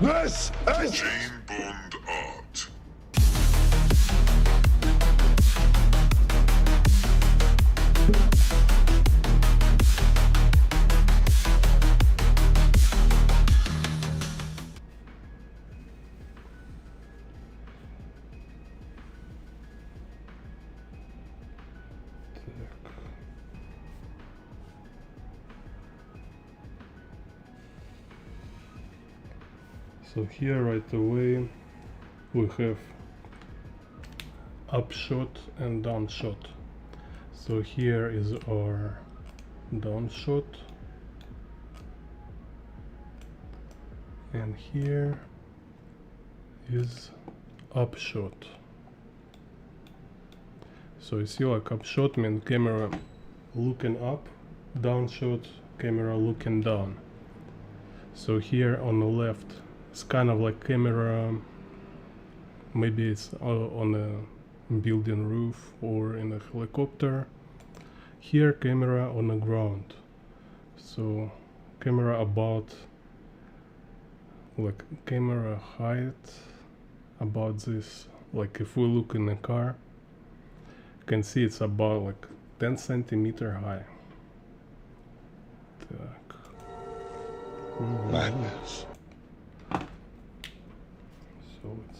This is Jane Bond art. So here right away we have up shot and down shot. So here is our down shot, and here is up shot. So you see, like, up shot means camera looking up, down shot camera looking down. So here on the left it's kind of like camera, maybe it's on a building roof or in a helicopter. Here camera on the ground, so camera about, like, camera height about this. Like if we look in a car, you can see it's about like 10 centimeter high. Так. madness. So it's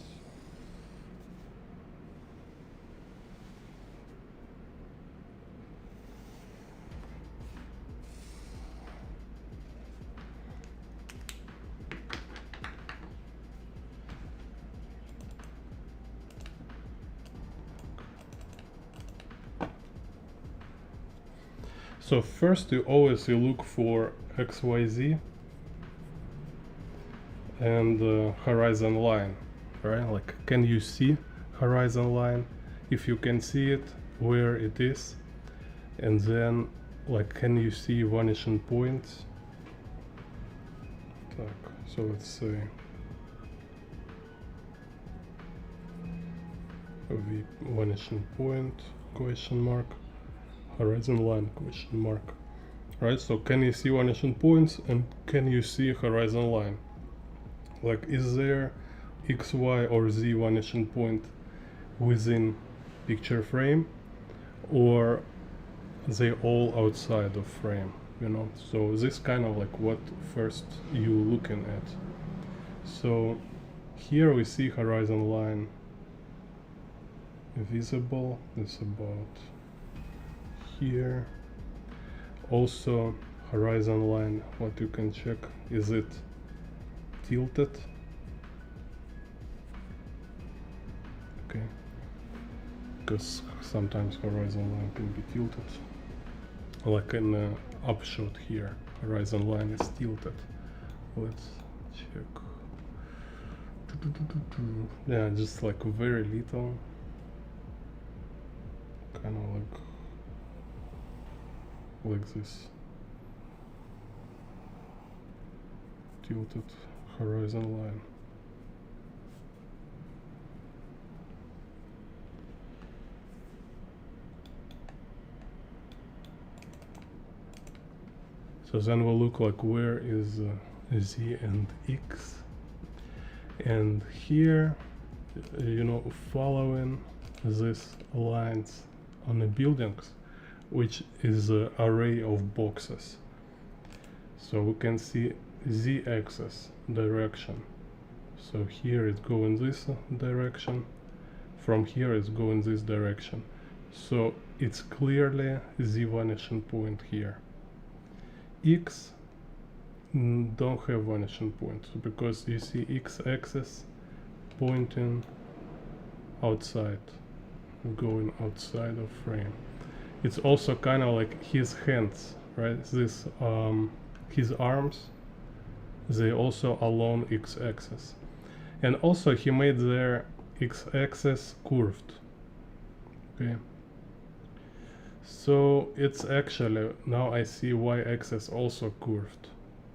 so first you always look for XYZ and horizon line, right? Like, can you see horizon line? If you can see it, where it is, and then, like, can you see vanishing points? Так, so let's say vanishing point question mark, horizon line question mark, right? So can you see vanishing points and can you see horizon line? Like, is there X, Y or Z vanishing point within picture frame, or they all outside of frame, you know? So this kind of like what first you looking at. So here we see horizon line visible, it's about here. Also horizon line, what you can check, is it tilted? Okay, because sometimes horizon line can be tilted, like in the upshot here horizon line is tilted. Let's check. Yeah, just like very little, kind of like this tilted horizon line. So then we'll look like where is Z and X, and here, you know, following these lines on the buildings, which is an array of boxes. So we can see Z-axis direction. So here it's going this direction, from here it's going this direction. So it's clearly Z vanishing point here. X don't have vanishing points because you see X-axis pointing outside, going outside of frame. It's also kind of like his hands, right? This his arms, they also along X-axis, and also he made their X-axis curved. Okay, so it's actually, now I see Y-axis also curved,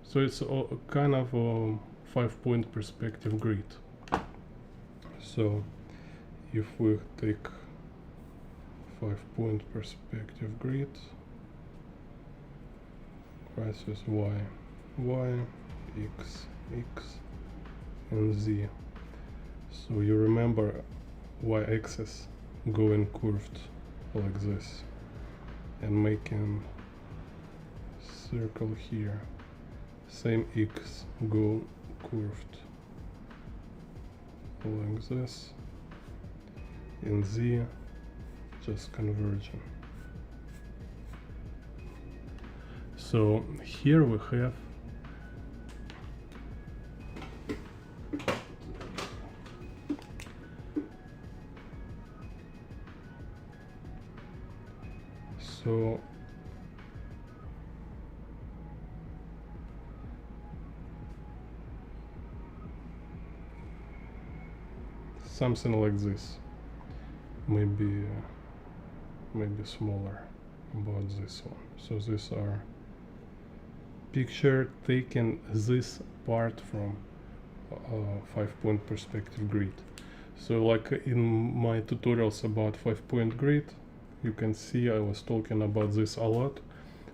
so it's kind of a 5-point perspective grid. So if we take 5-point perspective grid, prices Y, Y, X, X, and Z. So you remember y-axis going curved like this and making circle here. Same x go curved like this, and Z just converging. So here we have something like this, maybe smaller about this one. So these are picture taken this part from 5-point perspective grid. So like in my tutorials about 5-point grid, you can see I was talking about this a lot.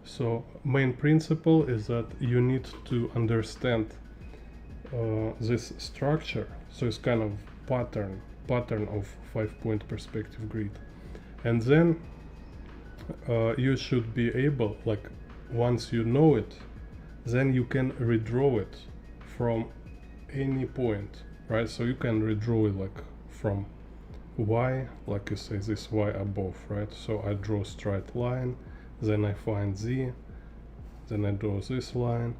So main principle is that you need to understand this structure. So it's kind of pattern of 5-point perspective grid, and then you should be able, like once you know it, then you can redraw it from any point, right? So you can redraw it like from y, like you say this y above, right? So I draw straight line, then I find z, then I draw this line,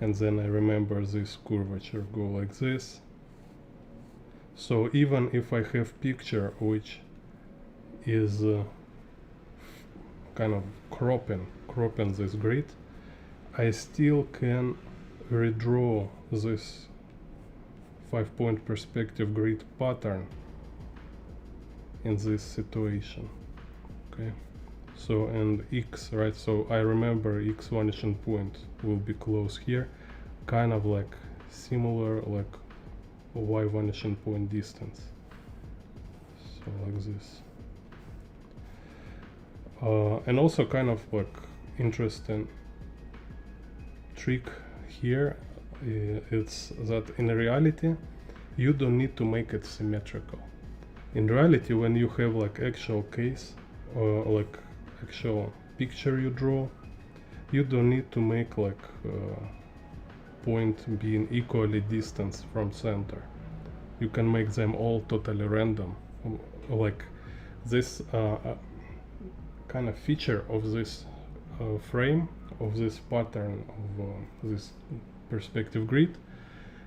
and then I remember this curvature go like this. So even if I have picture which is kind of cropping this grid, I still can redraw this 5-point perspective grid pattern in this situation. Okay, so and x, right? So I remember x vanishing point will be close here, kind of like similar like y vanishing point distance. So like this. And also kind of like interesting trick here, it's that in reality you don't need to make it symmetrical. In reality, when you have like actual case or like actual picture you draw, you don't need to make like point being equally distant from center. You can make them all totally random. Like this kind of feature of this frame, of this pattern of this perspective grid,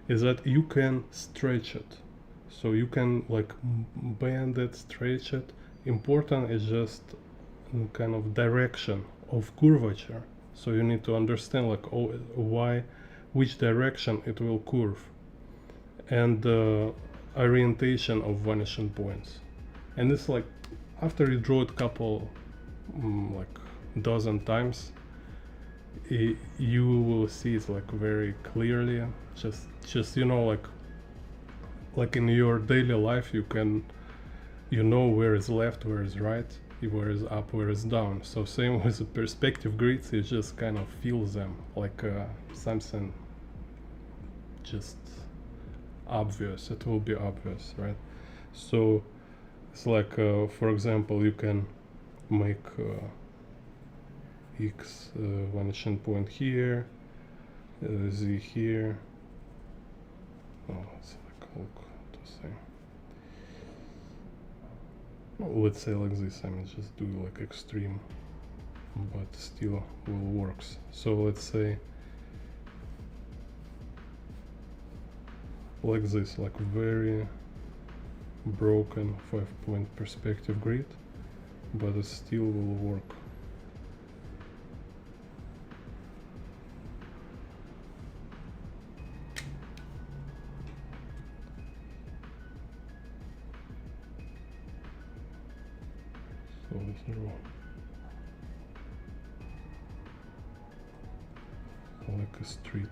is that you can stretch it. So you can like bend it, stretch it. Important is just kind of direction of curvature. So you need to understand like which direction it will curve, and orientation of vanishing points. And it's like after you draw it couple like dozen times, you will see it like very clearly. Just you know, like in your daily life, you know where is left, where is right, where is up, where is down. So same with the perspective grids, you just kind of feel them like something just obvious. It will be obvious, right? So it's like for example, you can make x vanishing point here, z here. Oh, it's like look to say. Let's say like this. I mean, just do like extreme, but still will works. So let's say like this, like very broken 5-point perspective grid, but it still will work. So let's draw like a street.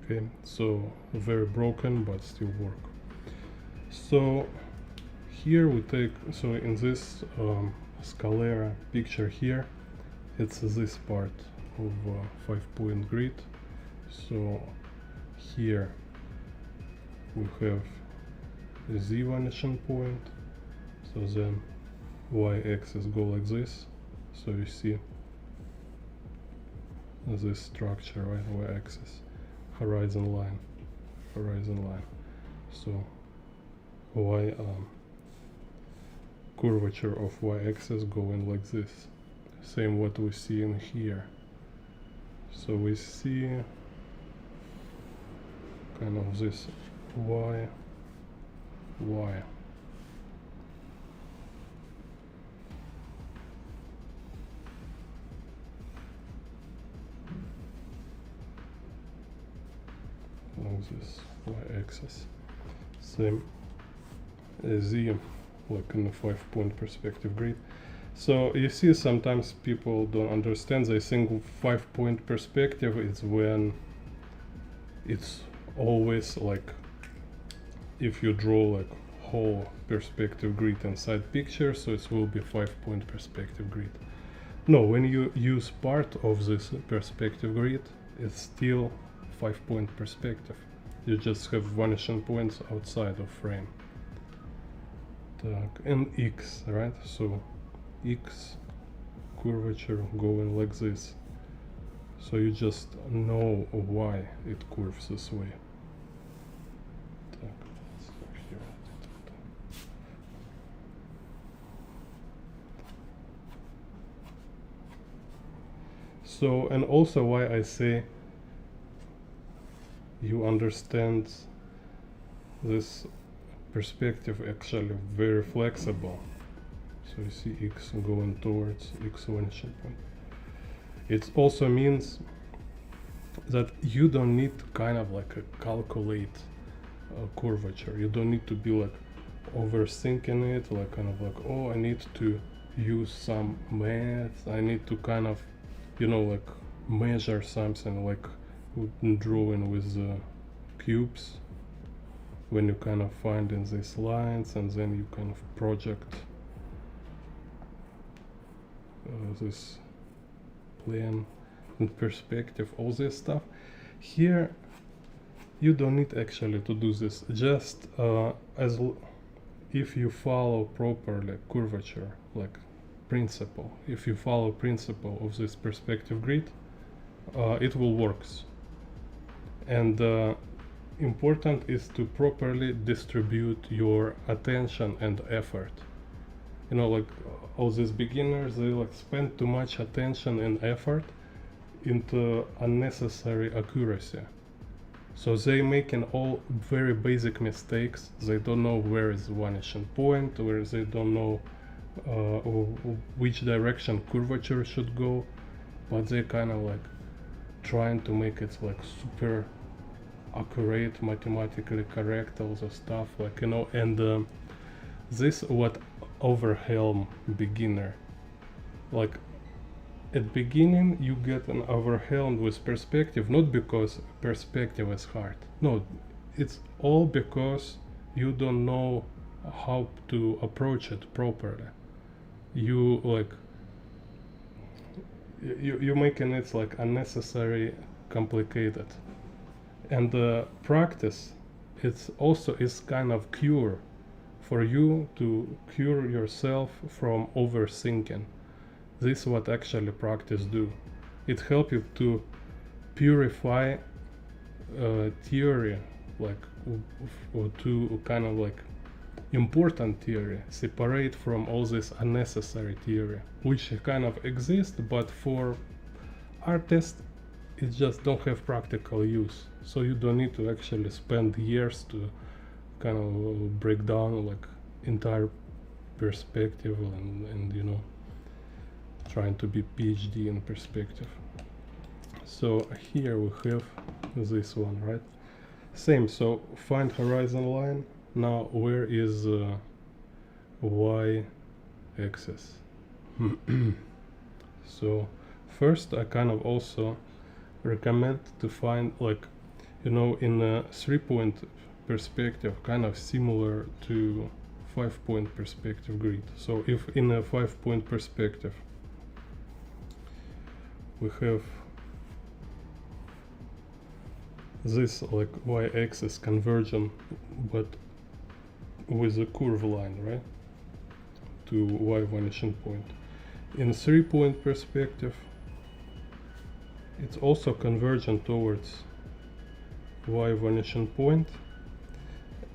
Okay, so very broken but still work. So here we take, so in this Scalera picture here, it's this part of 5-point grid. So here we have the z vanishing point, so then y-axis go like this. So you see this structure, right? Y-axis, horizon line. So y curvature of y-axis going like this. Same what we see in here. So we see kind of this y. Like this y-axis. Same as z, like in the 5-point perspective grid. So you see, sometimes people don't understand. They think 5-point perspective is when it's always like if you draw like whole perspective grid inside picture, so it will be 5-point perspective grid. No, when you use part of this perspective grid, it's still 5-point perspective. You just have vanishing points outside of frame. And x, right? So x curvature going like this. So you just know why it curves this way. So, and also why I say you understand this perspective actually very flexible. So you see x going towards x vanishing point. It also means that you don't need to kind of like calculate curvature. You don't need to be like overthinking it, like kind of like, oh, I need to use some math, I need to kind of, you know, like measure something, like drawing with cubes, when you kind of find in these lines and then you kind of project this plane and perspective, all this stuff. Here you don't need actually to do this, just if you follow properly curvature, like principle, if you follow principle of this perspective grid, it will works. And important is to properly distribute your attention and effort. You know, like all these beginners, they like spend too much attention and effort into unnecessary accuracy. So they making all very basic mistakes. They don't know where is the vanishing point, where they don't know which direction curvature should go, but they kind of like trying to make it like super accurate, mathematically correct, all the stuff, like, you know. And this what overwhelm beginner. Like at beginning you get an overwhelmed with perspective, not because perspective is hard, no, it's all because you don't know how to approach it properly. You like you making it like unnecessary complicated. And the practice, it's also is kind of cure for you to cure yourself from overthinking. This is what actually practice do. It helps you to purify theory, like or to kind of like important theory, separate from all this unnecessary theory, which kind of exists, but for artists it just don't have practical use. So you don't need to actually spend years to kind of break down like entire perspective and you know, trying to be PhD in perspective. So here we have this one, right? Same, so find horizon line. Now where is y-axis? So first I kind of also recommend to find, like, you know, in a 3-point perspective, kind of similar to 5-point perspective grid. So if in a 5-point perspective we have this like y-axis convergent, but with a curved line, right, to y vanishing point. In 3-point perspective, it's also convergent towards y vanishing point,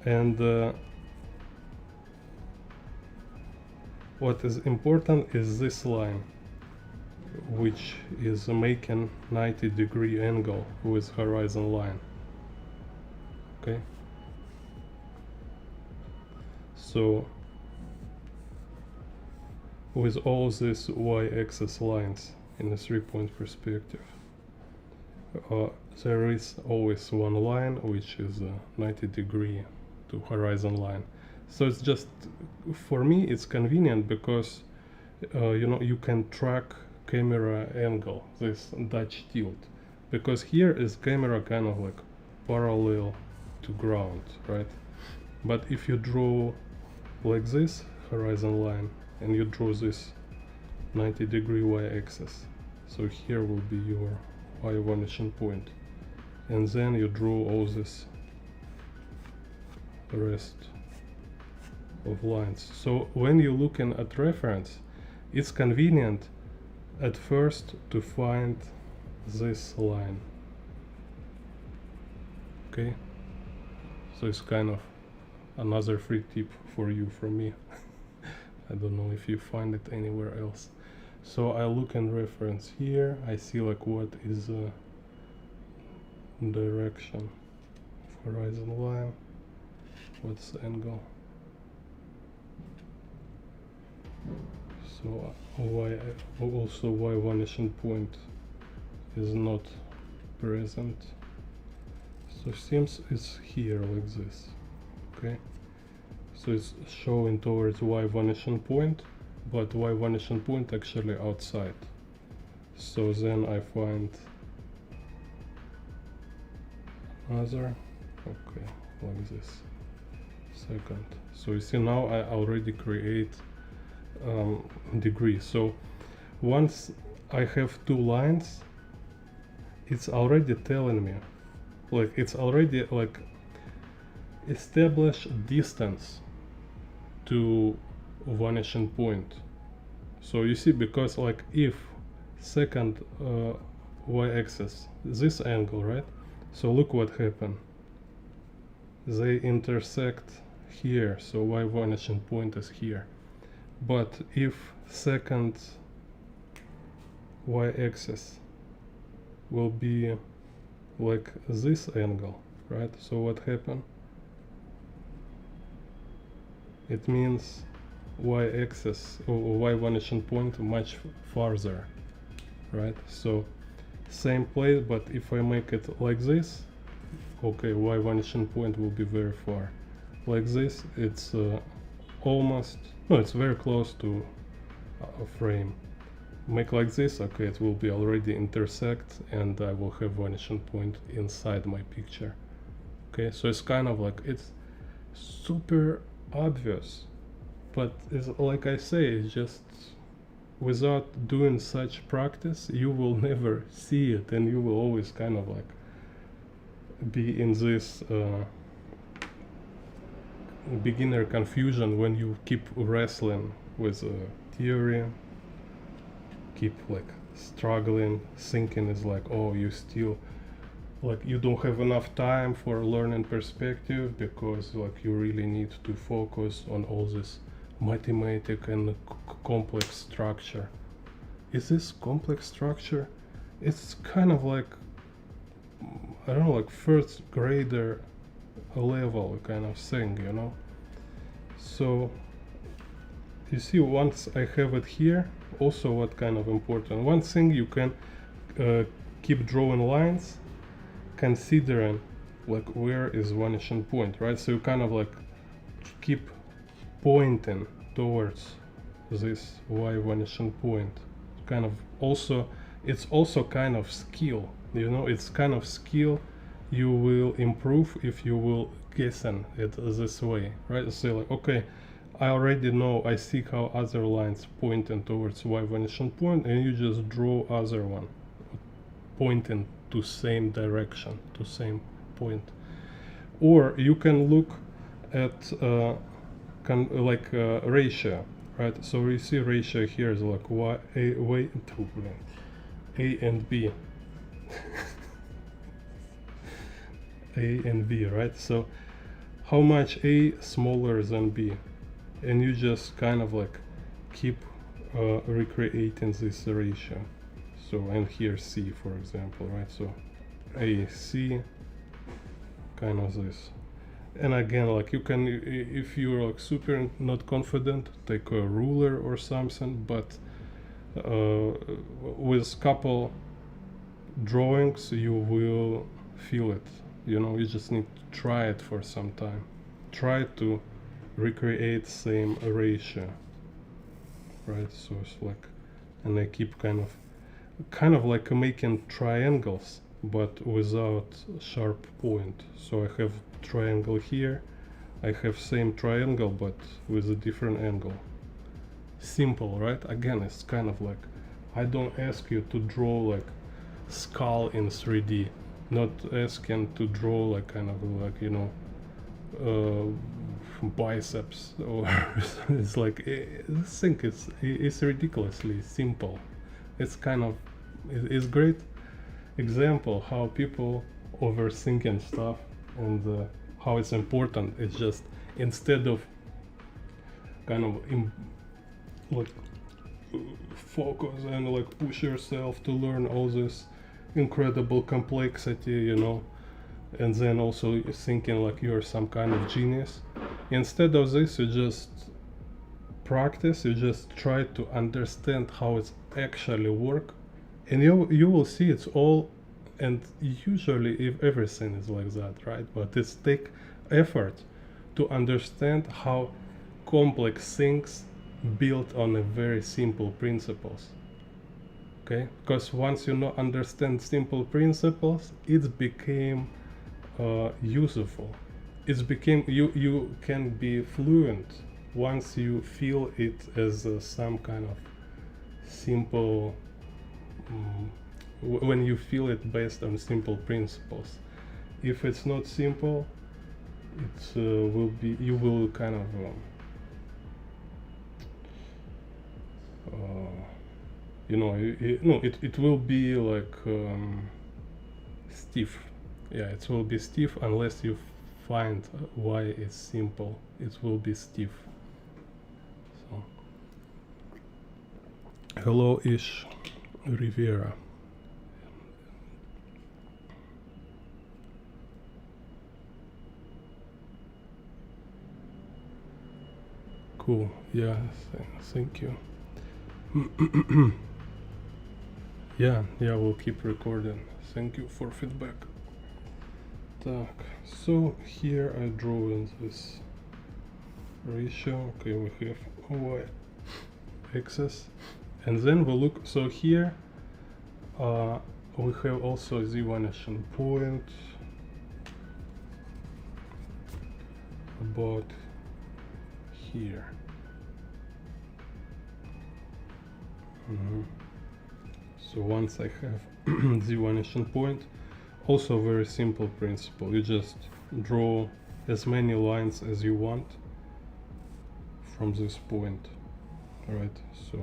and what is important is this line, which is making 90-degree angle with horizon line. Okay, so with all these y-axis lines in a 3-point perspective, there is always one line which is 90-degree to horizon line. So it's just, for me it's convenient because you know, you can track camera angle, this Dutch tilt, because here is camera kind of like parallel to ground, right? But if you draw like this horizon line and you draw this 90-degree y-axis, so here will be your y vanishing point, and then you draw all this rest of lines. So when you're looking at reference, it's convenient at first to find this line. Okay, so it's kind of another free tip for you from me. I don't know if you find it anywhere else. So I look in reference here, I see like what is the direction of horizon line, what's the angle. So also y vanishing point is not present, so seems it's here like this. Okay, so it's showing towards y vanishing point, but y vanishing point actually outside. So then I find another, okay, like this, second. So you see now I already create degree. So once I have two lines, it's already telling me, like it's already like establish distance to vanishing point. So you see, because like if second y-axis, this angle, right? So look what happened. They intersect here, so y vanishing point is here. But if second y-axis will be like this angle, right? So what happened? It means y-axis or y vanishing point much farther, right? So same place, but if I make it like this, okay, y vanishing point will be very far. Like this, it's almost, no, it's very close to a frame. Make like this, okay, it will be already intersect, and I will have vanishing point inside my picture. Okay, so it's kind of like, it's super obvious, but it's like I say, it's just without doing such practice you will never see it, and you will always kind of like be in this beginner confusion when you keep wrestling with theory, keep like struggling, thinking is like, oh, you still like you don't have enough time for learning perspective because like you really need to focus on all this mathematical and complex structure. Is this complex structure? It's kind of like, I don't know, like first grader level kind of thing, you know. So you see, once I have it here, also what kind of important, one thing you can keep drawing lines considering like where is vanishing point, right? So you kind of like keep pointing towards this y vanishing point. Kind of also, it's also kind of skill, you know, it's kind of skill you will improve if you will guessing it this way, right? So like, okay, I already know, I see how other lines pointing towards y vanishing point, and you just draw other one pointing to same direction, to same point. Or you can look at ratio, right? So you see ratio here is like a and b. A and b, right? So how much a smaller than b, and you just kind of like keep recreating this ratio. So, and here c, for example, right? So a c, kind of this. And again, like you can, if you're like super not confident, take a ruler or something, but with couple drawings you will feel it, you know. You just need to try it for some time, try to recreate same ratio, right? So it's like, and I keep kind of like making triangles but without sharp point. So I have triangle here, I have same triangle but with a different angle. Simple, right? Again, it's kind of like, I don't ask you to draw like skull in 3D, not asking to draw like kind of like, you know, biceps or it's like this thing is ridiculously simple. It's kind of, it's great example how people overthinking stuff, and how it's important. It's just, instead of kind of like focus and like push yourself to learn all this incredible complexity, you know, and then also thinking like you're some kind of genius. Instead of this, you just practice, you just try to understand how it's actually work, and you will see it's all. And usually if everything is like that, right? But it's take effort to understand how complex things built on a very simple principles. Okay, because once you know understand simple principles, it became useful. It became, you can be fluent once you feel it as some kind of simple, when you feel it based on simple principles. If it's not simple, it will be, you will kind of you know, it will be like stiff. Yeah, it will be stiff unless you find why it's simple. It will be stiff. So, hello Ish Rivera. Cool. Yeah, thank you. Yeah, we'll keep recording. Thank you for feedback. Так, so here I draw in this ratio. Okay, we have y axis, and then we look. So here we have also the vanishing point about here. So once I have the vanishing point, also very simple principle. You just draw as many lines as you want from this point, right? So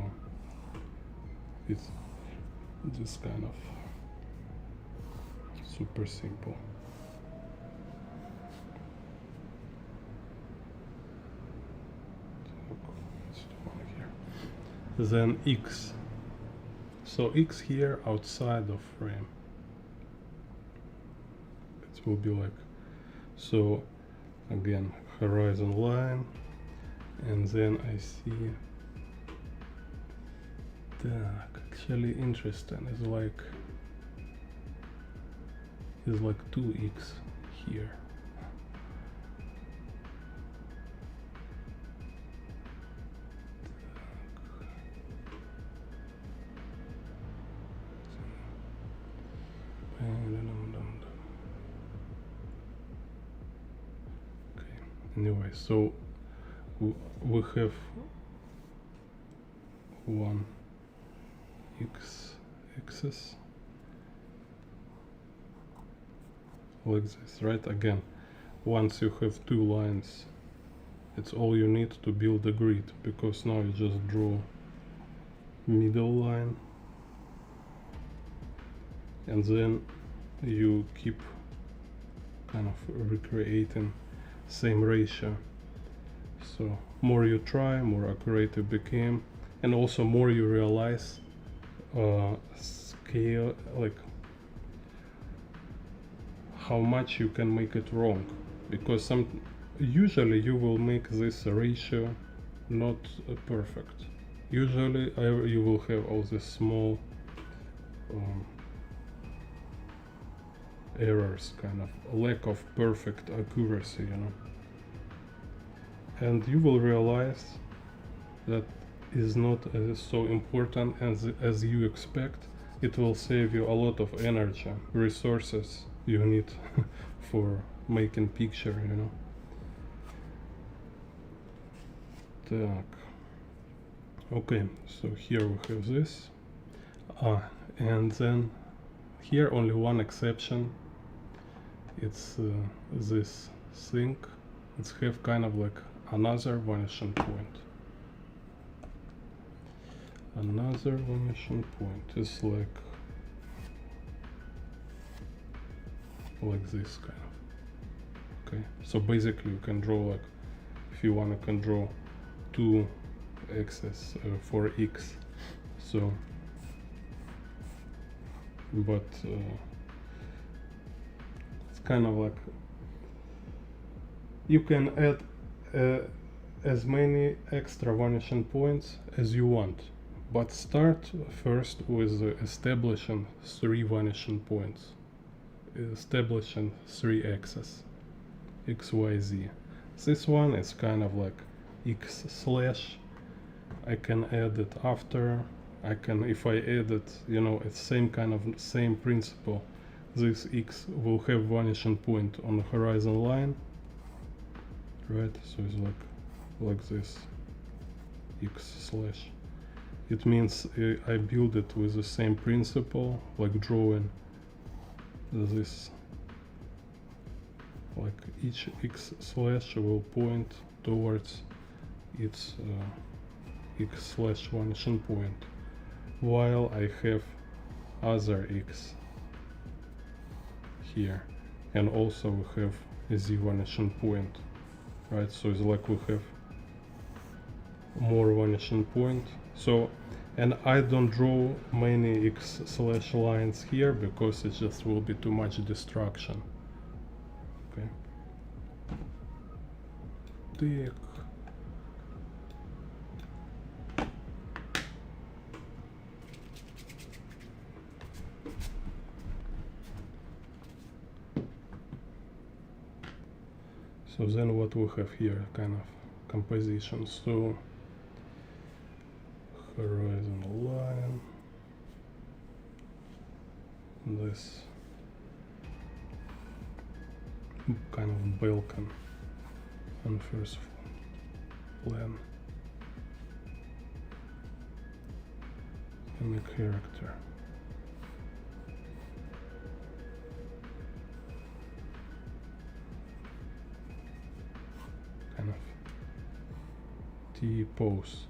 it's this kind of super simple. Then X. So X here outside of frame. It will be like, so again, horizon line, and then I see that actually interesting. It's like 2x here. Anyway, so we have one axis like this, right? Again, once you have two lines, it's all you need to build a grid, because now you just draw middle line and then you keep kind of recreating same ratio. So more you try, more accurate you became, and also more you realize scale, like how much you can make it wrong, because usually you will make this ratio not perfect. Usually you will have all these small errors, kind of lack of perfect accuracy, you know. And you will realize that is not so important as you expect. It will save you a lot of energy, resources you need for making picture, you know. Так. Okay, so here we have this. And then here only one exception. It's this thing. It's have kind of like another vanishing point. Another vanishing point is like this kind of. Okay, so basically you can draw, like, if you want, you can draw two axes for x. So, but it's kind of like you can add as many extra vanishing points as you want, but start first with establishing 3 vanishing points, establishing 3 axes, x, y, z. This one is kind of like x slash. I can add it after. I can, if I add it, you know, it's same kind of same principle. This x will have vanishing point on the horizon line, right? So it's like this, x slash. It means I build it with the same principle, like drawing this, like each x slash will point towards its x slash vanishing point, while I have other x here, and also we have a z vanishing point, right? So it's like we have more vanishing point. So, and I don't draw many x slash lines here because it just will be too much distraction. Okay. Так. So then what we have here, kind of composition. So horizontal line, this kind of balcony on first plan, and a character. Kind of T pose.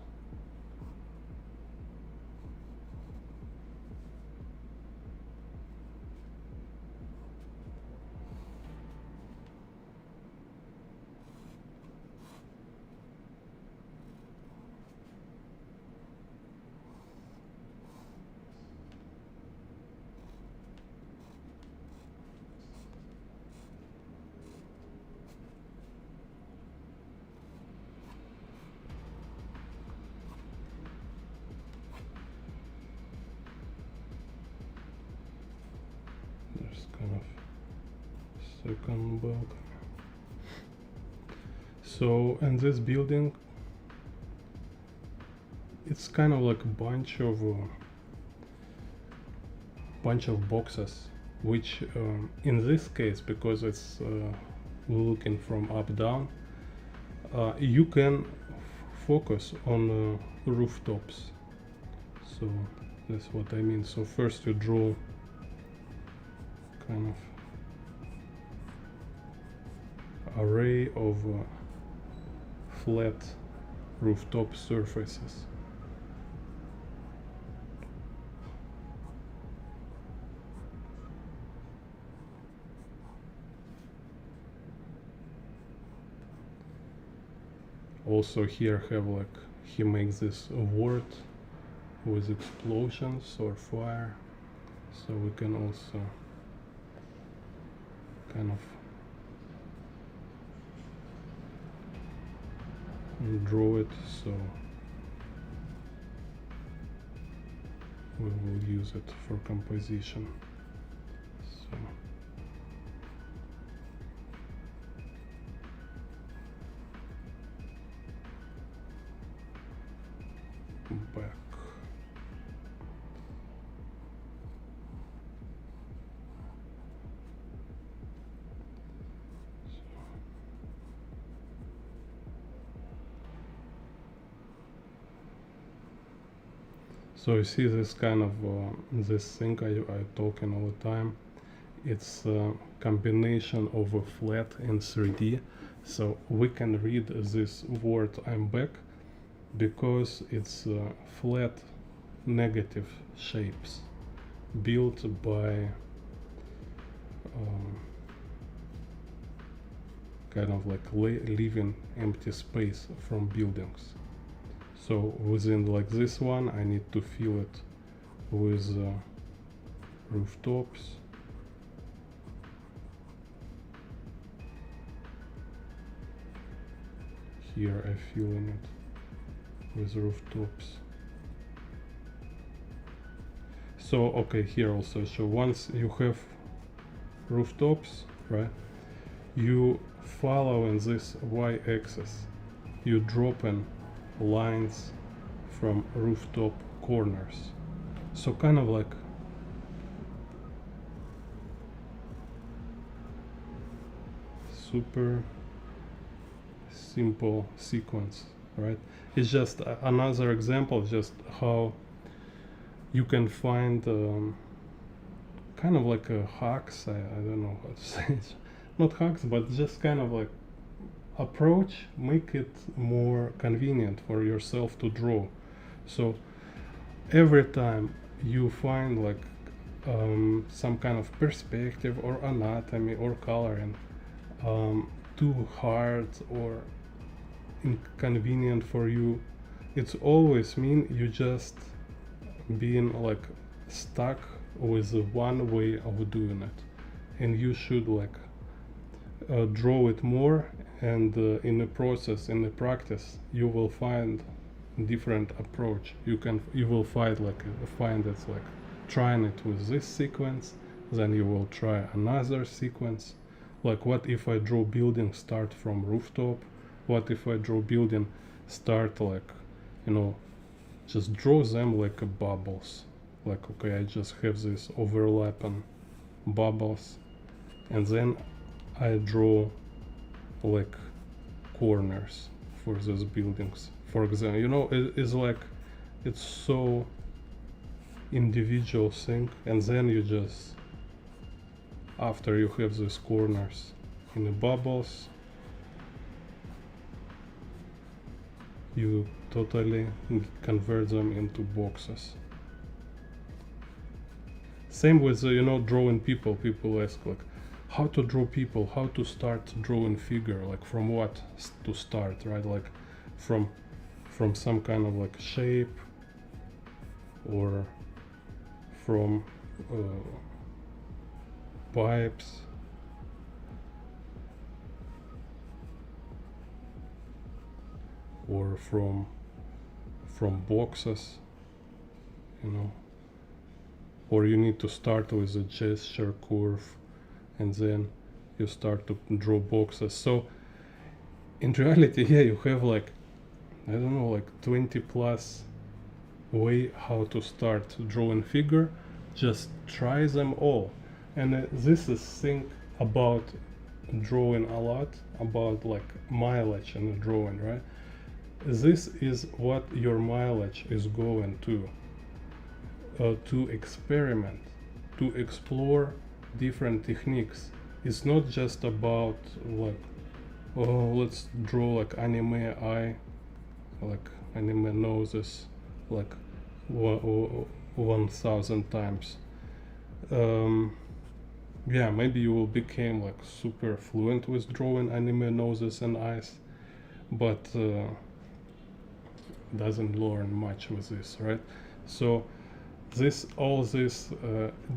There's kind of second balcony. So, and this building, it's kind of like a bunch of boxes, which in this case, because it's looking from up down, you can focus on rooftops. So that's what I mean. So first you draw kind of array of flat rooftop surfaces. Also here have like, he makes this word with explosions or fire, so we can also kind of draw it, so we will use it for composition. So back. So you see this kind of this thing I talking all the time. It's a combination of a flat and 3D. So we can read this word I'm back because it's flat negative shapes built by kind of like leaving empty space from buildings. So within like this one I need to fill it with rooftops. Here I fill in it with rooftops. So okay, here also, so once you have rooftops, right, you follow in this y-axis, you drop in lines from rooftop corners. So kind of like super simple sequence, right? It's just another example of just how you can find kind of like a hacks, I don't know how to say it, not hacks, but just kind of like approach, make it more convenient for yourself to draw. So every time you find like some kind of perspective or anatomy or coloring too hard or inconvenient for you, it's always mean you just being like stuck with one way of doing it, and you should like draw it more, and in the process, in the practice, you will find different approach. You will find it's like trying it with this sequence, then you will try another sequence, like what if I draw building start from rooftop, what if I draw building start like, you know, just draw them like a bubbles, like okay, I just have this overlapping bubbles, and then I draw like corners for those buildings, for example. You know, it's like it's so individual thing, and then you just, after you have these corners in the bubbles, you totally convert them into boxes. Same with you know, drawing people. People ask like how to draw people, how to start drawing figure, like from what to start, right? Like from some kind of like shape, or from pipes, or from boxes, you know, or you need to start with a gesture curve and then you start to draw boxes. So in reality, yeah, you have like, I don't know, like 20 plus way how to start drawing figure. Just try them all. And this is thing about drawing a lot about like mileage in the drawing, right? This is what your mileage is going to experiment, to explore different techniques. It's not just about like, oh, let's draw like anime eye, like anime noses, like 1,000 times. Yeah, maybe you will become like super fluent with drawing anime noses and eyes, but doesn't learn much with this, right? So all this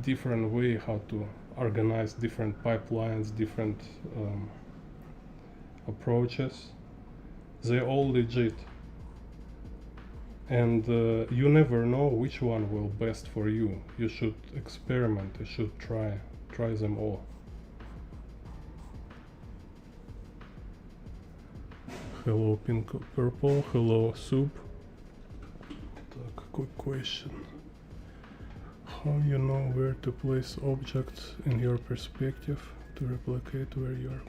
different way how to organize different pipelines, different approaches, they're all legit, and you never know which one will best for you. You should experiment, you should try them all. Hello Pink Purple, hello Soup. Так, quick question. How you know where to place objects in your perspective to replicate where you are?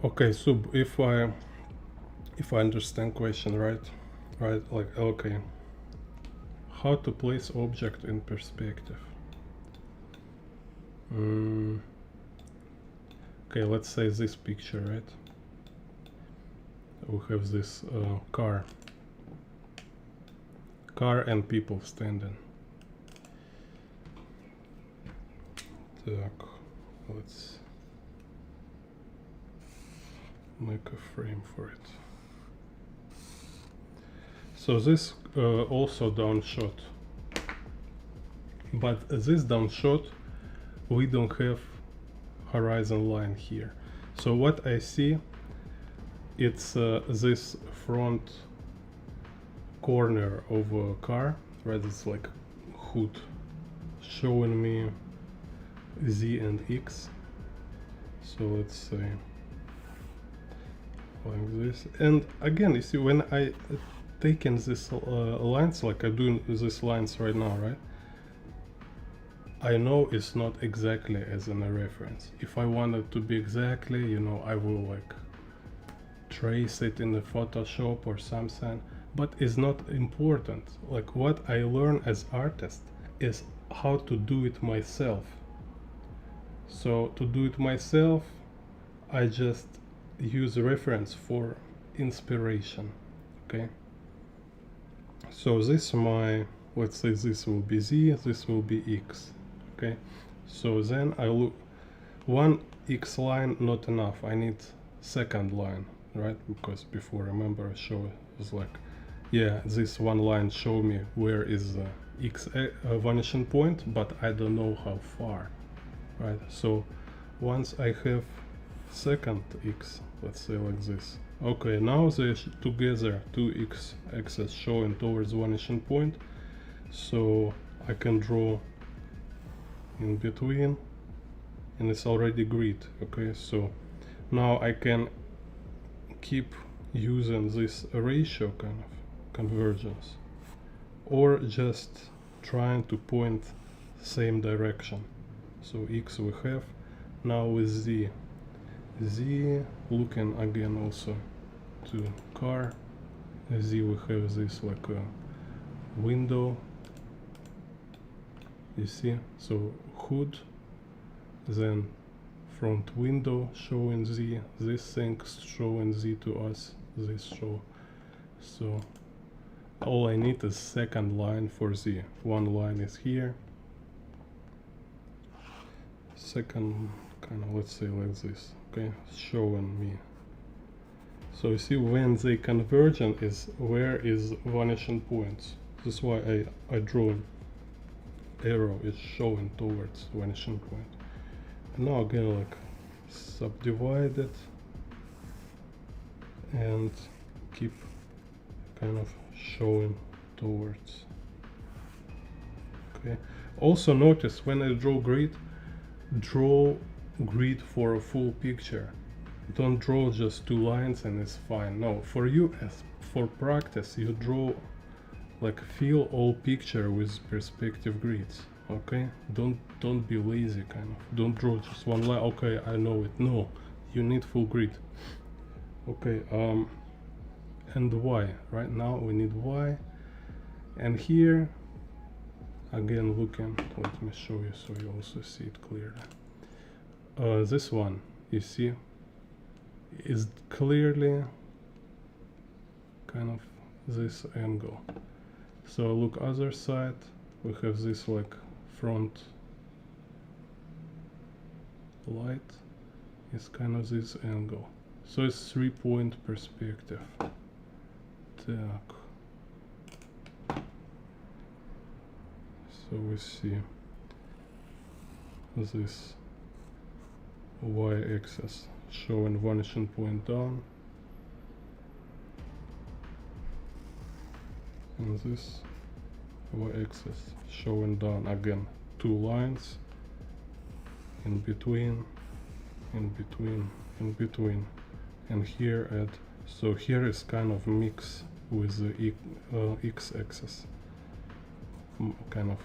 Okay, Sub, if I understand question right, like, okay, how to place object in perspective. Okay, let's say this picture, right? We have this car and people standing. Так, let's make a frame for it. So this also down shot, but this down shot we don't have horizon line here. So what I see, it's this front corner of a car, right? It's like hood showing me Z and X. So let's say like this, and again, you see, when I taken this lines, like I'm doing these lines right now, right? I know it's not exactly as in a reference. If I wanted to be exactly, you know, I will like trace it in the Photoshop or something, but it's not important. Like what I learn as artist is how to do it myself. So to do it myself, I just use a reference for inspiration. Okay, so this my, let's say this will be Z, this will be X. Okay, so then I look, one X line not enough, I need second line, right? Because before, remember, I show was like, yeah, this one line show me where is the X vanishing point, but I don't know how far, right? So once I have second X, let's say like this, okay, now they're together, two X axes showing towards vanishing point, so I can draw in between, and it's already grid. Okay, so now I can keep using this ratio kind of convergence, or just trying to point same direction. So X we have, now with Z looking again also to car, Z we have this like a window, you see, so hood, then front window showing Z, this thing showing Z to us, this show. So all I need is second line for Z. One line is here, second kind of, let's say like this, okay, showing me. So you see, when they convergent is where is vanishing points. This is why I draw arrow is showing towards vanishing point. And now again, like subdivide it and keep kind of showing towards. Okay, also notice when I draw grid, draw grid for a full picture. Don't draw just 2 lines and it's fine. No, for you, as for practice, you draw like fill all picture with perspective grids. Okay, don't be lazy, kind of. Don't draw just 1 line. Okay, I know it. No, you need full grid. Okay, and Y. Right now we need Y, and here again looking. Let me show you so you also see it clearly. This one, you see, is clearly kind of this angle. So look, other side, we have this like front light is kind of this angle. So it's 3-point perspective. Так. So we see this y-axis showing vanishing point down, and this y-axis showing down again. 2 lines in between, in between, in between, and here at, so here is kind of mix with the x-axis, kind of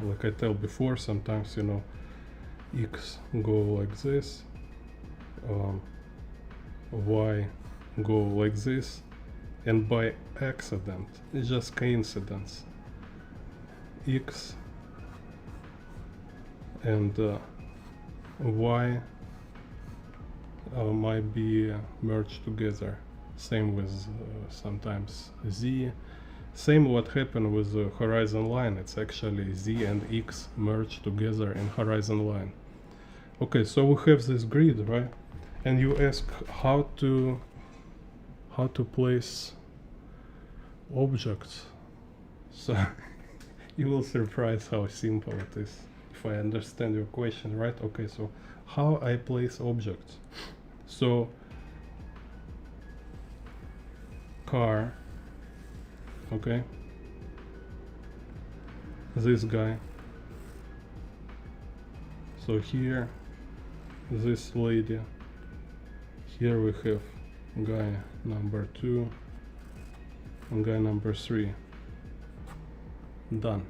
like I tell before. Sometimes, you know, x go like this, y go like this, and by accident, it's just coincidence, x and y might be merged together. Same with sometimes z. Same what happened with the horizon line. It's actually z and x merged together in horizon line. Okay, so we have this grid, right? And you ask how to place objects. So you will surprise how simple it is if I understand your question, right? Okay, so how I place objects. So car, okay, this guy, so here this lady, here we have guy number 2 and guy number 3. Done.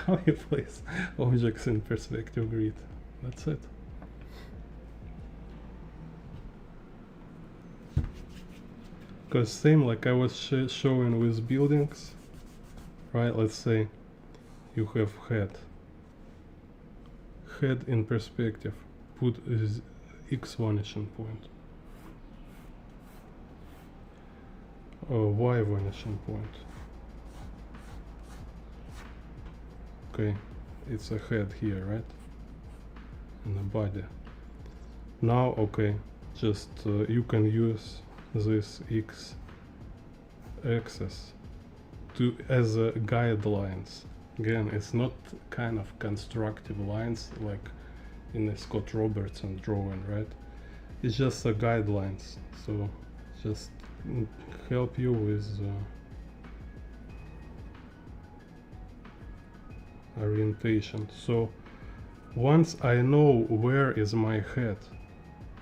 How you place objects in perspective grid. That's it. Because same like I was showing with buildings, right? Let's say you have head in perspective, put x vanishing point, y vanishing point. Okay, it's a head here, right? And the body. Now, okay, just you can use this x axis to as guidelines. Again, it's not kind of constructive lines like in a Scott Robertson drawing, right? It's just guidelines, so just help you with orientation. So once I know where is my head,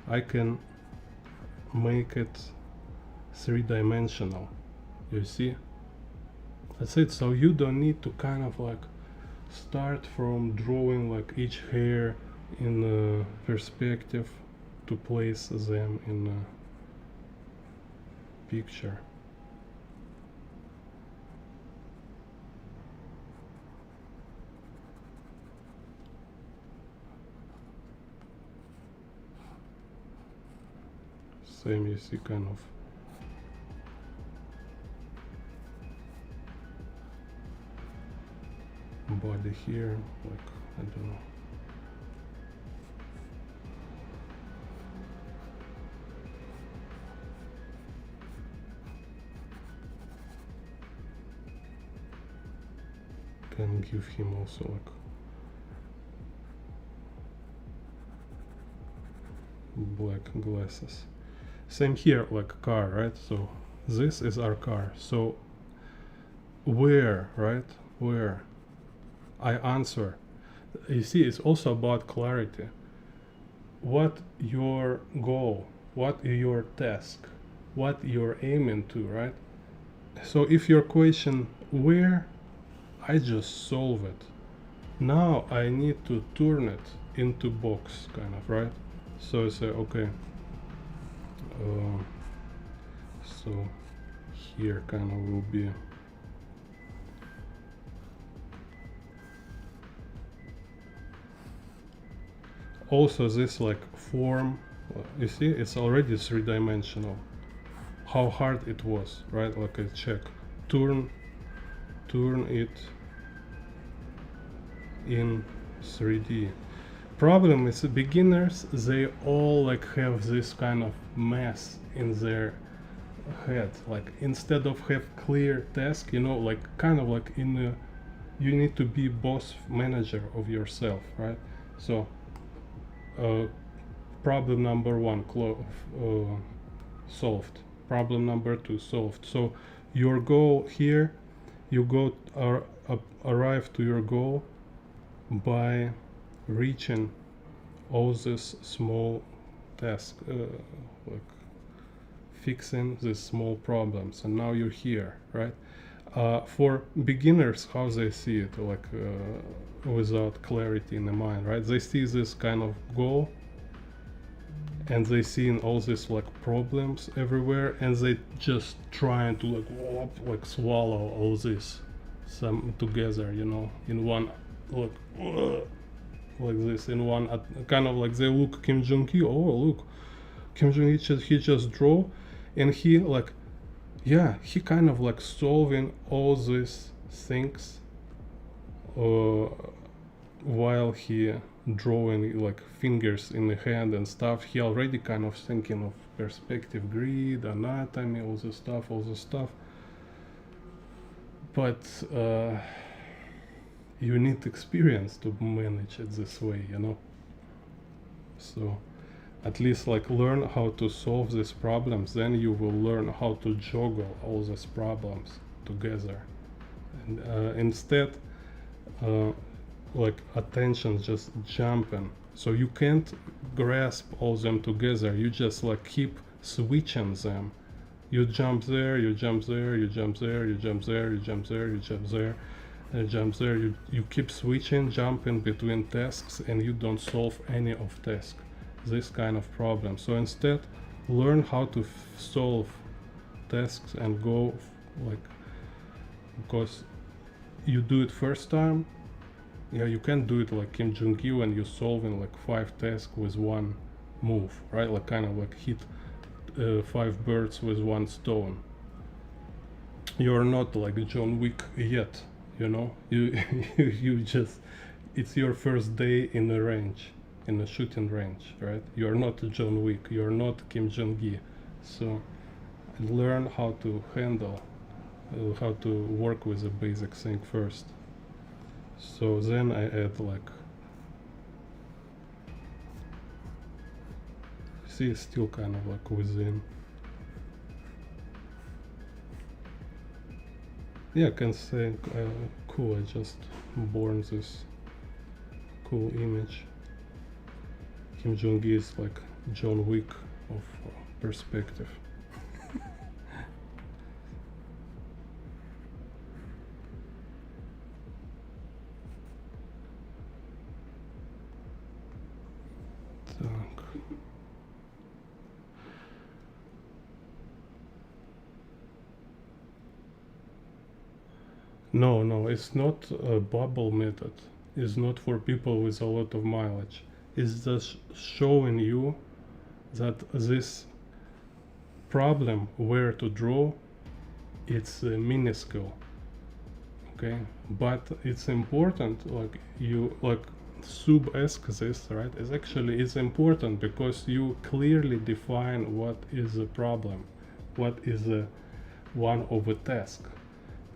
I can make it 3-dimensional. You see? That's it. So you don't need to kind of like start from drawing like each hair in perspective to place them in a picture. Same, you see, kind of body here, like I don't know. Can give him also like black glasses. Same here, like car, right? So this is our car. So where, right? Where I answer. You see, it's also about clarity. What your goal, what your task, what you're aiming to, right? So if your question where, I just solve it. Now I need to turn it into box, kind of, right? So I say, okay, so here kind of will be also this like form. You see, it's already three-dimensional. How hard it was, right? Like I check, turn it in 3D. Problem is beginners, they all like have this kind of mess in their head. Like instead of have clear task, you know, like kind of like in a, you need to be boss manager of yourself, right? So problem number one solved. Problem number two solved. So your goal here, you go arrive to your goal by reaching all these small tasks, like fixing these small problems, and now you're here, right? For beginners, how they see it, like without clarity in the mind, right? They see this kind of goal, and they see all these like problems everywhere, and they just trying to like whoop, like swallow all this some together, you know, in one like this in one kind of like they look Kim Jong-il. Oh, look, Kim Jong-il he just draw, and he like, yeah, he kind of like solving all these things while he drawing like fingers in the hand and stuff. He already kind of thinking of perspective, grid, anatomy, all this stuff. But you need experience to manage it this way, you know. So at least like learn how to solve these problems, then you will learn how to juggle all these problems together. And instead like attention just jumping, so you can't grasp all them together. You just like keep switching them. You jump there, you jump there, you jump there, you jump there, you jump there, you jump there, and jump there. You keep switching, jumping between tasks, and you don't solve any of tasks. This kind of problem. So instead, learn how to solve tasks and go like, because you do it first time, yeah, you can't do it like Kim Jong-il and you're solving like 5 tasks with one move, right? Like kind of like hit 5 birds with one stone. You're not like John Wick yet, you know. You just, it's your first day in the range, in a shooting range, right? You're not John Wick, you're not Kim Jong-il. So learn how to handle, how to work with the basic thing first. So then I add like, see, it's still kind of like within. Yeah, I can say cool, I just born this cool image. Kim Jong-il is like John Wick of perspective. No, it's not a bubble method. It's not for people with a lot of mileage. It's just showing you that this problem where to draw, it's minuscule. Okay, but it's important, like you like sub-ask this, right? It's important because you clearly define what is the problem, what is the one of a task.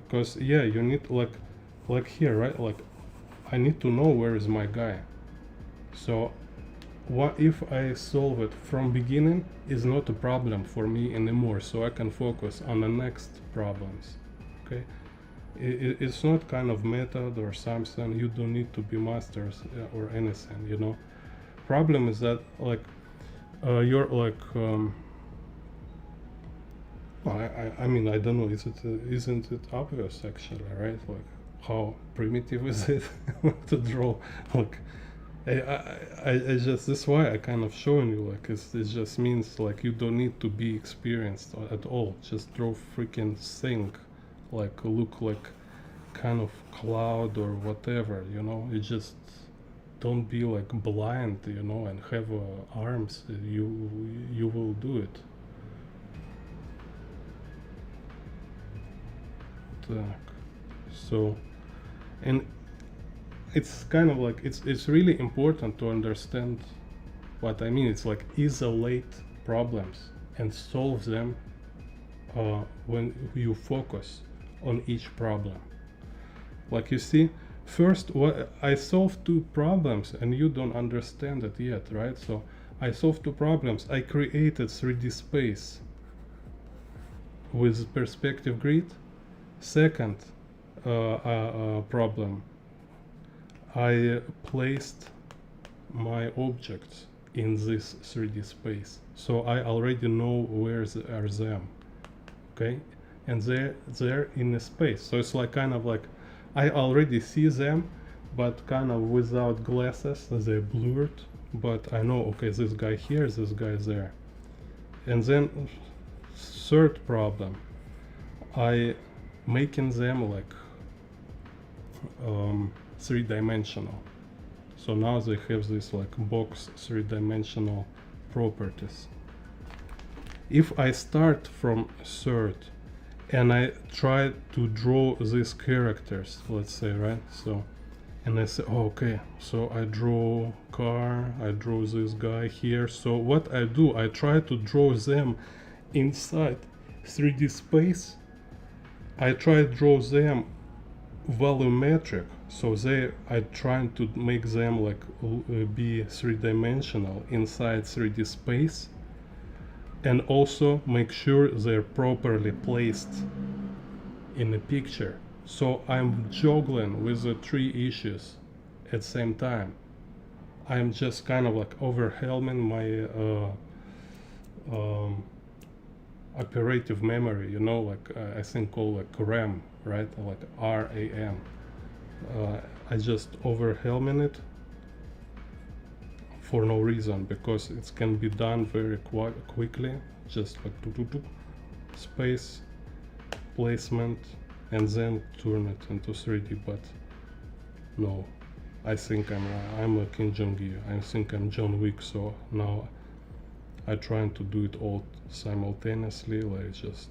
Because yeah, you need like here, right? Like I need to know where is my guy. So what if I solve it from beginning is not a problem for me anymore, so I can focus on the next problems. Okay, it's not kind of method or something. You don't need to be masters or anything, you know. Problem is that like you're like I mean, I don't know, isn't it obvious actually, right? Like how primitive is it to draw? Like I just, that's why I kind of showing you, like it just means like you don't need to be experienced at all. Just draw freaking thing, like look like kind of cloud or whatever, you know. You just don't be like blind, you know, and have arms. You will do it. So, and it's kind of like it's really important to understand what I mean. It's like isolate problems and solve them when you focus on each problem. Like you see, first what I solved 2 problems and you don't understand it yet, right? So I solved 2 problems. I created 3D space with perspective grid. Second problem, I placed my objects in this 3D space, so I already know where they are them, okay, and they're in a space. So it's like kind of like I already see them, but kind of without glasses. They're blurred, but I know, okay, this guy here, this guy there. And then third problem, I making them like 3-dimensional. So now they have this like box 3-dimensional properties. If I start from third and I try to draw these characters, let's say, right? So, and I say, oh, okay, so I draw car, I draw this guy here. So what I do, I try to draw them inside 3D space. I try to draw them volumetric, so I trying to make them like be 3-dimensional inside 3D space, and also make sure they're properly placed in a picture. So I'm juggling with the 3 issues at the same time. I'm just kind of like overwhelming my operative memory, you know, like I think called like RAM, right? Like RAM. I just overwhelming it for no reason, because it can be done very quickly, just like space placement and then turn it into 3D. But no, I think I'm a Kim Jong-il. I think I'm John Wick. So now I trying to do it all simultaneously, like just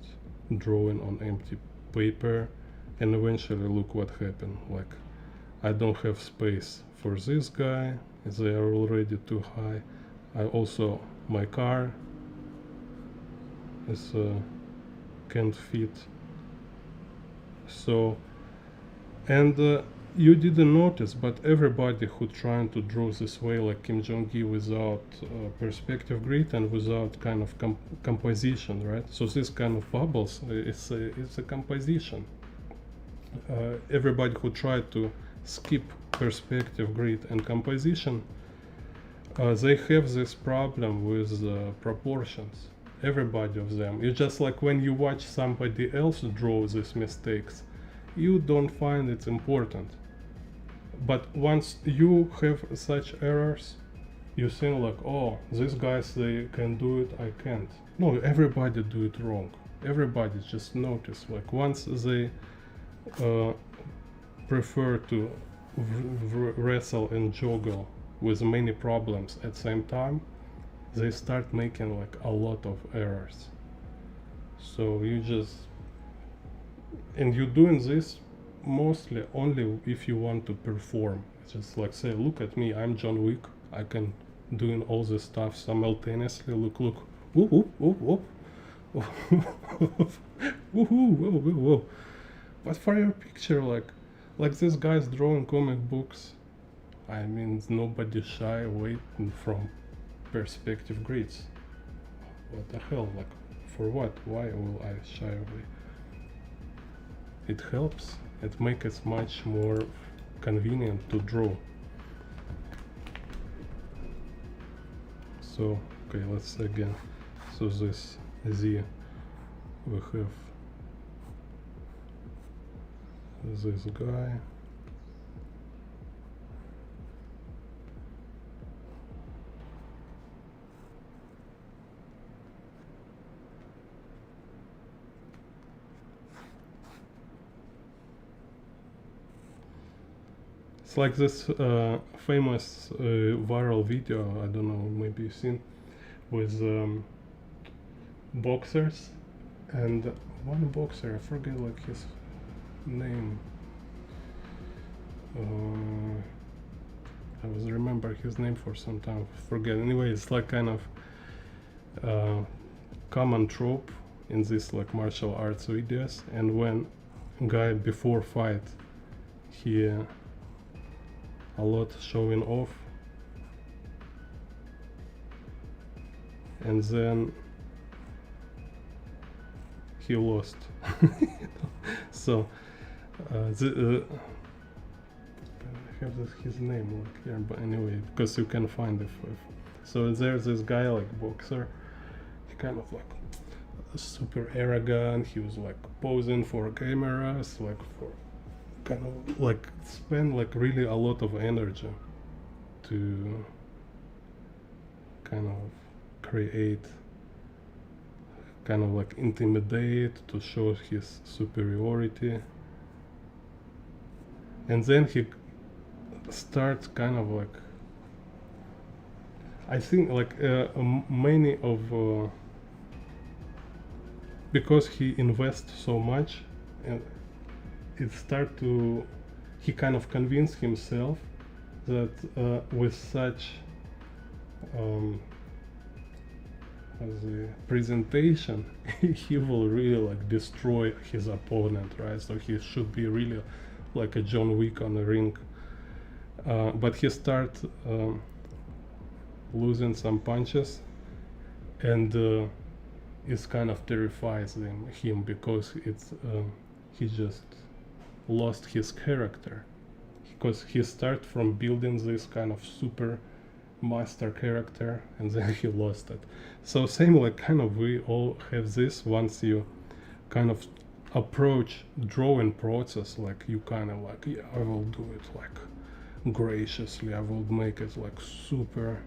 drawing on empty paper, and eventually look what happened. Like I don't have space for this guy, they are already too high. I also, my car is can't fit. So, and you didn't notice, but everybody who trying to draw this way, like Kim Jong-il, without perspective grid and without kind of composition, right? So this kind of bubbles, it's a composition. Everybody who tried to skip perspective grid and composition, they have this problem with proportions. Everybody of them. It's just like when you watch somebody else draw these mistakes, you don't find it important. But once you have such errors, you think like, oh, these guys, they can do it, I can't. No, everybody do it wrong. Everybody just notice, like once they prefer to wrestle and juggle with many problems at the same time, they start making like a lot of errors. So you just, and you're doing this mostly only if you want to perform. It's just like, say, look at me, I'm John Wick, I can doing all this stuff simultaneously. Look, whoop, whoop, whoop, whoop. Woohoo, whoa, whoa, whoa. But for your picture, like this guy's drawing comic books, I mean, nobody shy away from perspective grids. What the hell? Like, for what? Why will I shy away? It helps. it makes it much more convenient to draw. So okay, let's again. So this Z, we have this guy. It's like this famous viral video, I don't know, maybe you've seen, with boxers, and one boxer, I forget like his name. I was remember his name for some time, forget. Anyway, it's like kind of common trope in this like martial arts videos, and when guy before fight, he a lot showing off, and then he lost. So I have his name like here, but anyway, because you can find it. So there's this guy like boxer, he kind of like super arrogant, he was like posing for cameras, like for kind of like spend like really a lot of energy to kind of create, kind of like intimidate, to show his superiority, and then he starts kind of like, I think like many of because he invests so much, and it start to, he kind of convinced himself that with such as a presentation he will really like destroy his opponent, right? So he should be really like a John Wick on the ring, but he start losing some punches, and it kind of terrifies him because it's he just lost his character, because he start from building this kind of super master character, and then he lost it. So same like kind of we all have this, once you kind of approach drawing process, like you kind of like, yeah, I will do it like graciously, I will make it like super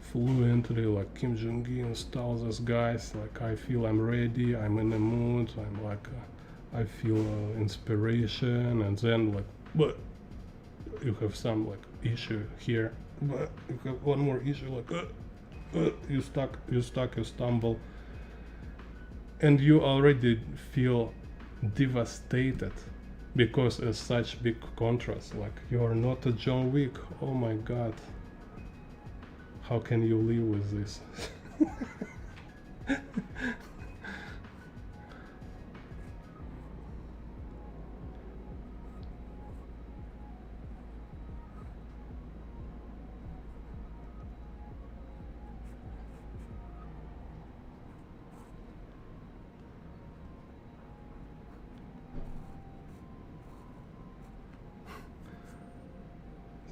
fluently, like Kim Jong-un style, these guys, like I feel I'm ready, I'm in the mood, I'm like I feel inspiration, and then like, but you have some like issue here, but you have one more issue, like you stumble, and you already feel devastated because it's such big contrast, like you are not a John Wick, oh my god, how can you live with this?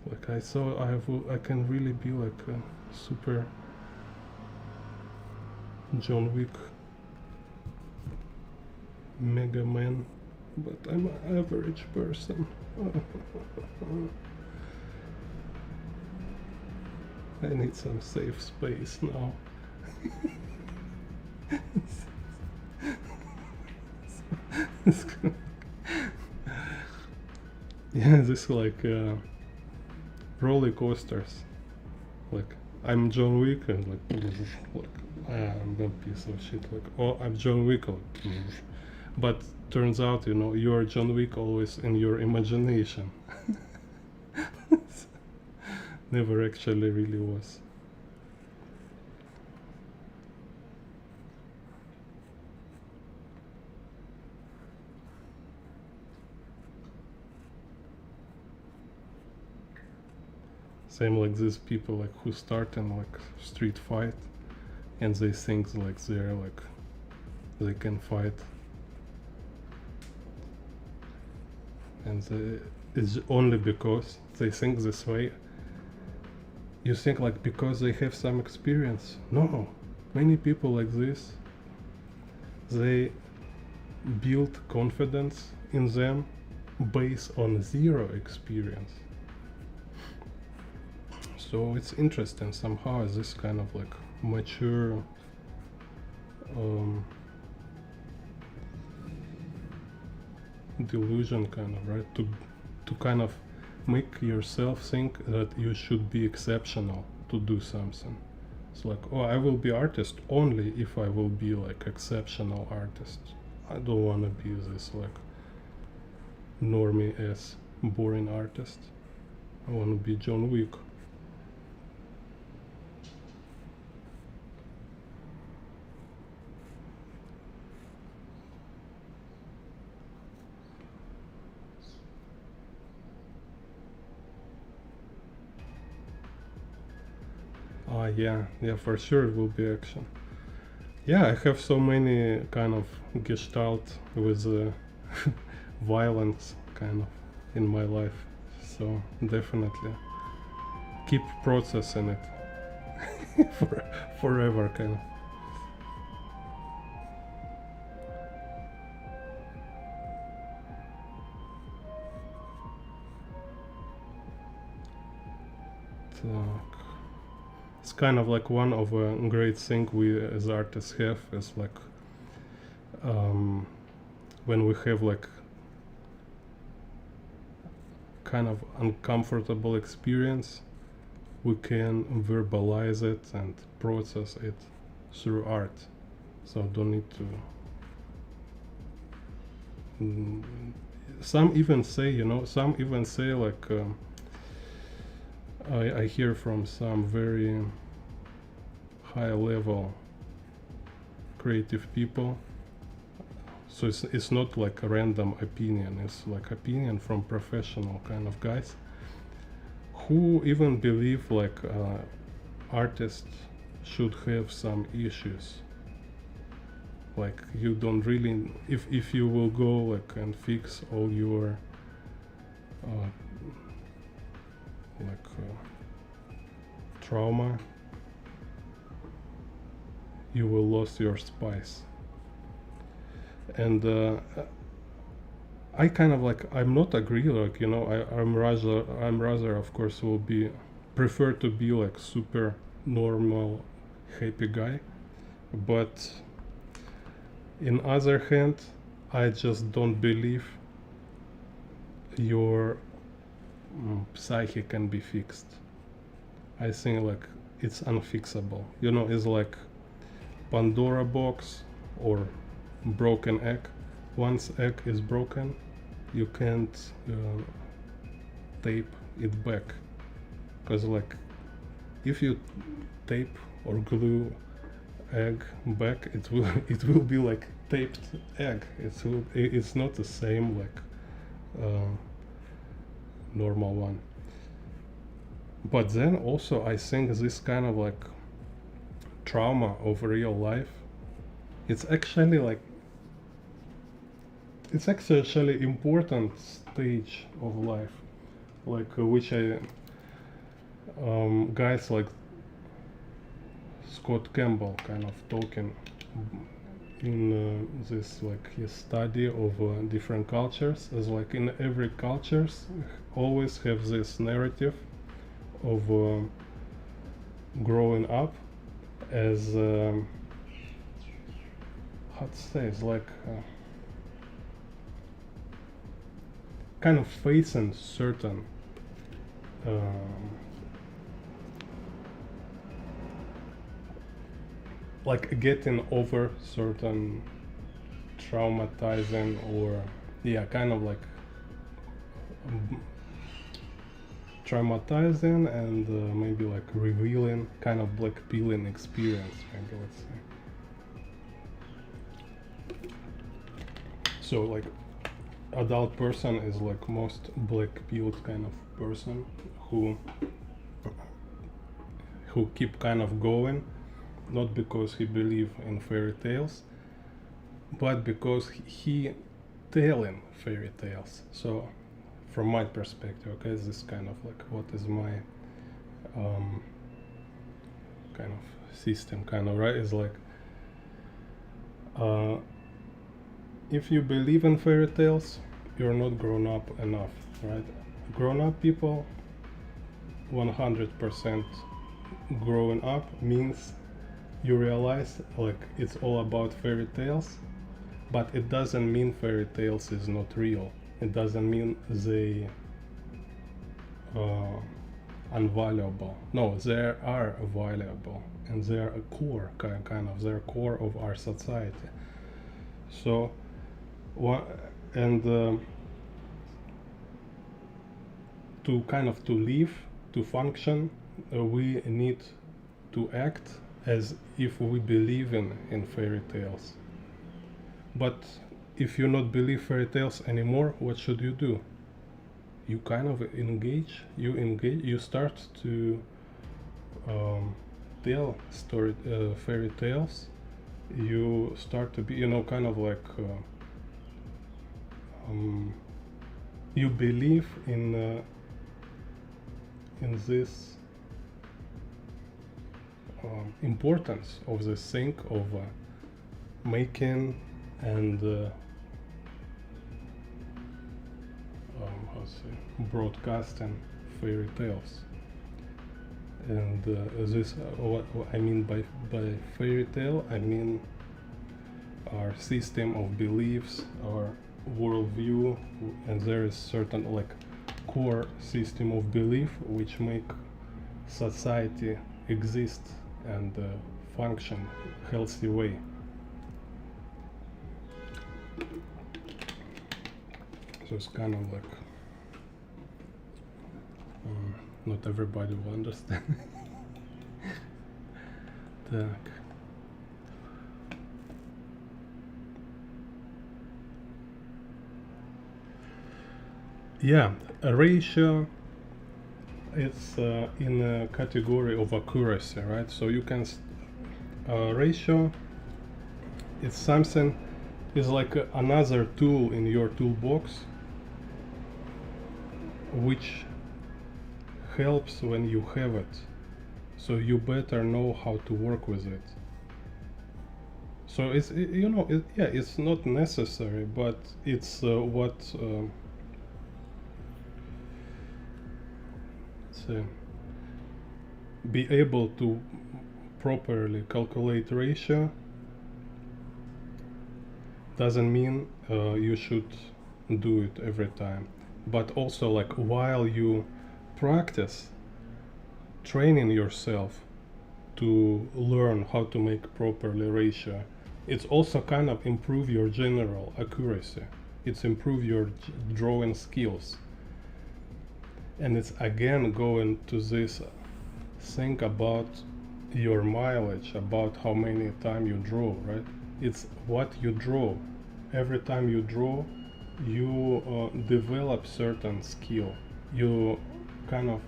Like I saw, I can really be like a super John Wick Mega Man, but I'm an average person. I need some safe space now. Yeah, this like roller coasters. Like I'm John Wick, and like I'm a piece of shit. Like, oh, I'm John Wick, like, but turns out, you know, you are John Wick always in your imagination. Never actually really was. Same like these people like who start in like street fight, and they think like they're like they can fight. and it's only because they think this way. You think like because they have some experience. No, many people like this, they build confidence in them based on zero experience. So it's interesting somehow as this kind of like mature delusion kind of, right, to kind of make yourself think that you should be exceptional to do something. It's like, oh, I will be artist only if I will be like exceptional artist. I don't want to be this like normie ass boring artist. I want to be John Wick. Yeah, for sure it will be action. Yeah, I have so many kind of gestalt with violence kind of in my life. So definitely keep processing it forever kind of. Так. It's kind of like one of a great thing we as artists have is like when we have like kind of uncomfortable experience, we can verbalize it and process it through art. So don't need to some even say like I hear from some very high level creative people, so it's not like a random opinion, it's like opinion from professional kind of guys who even believe like artists should have some issues, like you don't really, if you will go like and fix all your trauma, you will lose your spice. And I kind of like, I'm not agree, like, you know, I'm rather of course will be prefer to be like super normal happy guy, but in other hand I just don't believe your psyche can be fixed. I think like it's unfixable, you know, it's like Pandora box or broken egg. Once egg is broken, you can't tape it back, because like if you tape or glue egg back, it will be like taped egg. It's not the same like normal one. But then also I think this kind of like trauma of real life, it's actually like it's actually important stage of life, like which I guys like Scott Campbell kind of talking in this like his study of different cultures, as like in every cultures always have this narrative of growing up as how to say, it's like kind of facing certain like getting over certain traumatizing or kind of like traumatizing and maybe like revealing kind of black peeling experience, maybe, let's say. So like adult person is like most black pilled kind of person who keep kind of going, not because he believe in fairy tales, but because he telling fairy tales. So from my perspective. Okay, this kind of like what is my kind of system, kind of, right? Is like if you believe in fairy tales, you're not grown up enough, right? Grown up people, 100% growing up means you realize like it's all about fairy tales, but it doesn't mean fairy tales is not real. It doesn't mean they unvaluable. No, they are valuable, and they are a core kind of they're core of our society. So and to kind of to live, to function, we need to act as if we believe in fairy tales. But if you not believe fairy tales anymore, what should you do? You kind of engage, you start to tell fairy tales. You start to be, you know, kind of like you believe in this importance of this thing of making and how to say, broadcasting fairy tales. And this what I mean by fairy tale, I mean our system of beliefs, our worldview, and there is certain like core system of belief which make society exist and function healthy way. So it's kind of like not everybody will understand. Так. Yeah, a ratio is in a category of accuracy, right? So you can ratio is something, is like another tool in your toolbox which helps when you have it, so you better know how to work with it. So it's you know yeah, it's not necessary, but it's what say, be able to properly calculate ratio doesn't mean you should do it every time, but also like while you practice training yourself to learn how to make properly ratio, it's also kind of improve your general accuracy, it's improve your drawing skills. And it's again going to this thing about your mileage, about how many times you draw, right? It's what you draw. Every time you draw, you develop certain skill. You kind of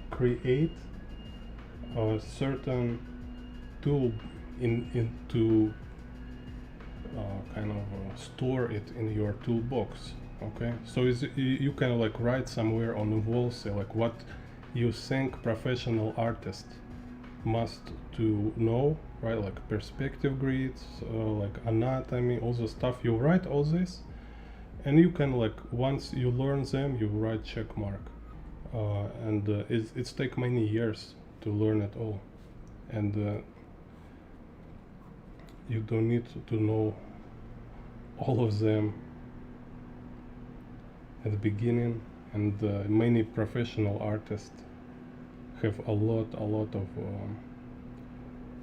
create a certain tool into kind of store it in your toolbox. Okay, so you can like write somewhere on the wall, say like what you think professional artist must to know, right? Like perspective grids, like anatomy, all the stuff. You write all this, and you can like once you learn them, you write check mark. And it's take many years to learn it all, and you don't need to know all of them at the beginning. And many professional artists have a lot of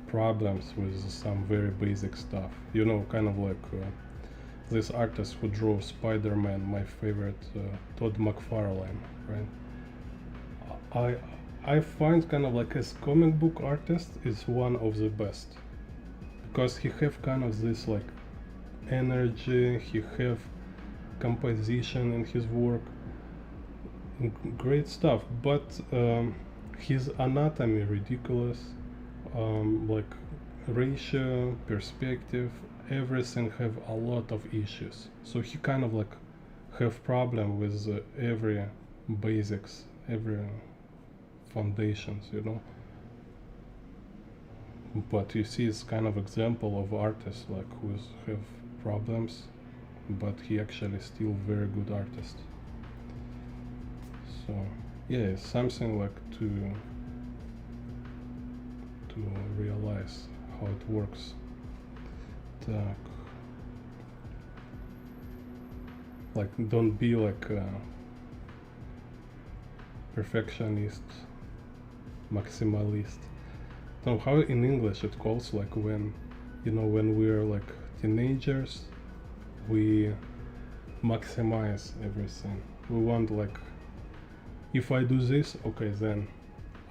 problems with some very basic stuff, you know, kind of like this artist who drew Spider-Man, my favorite, Todd McFarlane, right? I find kind of like as comic book artist is one of the best, because he have kind of this like energy, he have composition in his work, great stuff, but his anatomy ridiculous, like ratio, perspective, everything have a lot of issues. So he kind of like have problem with every basics, every foundations, you know. But you see, it's kind of example of artists like who have problems, but he actually still very good artist. So yeah, it's something like to realize how it works. Так. Like, don't be like a perfectionist, maximalist. No, how in English it calls, like when, you know, when we're like teenagers, we maximize everything. We want like, if I do this, okay, then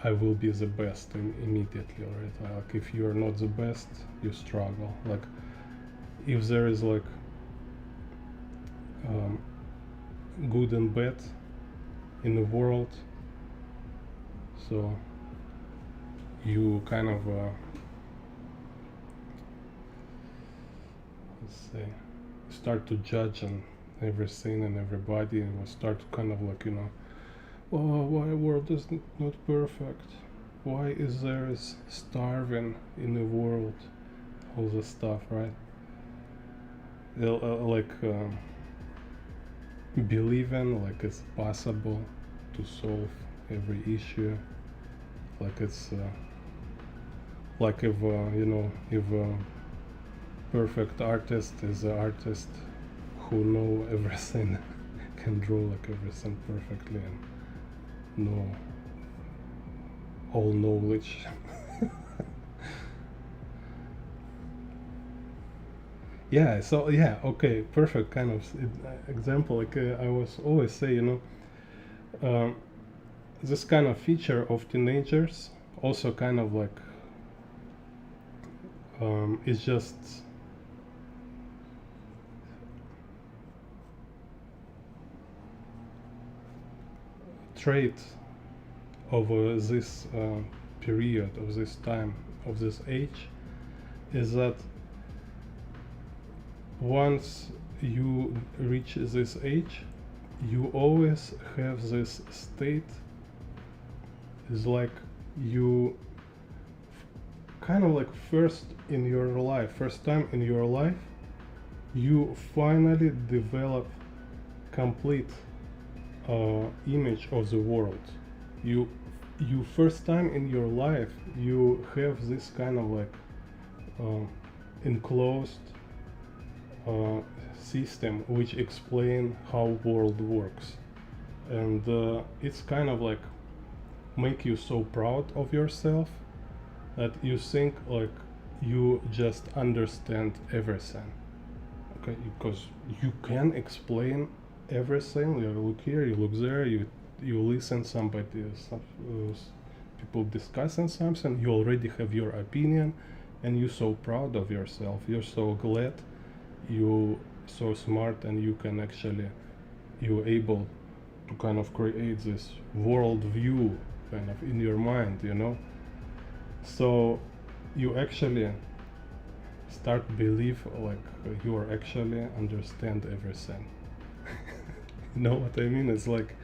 I will be the best immediately, right? Like if you're not the best, you struggle. Like if there is like good and bad in the world, so you kind of let's say start to judge on everything and everybody, and will start to kind of like, you know, oh, why world is not perfect, why is there is starving in the world, all this stuff, right? Like believing like it's possible to solve every issue, like it's like if you know, if a perfect artist is an artist who know everything can draw like everything perfectly and know all knowledge. Yeah, so yeah, okay, perfect kind of example. Like I was always say, you know, this kind of feature of teenagers also kind of like is just trait of this period, of this time, of this age, is that once you reach this age, you always have this state, is like you kind of like first time in your life, you finally develop complete image of the world. You first time in your life you have this kind of like enclosed system which explain how world works, and it's kind of like make you so proud of yourself that you think like you just understand everything, okay, because you can explain everything. You look here, you look there, you listen somebody, people discussing something, you already have your opinion, and you're so proud of yourself, you're so glad, you so smart, and you can actually, you're able to kind of create this world view kind of in your mind, you know. So you actually start believe like you are actually understand everything. You know what I mean? It's like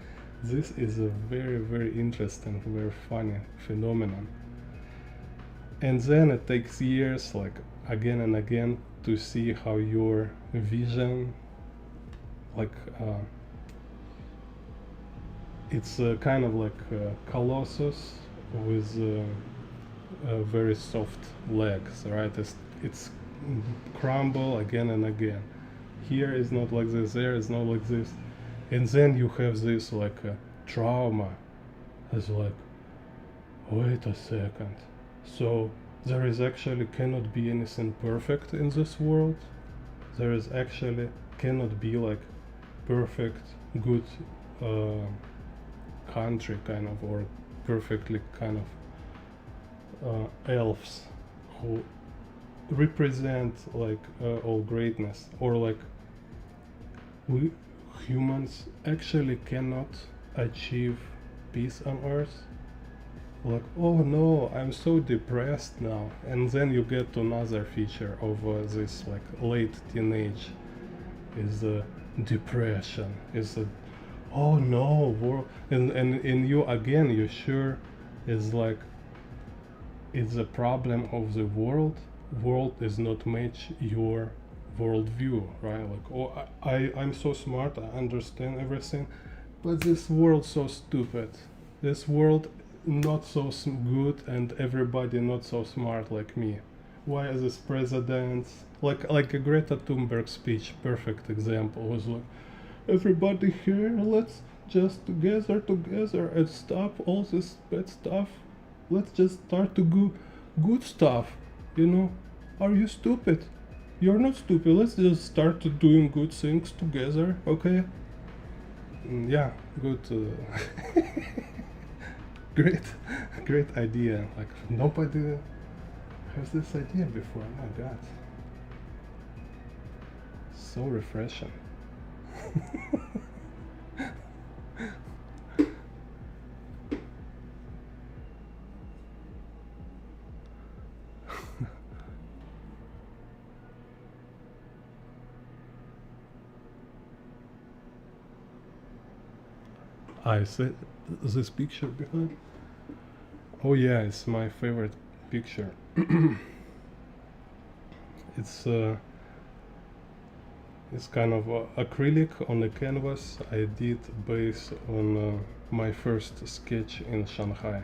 this is a very, very interesting, very funny phenomenon. And then it takes years, like again and again, to see how your vision, like it's kind of like a colossus with very soft legs, right? It's crumble again and again. Here is not like this, there is not like this, and then you have this like trauma. It's like, wait a second, so there is actually cannot be anything perfect in this world. There is actually cannot be like perfect good country kind of, or perfectly kind of elves who represent like all greatness, or like we humans actually cannot achieve peace on earth. Like, oh no, I'm so depressed now. And then you get to another feature of this like late teenage, is depression. It's a, oh no, world, and in you again, you sure is like it's a problem of the world. World is not match your worldview, right? Like, oh, I'm so smart, I understand everything, but this world so stupid. This world not so good, and everybody not so smart like me. Why is this president like a Greta Thunberg speech? Perfect example was like, everybody here, let's just together and stop all this bad stuff. Let's just start to do good stuff. You know, are you stupid? You're not stupid. Let's just start to doing good things together, okay? Yeah, good. Great, great idea. Like nobody has this idea before. Oh my God, so refreshing. I see this picture behind. Oh yeah, it's my favorite picture. It's it's kind of acrylic on a canvas I did based on my first sketch in Shanghai.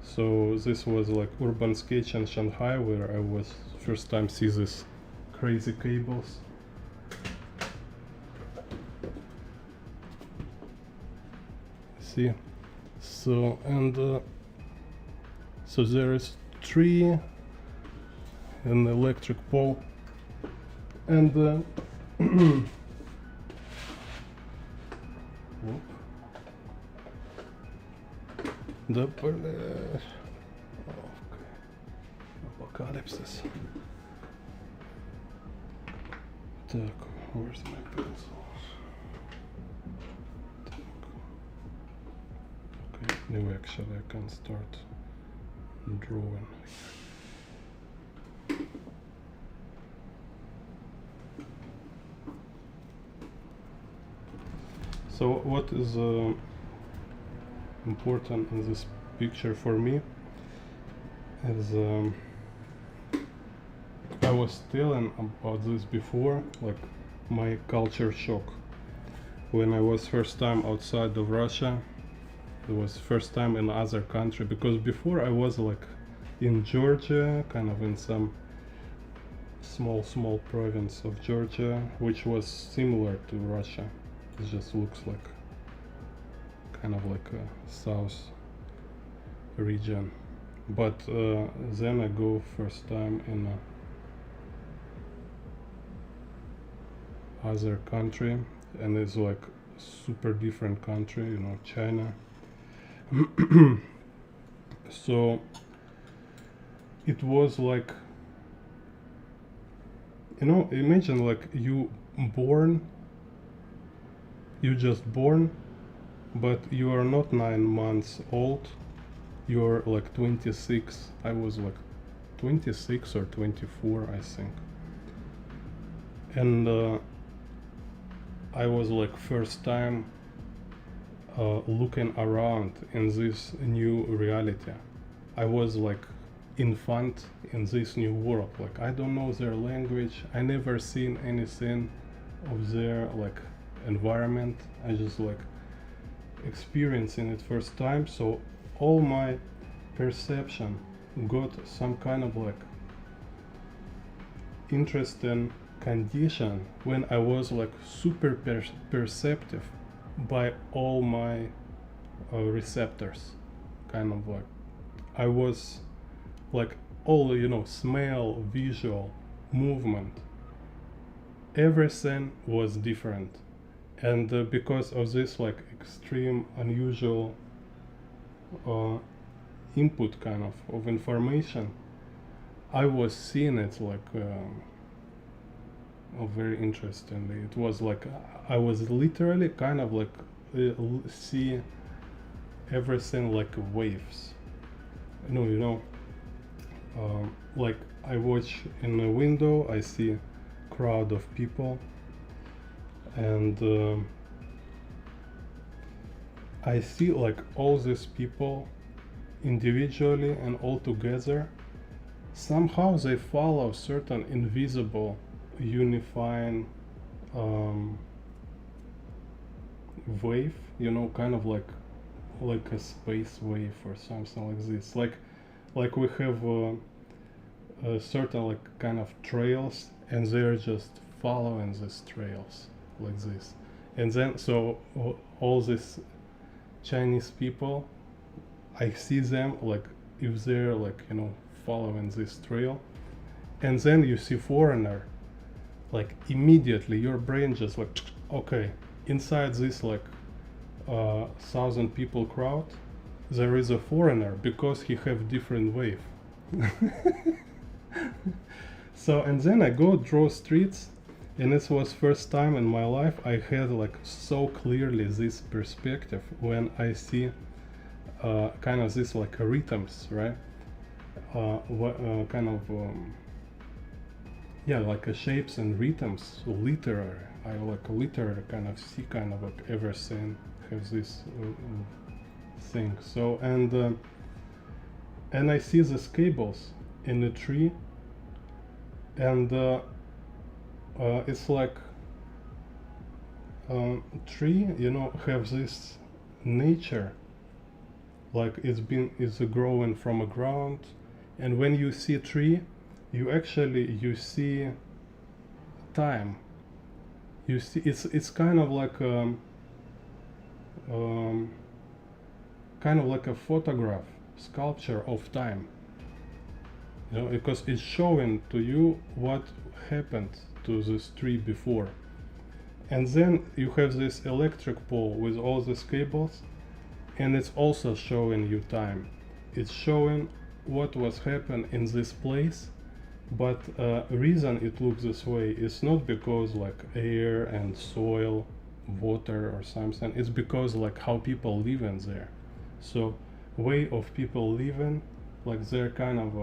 So this was like urban sketch in Shanghai where I was first time see this crazy cables. See, so and so there is tree, an electric pole, and whoop. The okay. Apocalypse. Так, where's my pencil? Okay, now actually I can start drawing. So what is important in this picture for me is I was telling about this before, like my culture shock when I was first time outside of Russia. It was first time in other country, because before I was like in Georgia, kind of in some small province of Georgia, which was similar to Russia. It just looks like kind of like a south region. But then I go first time in a other country, and it's like super different country, you know, China. So it was like, you know, imagine like you just born, but you are not 9 months old, you're like 26. I was like 26 or 24, I think. And I was like first time looking around in this new reality. I was like infant in this new world. Like I don't know their language. I never seen anything of their like environment. I just like experiencing it first time. So all my perception got some kind of like interesting condition when I was like super perceptive by all my receptors, kind of like I was like all, you know, smell, visual, movement, everything was different. And because of this like extreme unusual input kind of information, I was seeing it like very interestingly. It was like I was literally kind of like see everything like waves. You know, like I watch in a window, I see crowd of people, and I see like all these people individually and all together. Somehow they follow certain invisible unifying wave, you know, kind of like a space wave or something like this. Like we have certain like kind of trails, and they're just following these trails like this. And then so all these Chinese people, I see them like if they're like, you know, following this trail. And then you see foreigner, like immediately your brain just like, okay, inside this like 1,000 people crowd there is a foreigner because he have different wave. So and then I go draw streets, and this was first time in my life I had like so clearly this perspective when I see kind of this like rhythms, right? Kind of yeah, like shapes and rhythms, literary. I like literary kind of see kind of like everything has this thing. So and I see these cables in the tree, and it's like tree, you know, have this nature, like it's growing from a ground, and when you see tree, you see time. You see it's kind of like kind of like a photograph sculpture of time, you know, because it's showing to you what happened to this tree before. And then you have this electric pole with all these cables, and it's also showing you time. It's showing what was happened in this place, but reason it looks this way is not because like air and soil, water or something. It's because like how people live in there. So way of people living, like they're kind of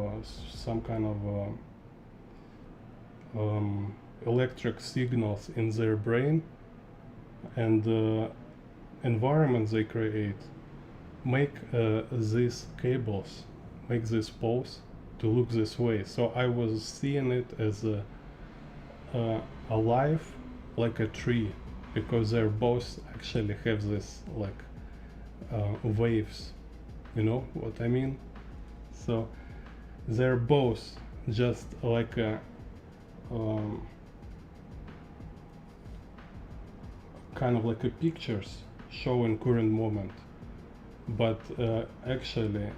some kind of electric signals in their brain, and the environment they create make these cables, make these poles to look this way. So I was seeing it as alive, like a tree, because they're both actually have this like waves, you know what I mean? So they're both just like a kind of like a pictures showing current moment, but actually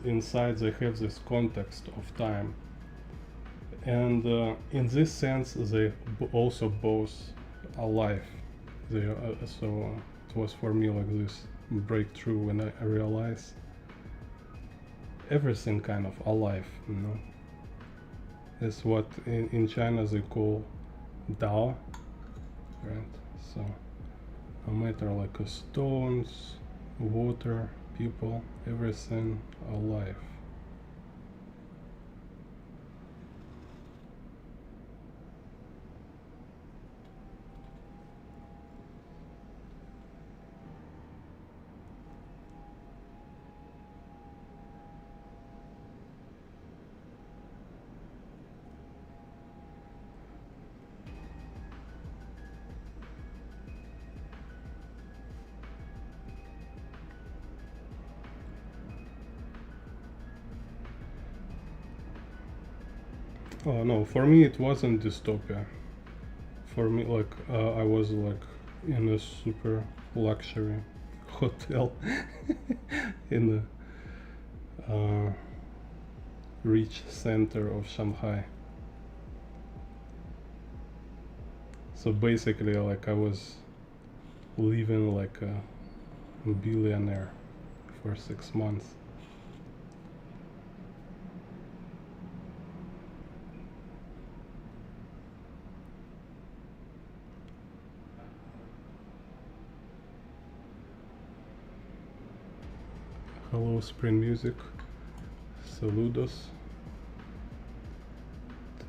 inside they have this context of time, and in this sense they also both alive. They so it was for me like this breakthrough when I realized everything kind of alive, you know. It's what in China they call Dao, right? So no matter like stones, water, people, everything alive. Oh no, for me it wasn't dystopia. For me, like I was like in a super luxury hotel in the rich center of Shanghai. So basically, like I was living like a billionaire for 6 months. Hello, Spring Music. Saludos. Так.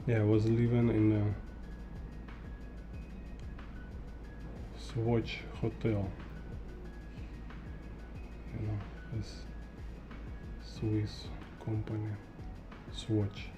Yeah, I was living in a Swatch hotel, this Swiss company, Swatch.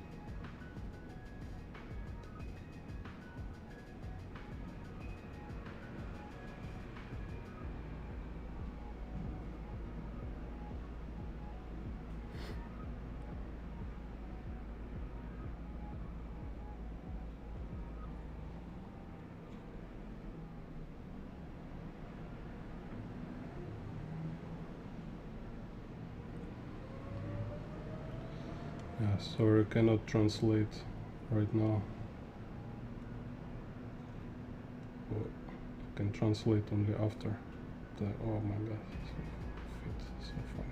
Yeah, sorry, I cannot translate right now. I can translate only after the. Oh my god, so funny.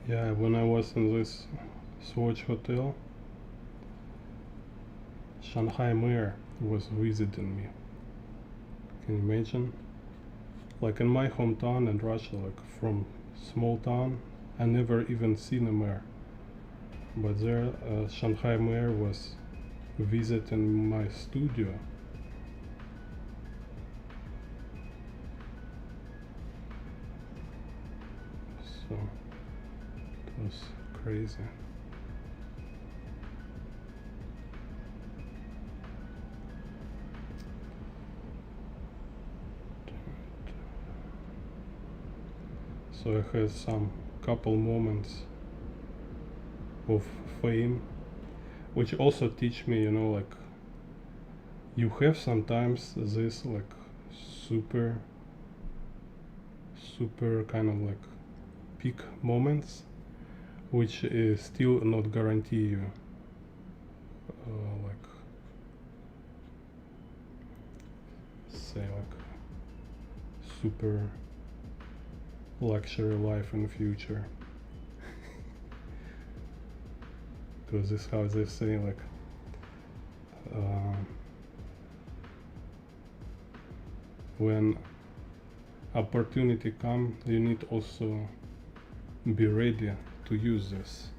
Yeah, when I was in this Swatch hotel, Shanghai mayor was visiting me. Can you imagine? Like in my hometown in Russia, like from small town, I never even seen a mayor. But there, Shanghai mayor was visiting my studio. So it was crazy. So I had some couple moments of fame, which also teach me, like you have sometimes this like super kind of like peak moments, which is still not guarantee you like say like super luxury life in the future. Because this is how they say like when opportunity come, you need also be ready to use this.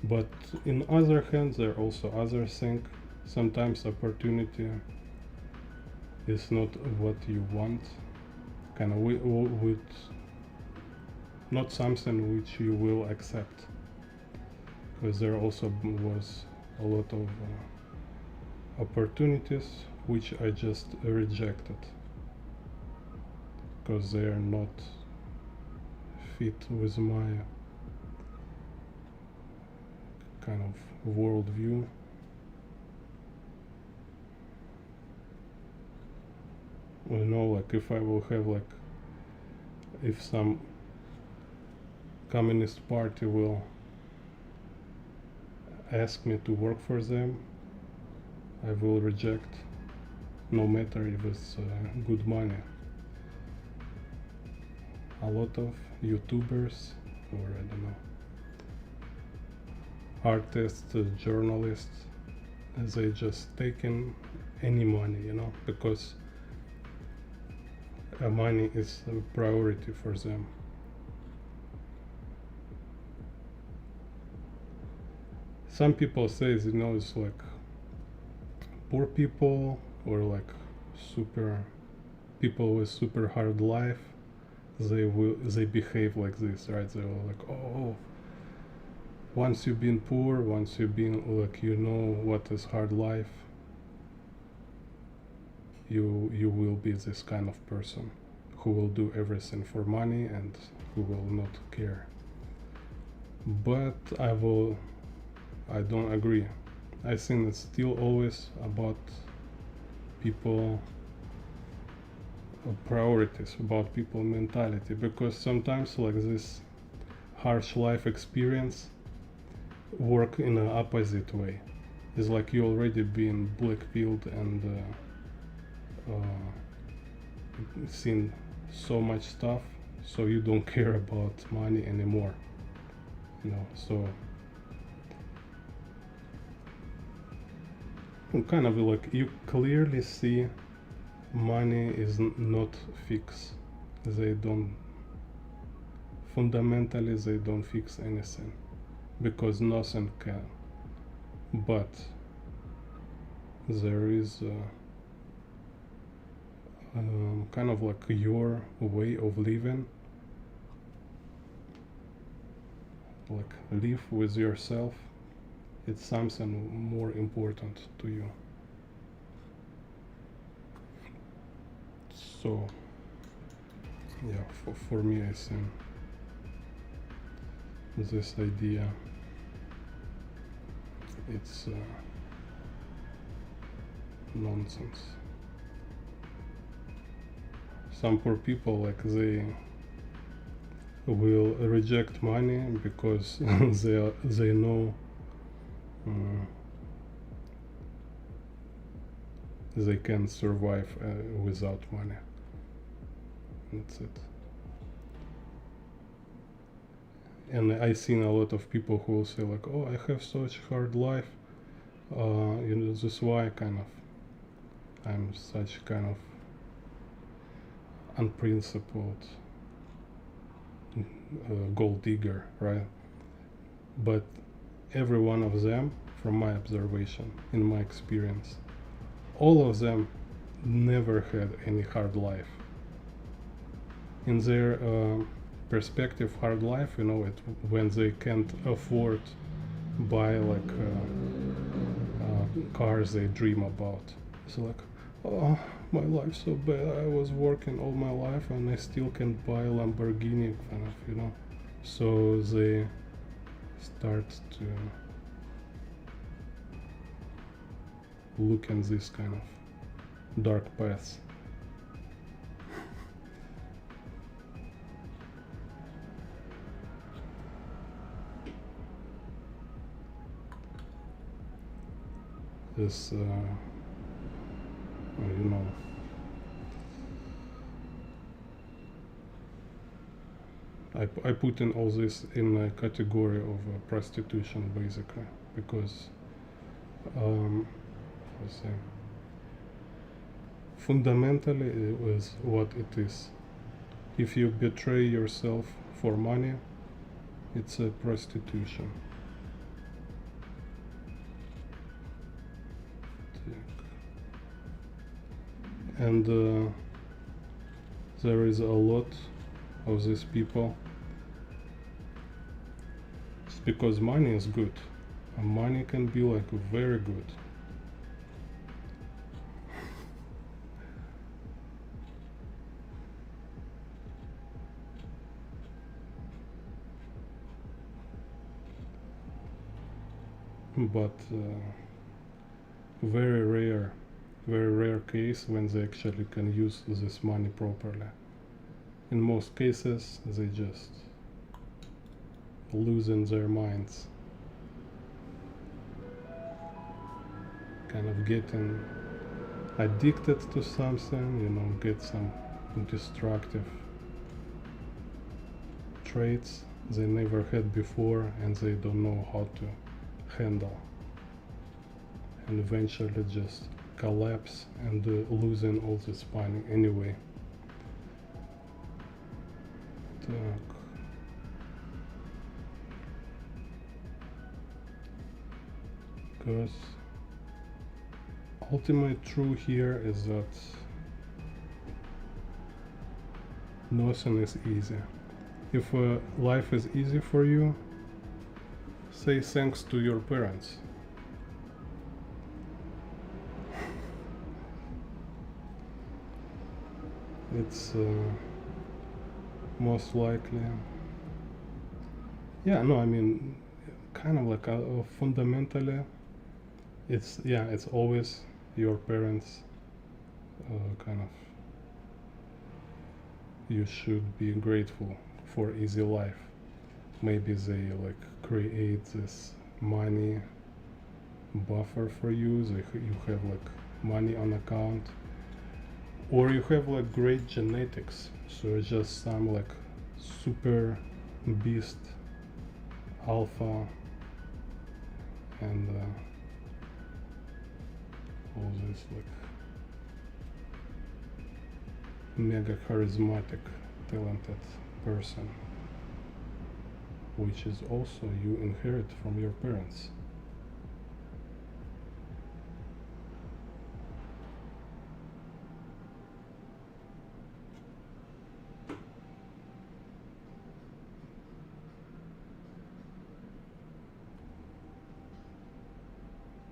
But in other hand, there are also other thing. Sometimes opportunity is not what you want, kind of with not something which you will accept, because there also was a lot of opportunities which I just rejected because they are not fit with my kind of worldview. Like if I will have like, if some communist party will ask me to work for them, I will reject, no matter if it's good money. A lot of YouTubers, or I don't know, artists, journalists, they just taking any money, you know, because money is a priority for them. Some people say, you know, it's like poor people or like super people with super hard life, they behave like this, right? They're like, oh, once you've been poor, once you've been like, you know what is hard life, you will be this kind of person who will do everything for money and who will not care. But I don't agree. I think it's still always about people priorities, about people mentality, because sometimes like this harsh life experience work in an opposite way. It's like you already been black-pilled and seen so much stuff, so you don't care about money anymore, you know. So kind of like you clearly see money is not fixed. They don't fundamentally, they don't fix anything, because nothing can. But there is kind of like your way of living, like live with yourself. It's something more important to you. So yeah, for me, I think this idea, it's nonsense. Some poor people, like, they will reject money because they know they can survive without money. That's it. And I've seen a lot of people who will say like, oh, I have such hard life, you know, this is why kind of I'm such kind of unprincipled gold digger, right? But every one of them, from my observation, in my experience, all of them never had any hard life. In their perspective, hard life, you know, when they can't afford buy like cars they dream about. It's like, oh, my life's so bad. I was working all my life and I still can't buy a Lamborghini, kind of, you know. So they start to look in this kind of dark paths. This, you know, I put in all this in a category of prostitution, basically, because let's say, fundamentally it is what it is. If you betray yourself for money, it's a prostitution. And there is a lot of these people. It's because money is good, and money can be like very good. But very rare case when they actually can use this money properly. In most cases, they just losing their minds. kind of getting addicted to something, you know, get some destructive traits they never had before and they don't know how to handle, and eventually just collapse and losing all this money anyway. Так. Because ultimate truth here is that nothing is easy. If life is easy for you, say thanks to your parents. It's most likely, yeah, no, I mean, kind of like fundamentally, it's always your parents. Kind of, you should be grateful for easy life. Maybe they like create this money buffer for you. You have like money on account, or you have like great genetics. So it's just some like super beast alpha and all this like mega charismatic, talented person, which is also you inherit from your parents.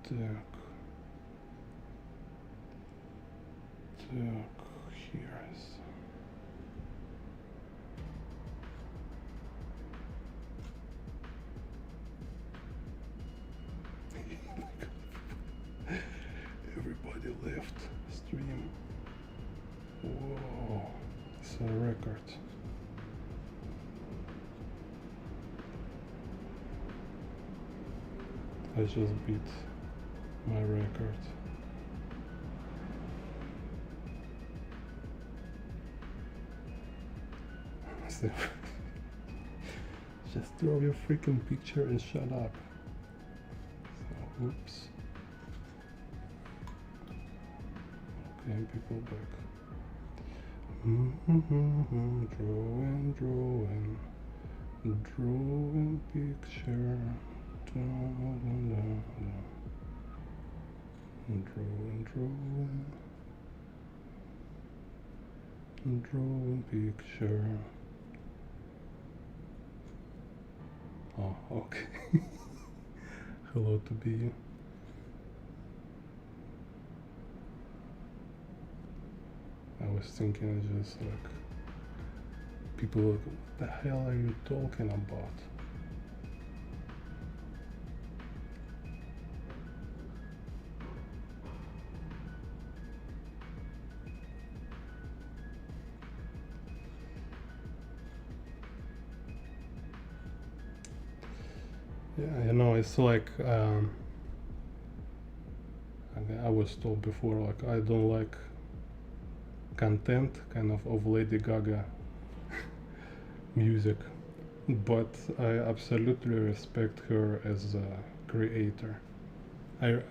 Так, here is. Everybody left stream. Whoa, it's a record. I just beat my record. So just throw your freaking picture and shut up. So, oops. Okay, people back. Drawing picture. Drawing picture. Oh, okay. Hello to be you. I was thinking just like people like, what the hell are you talking about? Yeah, you know, it's like I was told before, like I don't like content kind of Lady Gaga music, but I absolutely respect her as a creator. I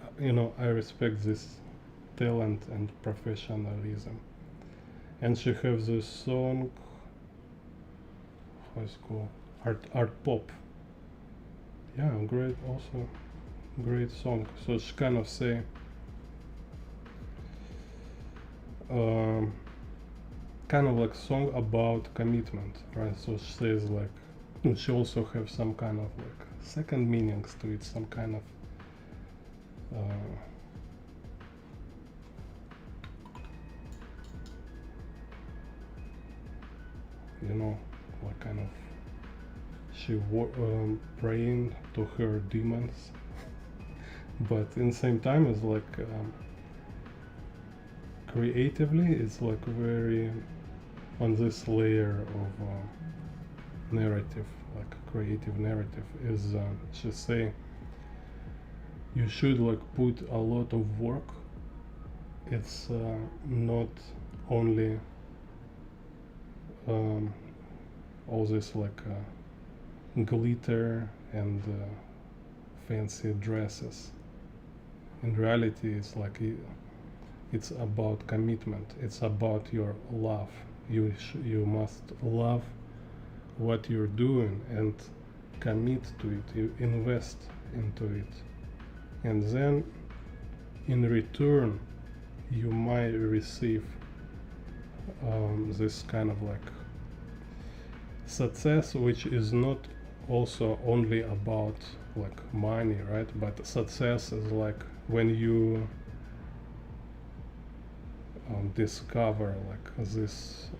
respect this talent and professionalism. And she has this song, how it's called, art pop. Yeah, great, also great song. So she kind of say kind of like song about commitment, right? So she says like, and she also have some kind of like second meanings to it, some kind of you know, what kind of she praying to her demons, but in the same time it's like creatively it's like very on this layer of narrative, like creative narrative is just say you should like put a lot of work. It's not only all this like glitter and fancy dresses. In reality, it's like it's about commitment. It's about your love. You must love what you're doing and commit to it. You invest into it, and then in return you might receive this kind of like success, which is not also only about like money, right? But success is like when you discover like this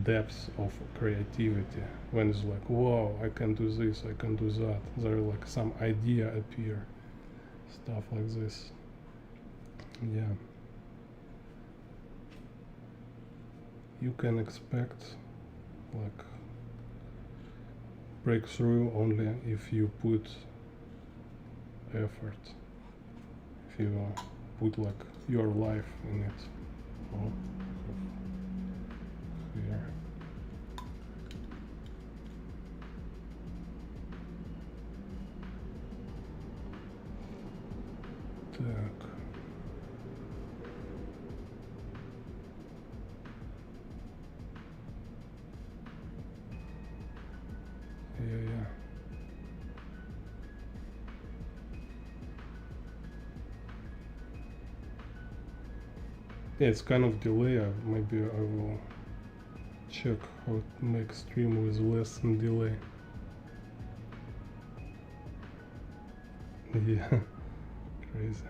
depth of creativity, when it's like, whoa, I can do this, I can do that, there like some idea appear, stuff like this. Yeah, you can expect like breakthrough only if you put effort, if you put like your life in it. Oh, here. Так. Yeah. Yeah, it's kind of delay. Maybe I will check how to make stream with less delay. Yeah, crazy.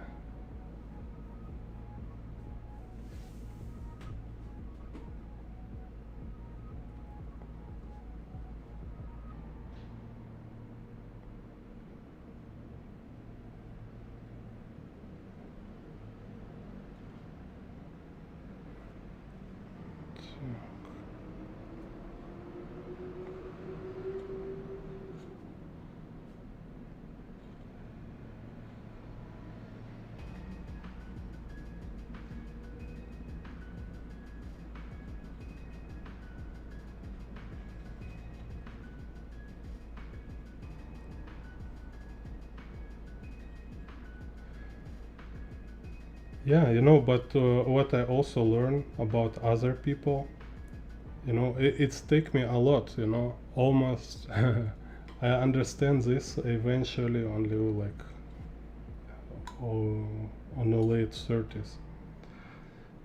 Yeah, but what I also learn about other people, it's take me a lot, almost. I understand this eventually only like on the late 30s,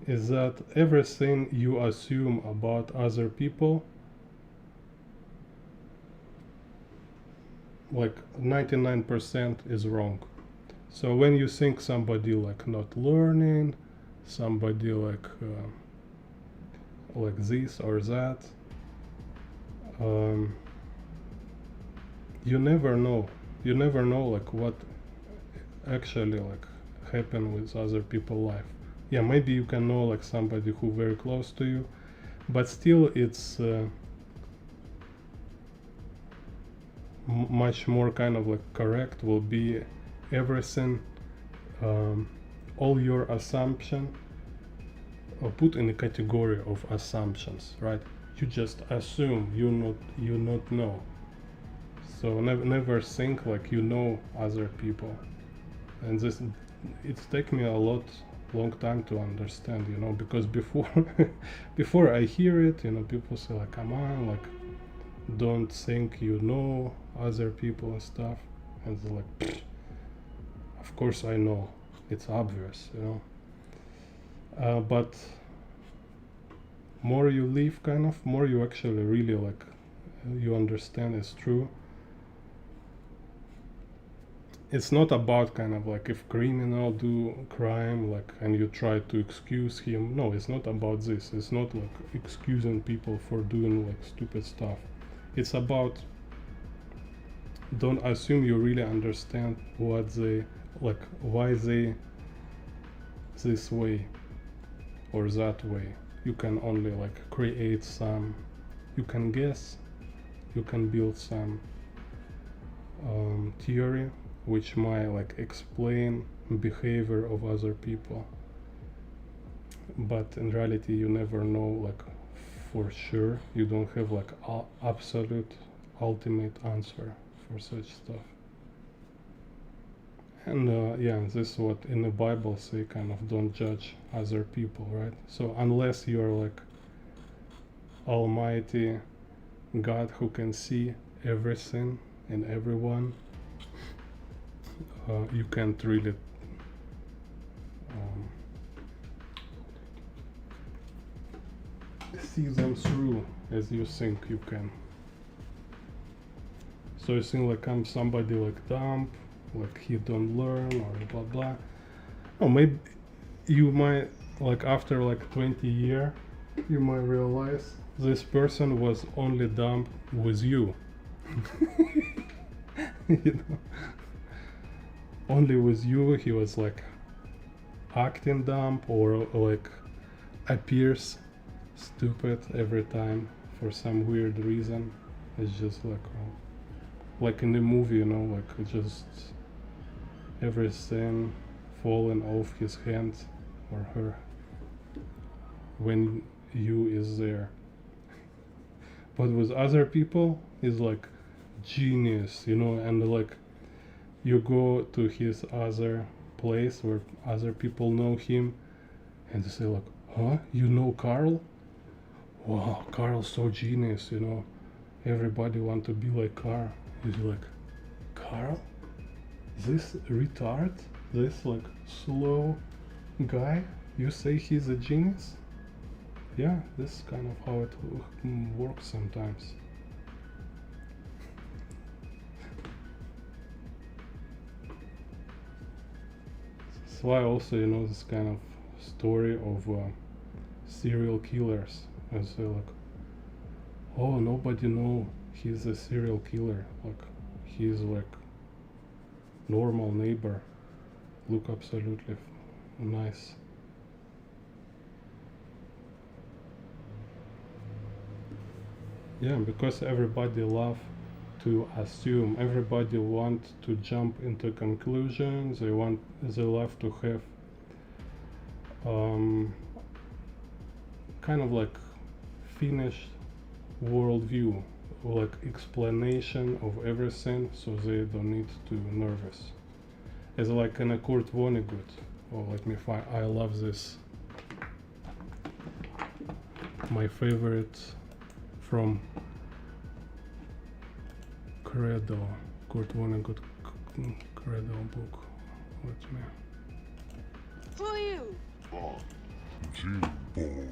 is that everything you assume about other people, like 99% is wrong. So when you think somebody like not learning, somebody like this or that, you never know. You never know like what actually like happen with other people's life. Yeah, maybe you can know like somebody who very close to you, but still it's much more kind of like correct will be everything, all your assumption put in a category of assumptions, right? You just assume, you not know. So never think like other people. And this it's taken me a long time to understand, because before before I hear it, people say like, come on, like don't think other people and stuff, and it's like, of course I know, it's obvious, but more you live, kind of more you actually really like you understand it's true. It's not about kind of like if criminal do crime like and you try to excuse him. No, it's not about this. It's not like excusing people for doing like stupid stuff. It's about don't assume you really understand what they like, why they this way or that way. You can only like create some, you can guess, you can build some theory which might like explain behavior of other people, but in reality you never know like for sure. You don't have like absolute ultimate answer for such stuff. And yeah, this is what in the Bible say, kind of don't judge other people, right? So unless you're like almighty God who can see everything and everyone, you can't really see them through as you think you can. So you think like I'm somebody like dumb, like he don't learn or blah blah. Oh, maybe you might like after like 20 years you might realize this person was only dumb with you. You know, only with you he was like acting dumb or like appears stupid every time for some weird reason. It's just like in the movie, you know, like just everything falling off his hands or her when you is there. But with other people is like genius, you know, and like you go to his other place where other people know him and they say like, huh, you know Carl? Wow, Carl's so genius, you know, everybody want to be like Carl. He's like, Carl? This retard? This like slow guy? You say he's a genius? Yeah, this is kind of how it works sometimes. That's why also, you know, this kind of story of serial killers. I say like, oh, nobody know he's a serial killer. Like, he's like normal neighbor. Look absolutely nice. Yeah, because everybody love to assume, everybody want to jump into conclusions. They love to have kind of like finished worldview, like explanation of everything, so they don't need to nervous. It's like in a Kurt Vonnegut. Oh, let me find. I love this. My favorite from Credo, Kurt Vonnegut Credo book. Let me. For you. G-Ball.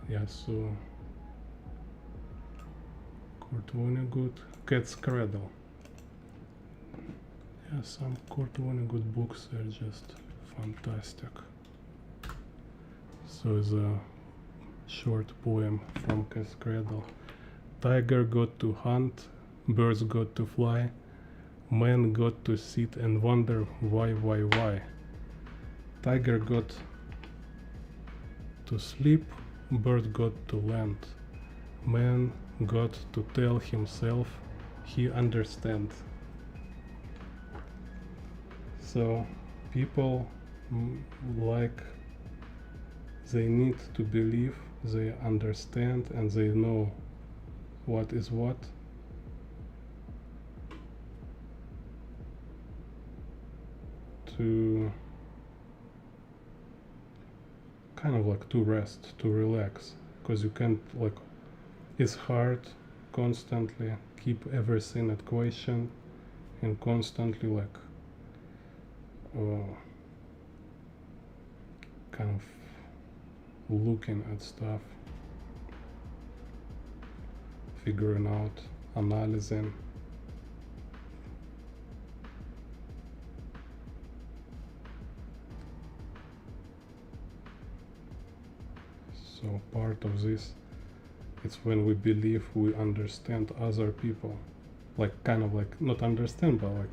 Yeah, so Kurt Vonnegut, Cat's Cradle. Yeah, some Kurt Vonnegut books are just fantastic. So it's a short poem from Cat's Cradle. Tiger got to hunt, birds got to fly, man got to sit and wonder why. Tiger got to sleep, bird got to land, man got to tell himself he understands. So people like they need to believe they understand and they know what is what. To kind of like to rest, to relax, because you can't like, it's hard constantly keep everything at question and constantly like kind of looking at stuff, figuring out, analyzing. So part of this, it's when we believe we understand other people. like kind of like not understand, but like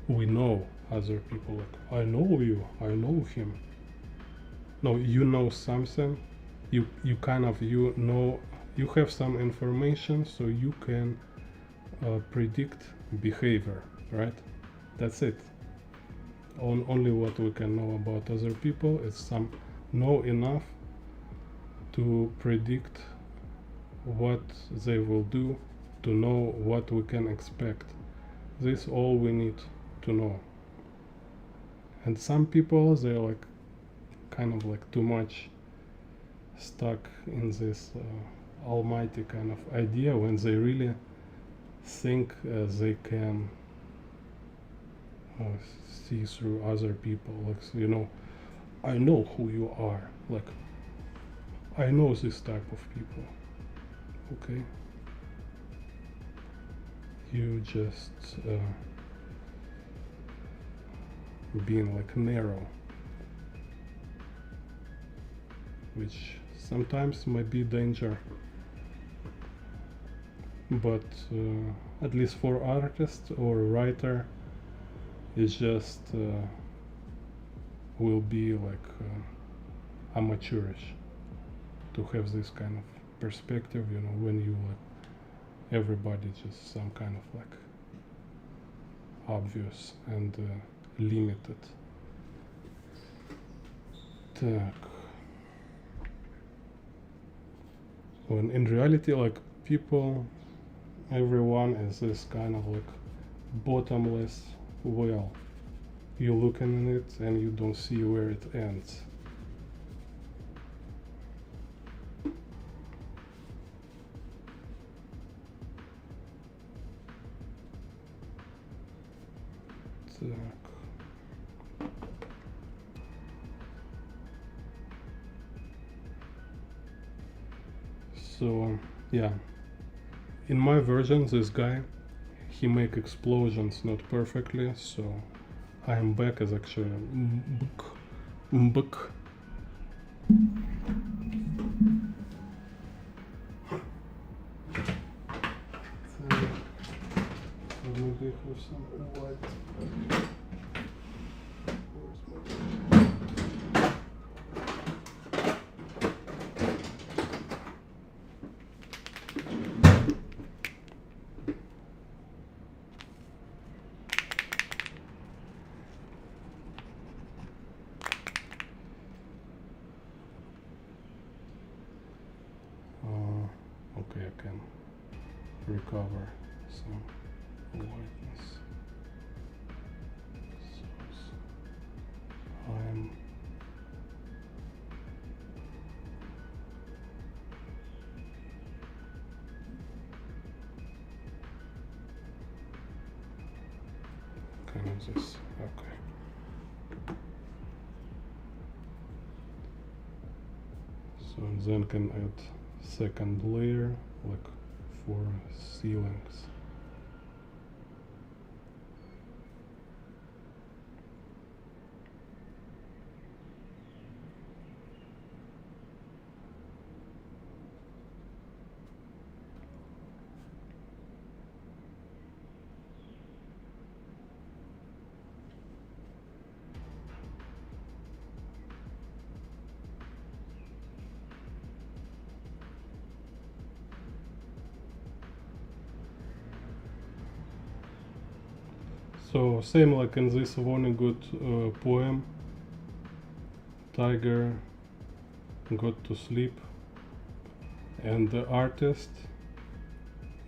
we know other people. Like I know you, I know him. No, you know something. You kind of you know you have some information, so you can predict behavior, right? That's it. Only what we can know about other people is some know enough to predict what they will do, to know what we can expect. This all we need to know. And some people, they're like kind of like too much stuck in this almighty kind of idea when they really think they can uh, see through other people. Like, you know, I know who you are. Like, I know this type of people. Okay? You just being like narrow, which sometimes might be danger, but at least for artist or writer, it's just will be like amateurish to have this kind of perspective, you know, when you like everybody just some kind of like obvious and limited. Так. When in reality, like people, everyone is this kind of like bottomless well. You look in it and you don't see where it ends. Так. So yeah, in my version, this guy, he make explosions not perfectly, so I am back as actually mbk. Maybe I have some white. Okay, I can recover some whiteness. So I'm kind of this. Okay. So and then can add second layer like for ceilings. So same like in this Vonnegut poem, tiger got to sleep and the artist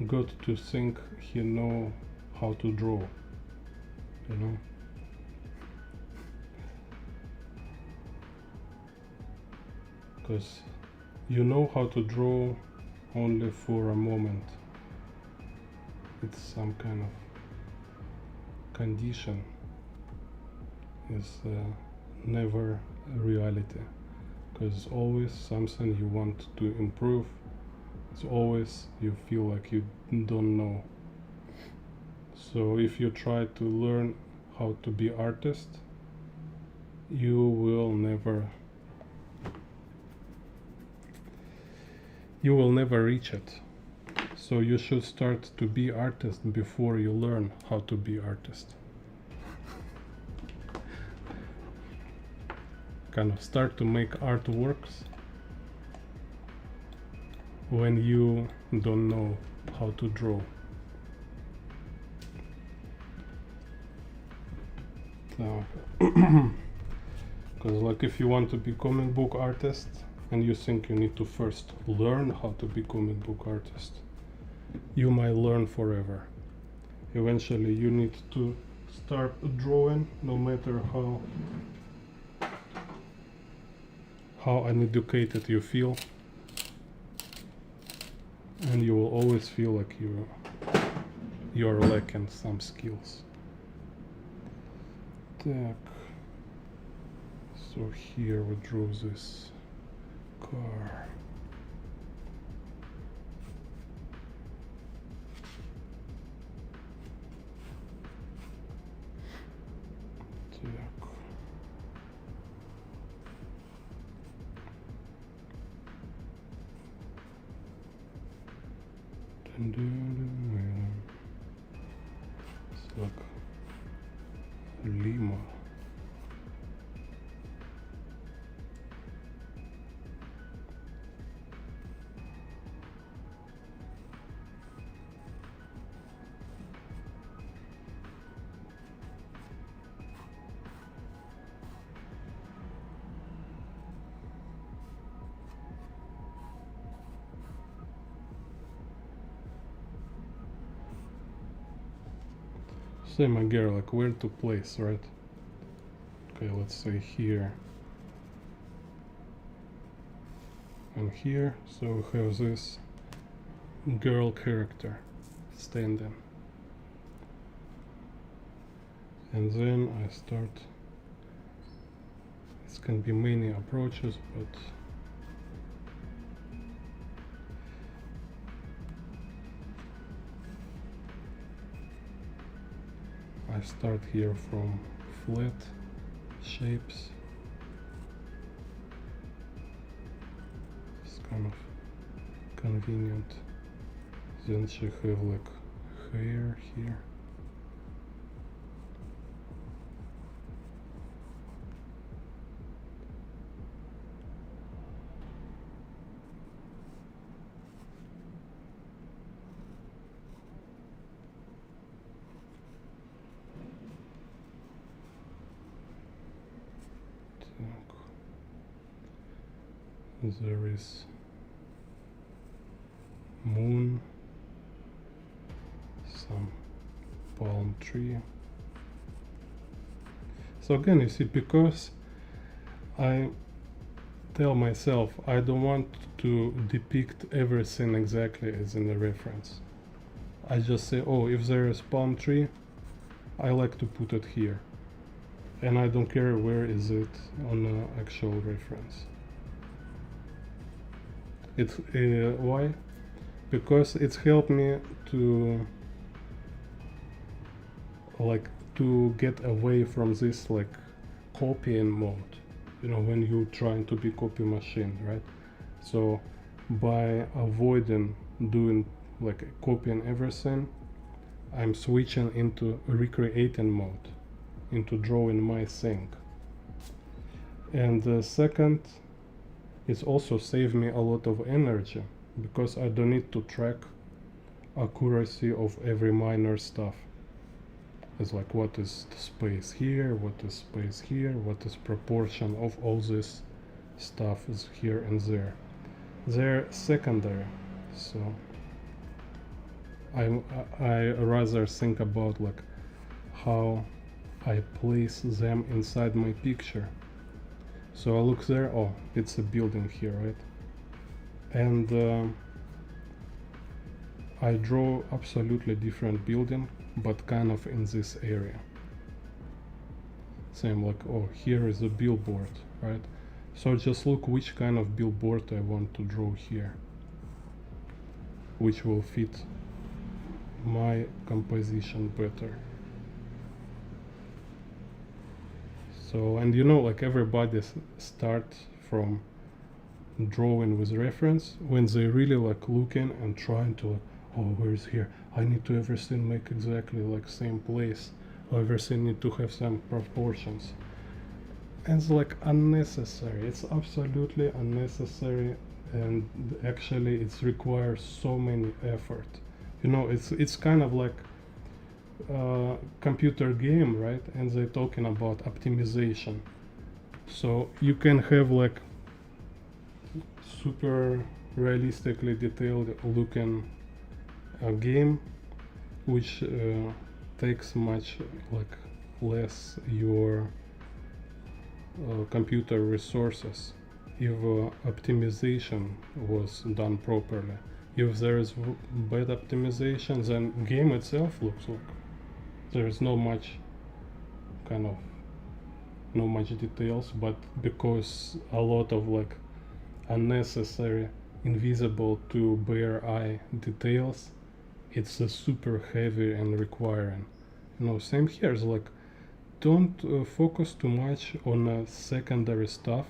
got to think he know how to draw, you know. Because you know how to draw only for a moment. It's some kind of condition, is never a reality, because always something you want to improve. It's always you feel like you don't know. So if you try to learn how to be artist, you will never reach it. So you should start to be artist before you learn how to be artist. Kind of start to make artworks when you don't know how to draw. Because like if you want to be comic book artist and you think you need to first learn how to be comic book artist, you might learn forever. Eventually you need to start drawing, no matter how uneducated you feel, and you will always feel like you're lacking some skills. Так. So here we draw this car. Так. It's like Lima. Same again, like where to place, right? Okay, let's say here and here. So we have this girl character standing, and then I start. This can be many approaches, but I start here from flat shapes. It's kind of convenient. Then she have like hair here. There is moon, some palm tree. So again, you see, because I tell myself I don't want to depict everything exactly as in the reference. I just say, oh, if there is palm tree, I like to put it here. And I don't care where is it on the actual reference. It's why? Because it's helped me to get away from this like copying mode, you know, when you're trying to be copy machine, right? So by avoiding doing like copying everything, I'm switching into recreating mode, into drawing my thing. And the second, it's also saved me a lot of energy, because I don't need to track accuracy of every minor stuff. It's like, what is the space here, what is space here, what is proportion of all this stuff is here and there. They're secondary, so I rather think about like how I place them inside my picture. So I look there, oh, it's a building here, right? And I draw absolutely different building, but kind of in this area. Same like, oh, here is a billboard, right? So just look which kind of billboard I want to draw here, which will fit my composition better. So, and you know, like everybody start from drawing with reference when they really like looking and trying to, oh, where's here? I need to everything make exactly like same place. Everything need to have some proportions. And it's like unnecessary. It's absolutely unnecessary, and actually it requires so many effort. You know, it's kind of like computer game, right? And they're talking about optimization. So you can have like super realistically detailed looking game, which takes much like less your computer resources if optimization was done properly. If there is bad optimization, then game itself looks like there is no much kind of no much details, but because a lot of like unnecessary, invisible to bare eye details, it's super heavy and requiring. You know, same here. It's like don't focus too much on secondary stuff,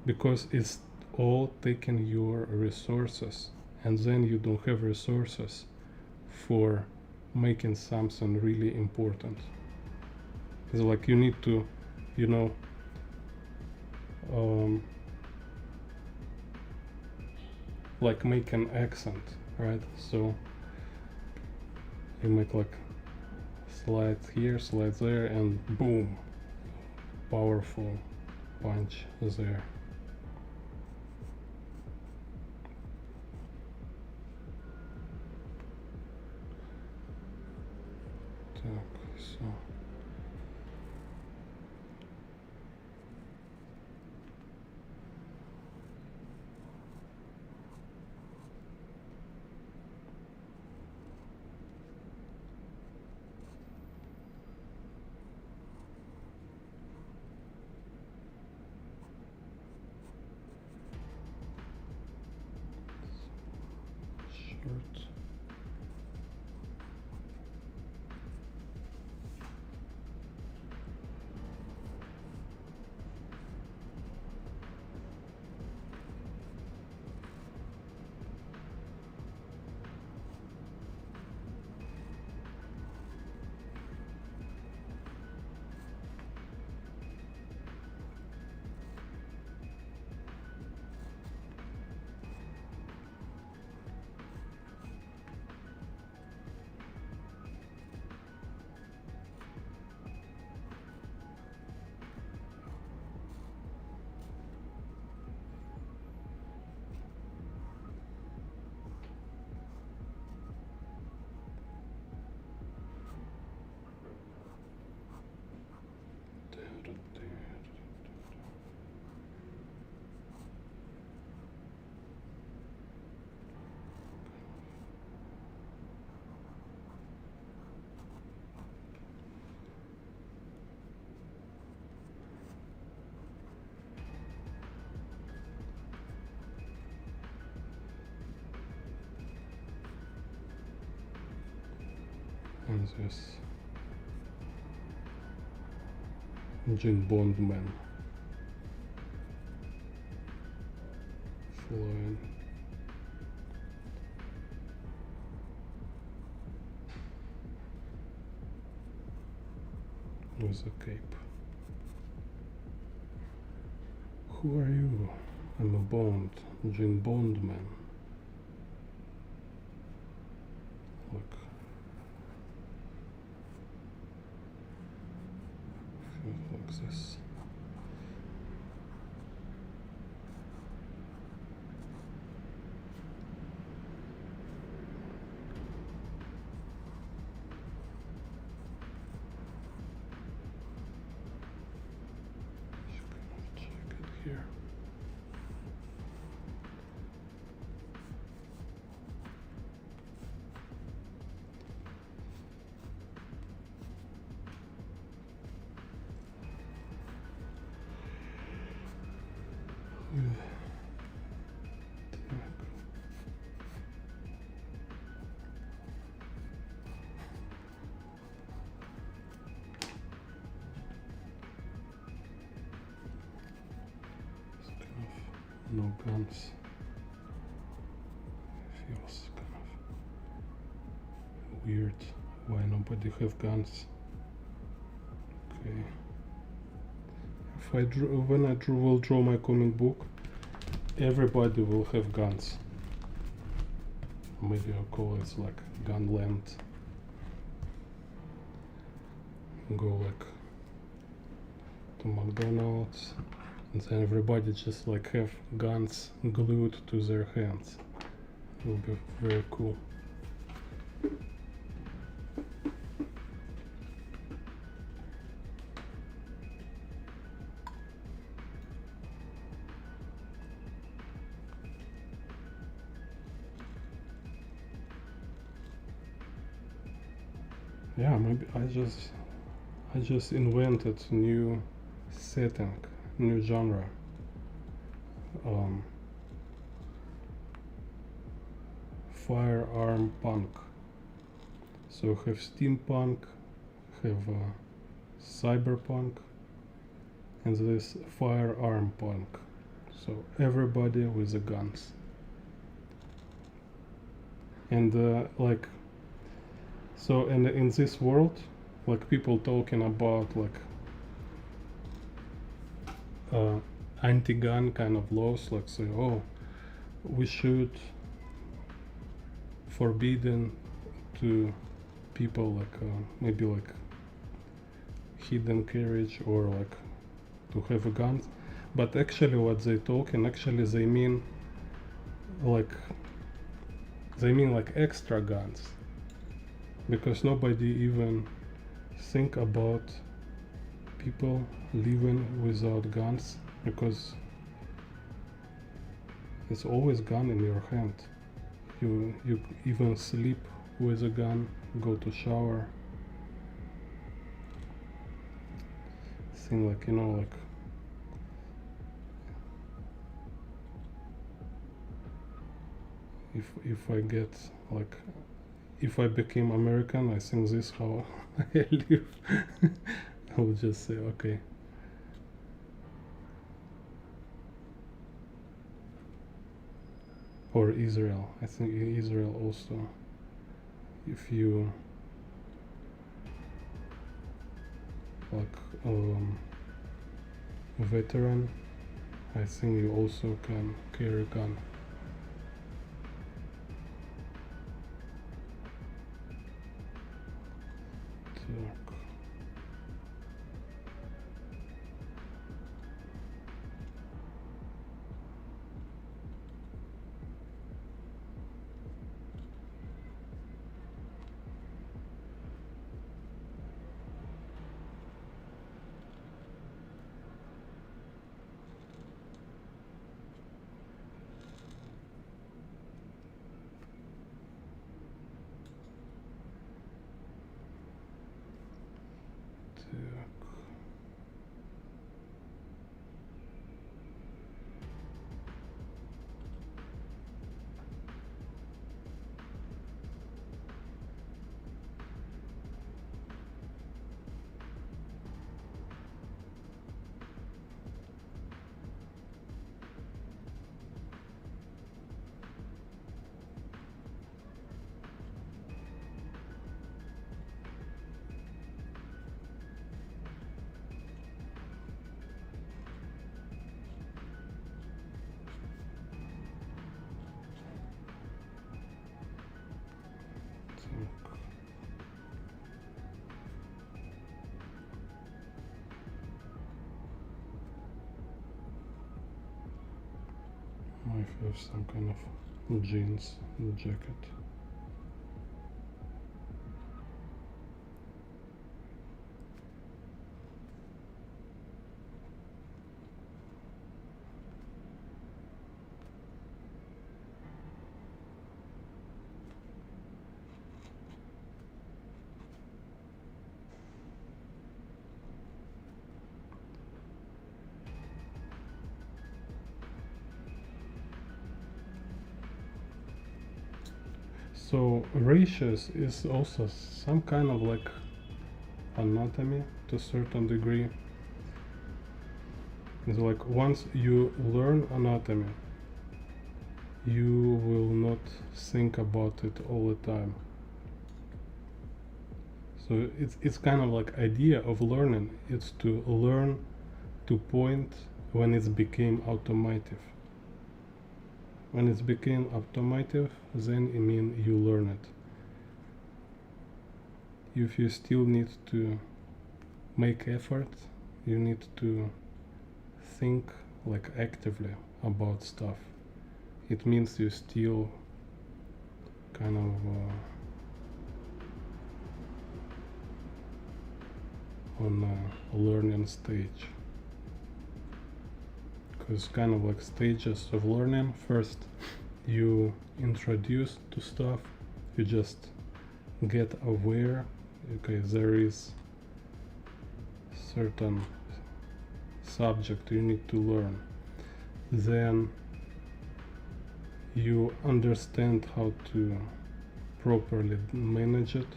because it's all taking your resources, and then you don't have resources for making something really important. It's like you need to, you know, like make an accent, right? So you make like slide here, slide there, and boom, powerful punch there. Так, so. Short. And this Jim Bond man flying. With a cape. Who are you? I'm a Bond, Jim Bond man. Look. Like this. Check it here. No guns. Feels kind of weird. Why nobody have guns? Okay. If I drew, when I will draw my comic book, everybody will have guns. Maybe I'll call it like Gunland. Go like to McDonald's, and then everybody just like have guns glued to their hands. It will be very cool. Yeah, maybe I just invented new setting, new genre. Firearm punk. So have steampunk, have cyberpunk, and this firearm punk. So everybody with the guns. And like, so in this world, like people talking about like anti-gun kind of laws, like say, oh, we should forbidden to people like maybe like hidden carriage or like to have a gun, but actually what they talking, actually they mean like extra guns, because nobody even think about people living without guns, because it's always gun in your hand. You even sleep with a gun, go to shower, thing like, you know, like if I get like, if I became American, I think this how I live. I would just say okay. Or Israel. I think in Israel also, if you like veteran, I think you also can carry a gun. Так. Так. Так. I have some kind of jeans jacket. So ratios is also some kind of like anatomy to a certain degree. It's like once you learn anatomy, you will not think about it all the time. So it's kind of like idea of learning. It's to learn to point when it became automotive. When it became automotive, then it means you learn it. If you still need to make effort, you need to think like actively about stuff. It means you still kind of on a learning stage. Because kind of like stages of learning. First, you introduce to stuff, you just get aware. Okay, there is certain subject you need to learn. Then you understand how to properly manage it,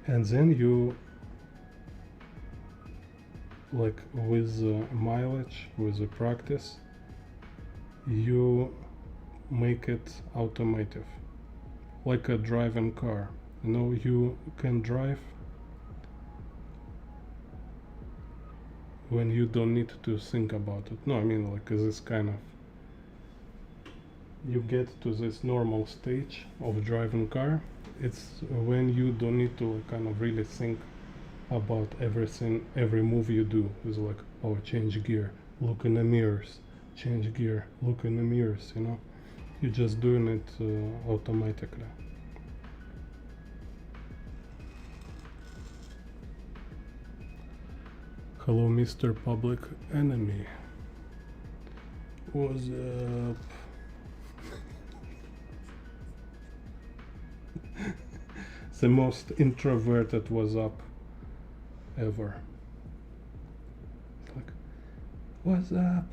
and then you, like with mileage, with the practice, you make it automotive, like a driving car. You know, you can drive when you don't need to think about it. No, I mean like this kind of, you get to this normal stage of driving car. It's when you don't need to kind of really think about everything, every move you do. Is like, oh, change gear, look in the mirrors, change gear, look in the mirrors, you know. You're just doing it automatically. Hello, Mr. Public Enemy. What's up? The most introverted was up ever. It's like, what's up?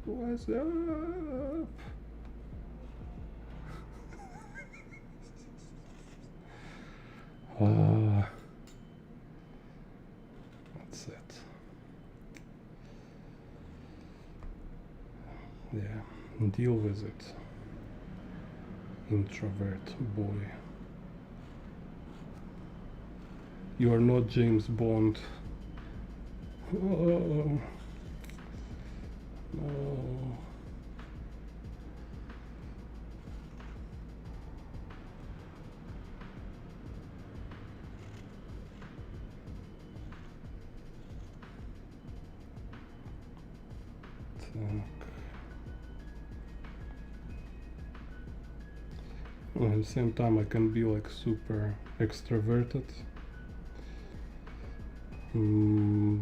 What's up? That's it. Yeah, deal with it. Introvert boy. You are not James Bond. Oh, no. At the same time, I can be like super extroverted,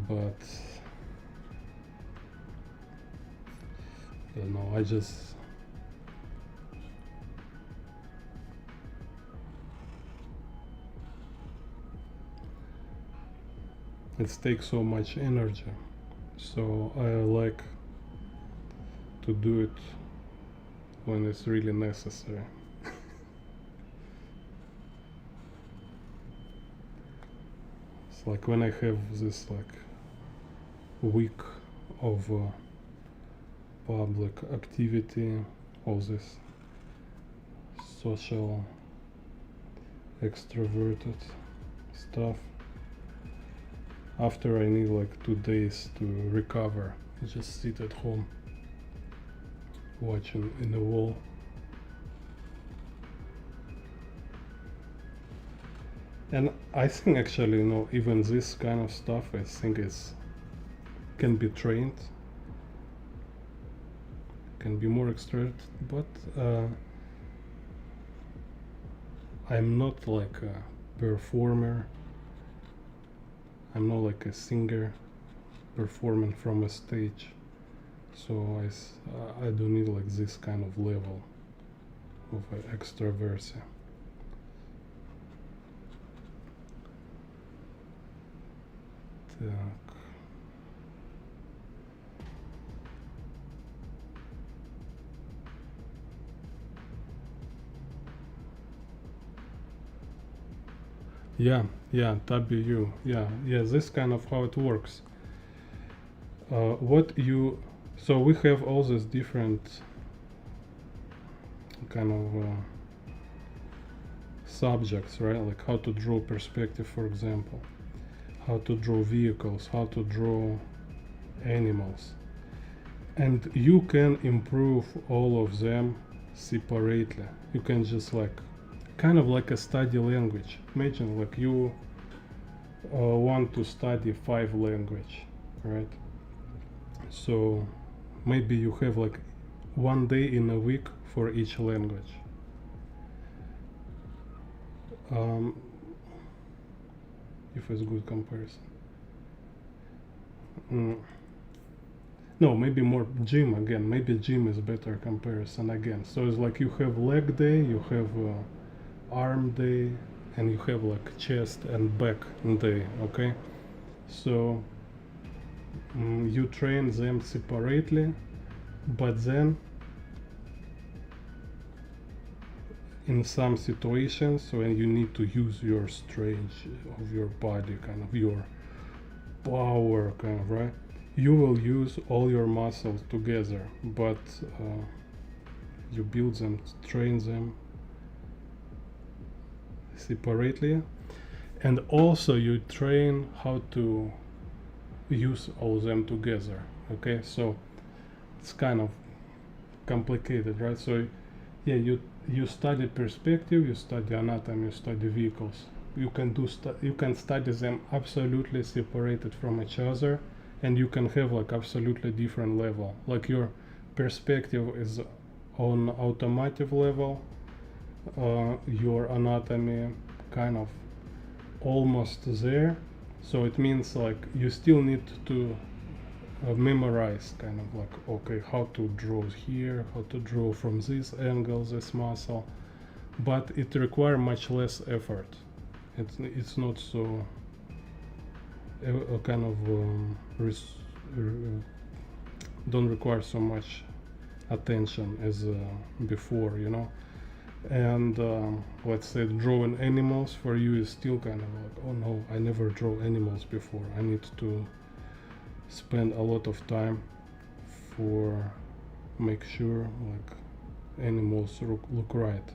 but I don't know, it takes so much energy, so I like to do it when it's really necessary. It's like when I have this like week of public activity, all this social extroverted stuff. After I need like 2 days to recover, I just sit at home watching in the wall. And I think actually, you know, even this kind of stuff, I think can be trained, can be more extroverted, but I'm not like a performer. I'm not like a singer performing from a stage, so I don't need like this kind of level of extroversy. Так. Yeah, W. Yeah, this kind of how it works. So we have all these different kind of subjects, right? Like how to draw perspective, for example, how to draw vehicles, how to draw animals. And you can improve all of them separately. You can just like kind of like a study language. Imagine like you want to study 5 language, right? So maybe you have like 1 day in a week for each language. If it's good comparison. No, maybe more gym again. Maybe gym is better comparison again. So it's like you have leg day, you have arm day, and you have like chest and back day. Okay, so you train them separately, but then in some situations when you need to use your strength of your body, kind of your power, kind of, right, you will use all your muscles together, but you build them, train them separately, and also you train how to use all them together. Okay, so it's kind of complicated, right? So yeah, you study perspective, you study anatomy, you study vehicles. You can you can study them absolutely separated from each other, and you can have like absolutely different level. Like your perspective is on automotive level, your anatomy kind of almost there. So it means like you still need to memorize, kind of like, okay, how to draw here, how to draw from this angle, this muscle, but it requires much less effort. It's not so kind of don't require so much attention as before, you know. And let's say drawing animals for you is still kind of like, oh no, I never draw animals before, I need to spend a lot of time for make sure like animals look right.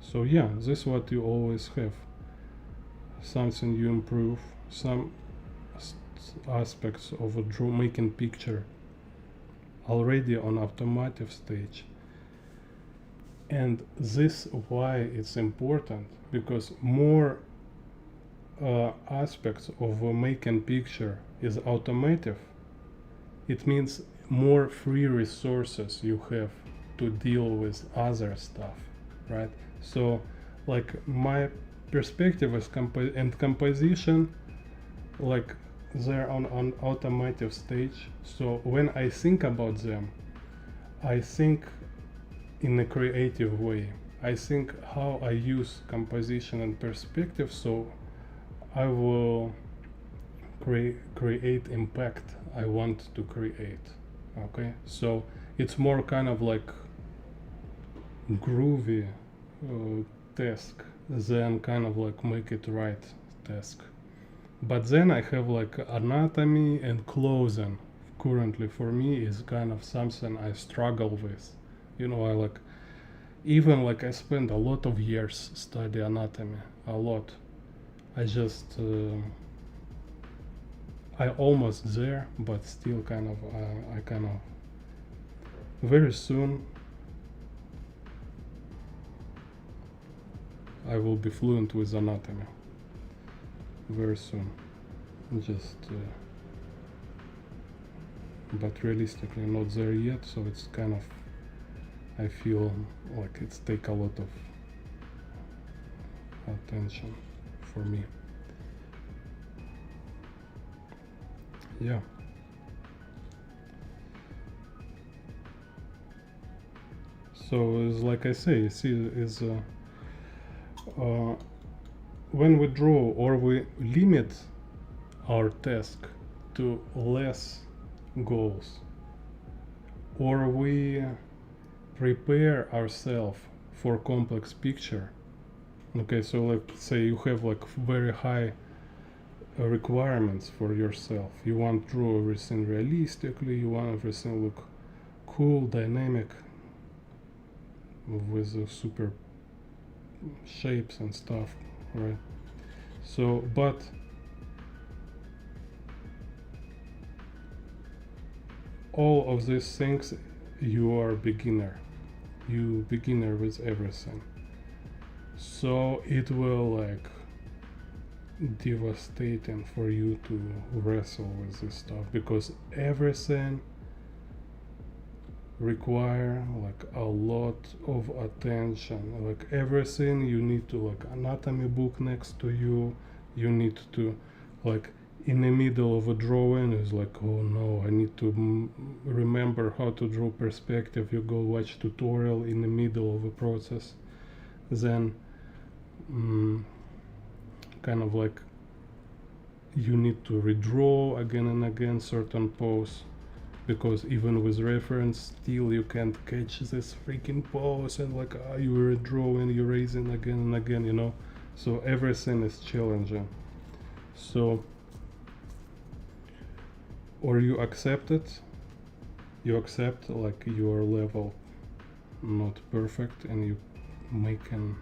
So yeah, this is what you always have, something you improve, some aspects of a making picture already on automotive stage. And this why it's important, because more aspects of making picture is automotive, it means more free resources you have to deal with other stuff, right? So like my perspective is composition, like they're on automotive stage. So when I think about them, I think in a creative way. I think how I use composition and perspective, so I will create impact I want to create. Okay, so it's more kind of like groovy task than kind of like make it right task. But then I have like anatomy and clothing currently for me is kind of something I struggle with. You know, I like, even like I spent a lot of years study anatomy, a lot. I just I almost there, but still kind of I kind of very soon I will be fluent with anatomy. Very soon, just but realistically not there yet. So it's kind of, I feel like it's take a lot of attention for me. Yeah. So it's like I say, you see, is when we draw or we limit our task to less goals, or we prepare ourselves for complex picture. Okay, so let's say you have like very high requirements for yourself. You want to draw everything realistically, you want everything look cool, dynamic, with a super shapes and stuff, right? So, but all of these things, you are beginner. You beginner with everything. So it will like devastating for you to wrestle with this stuff, because everything require like a lot of attention. Like everything you need to, like anatomy book next to you, you need to, like in the middle of a drawing is like, oh no, I need to remember how to draw perspective. You go watch tutorial in the middle of a process, then kind of like you need to redraw again and again certain pose, because even with reference still you can't catch this freaking pose, and like you were drawing, you're raising again and again, you know. So everything is challenging. So or you accept it, you accept like your level not perfect and you making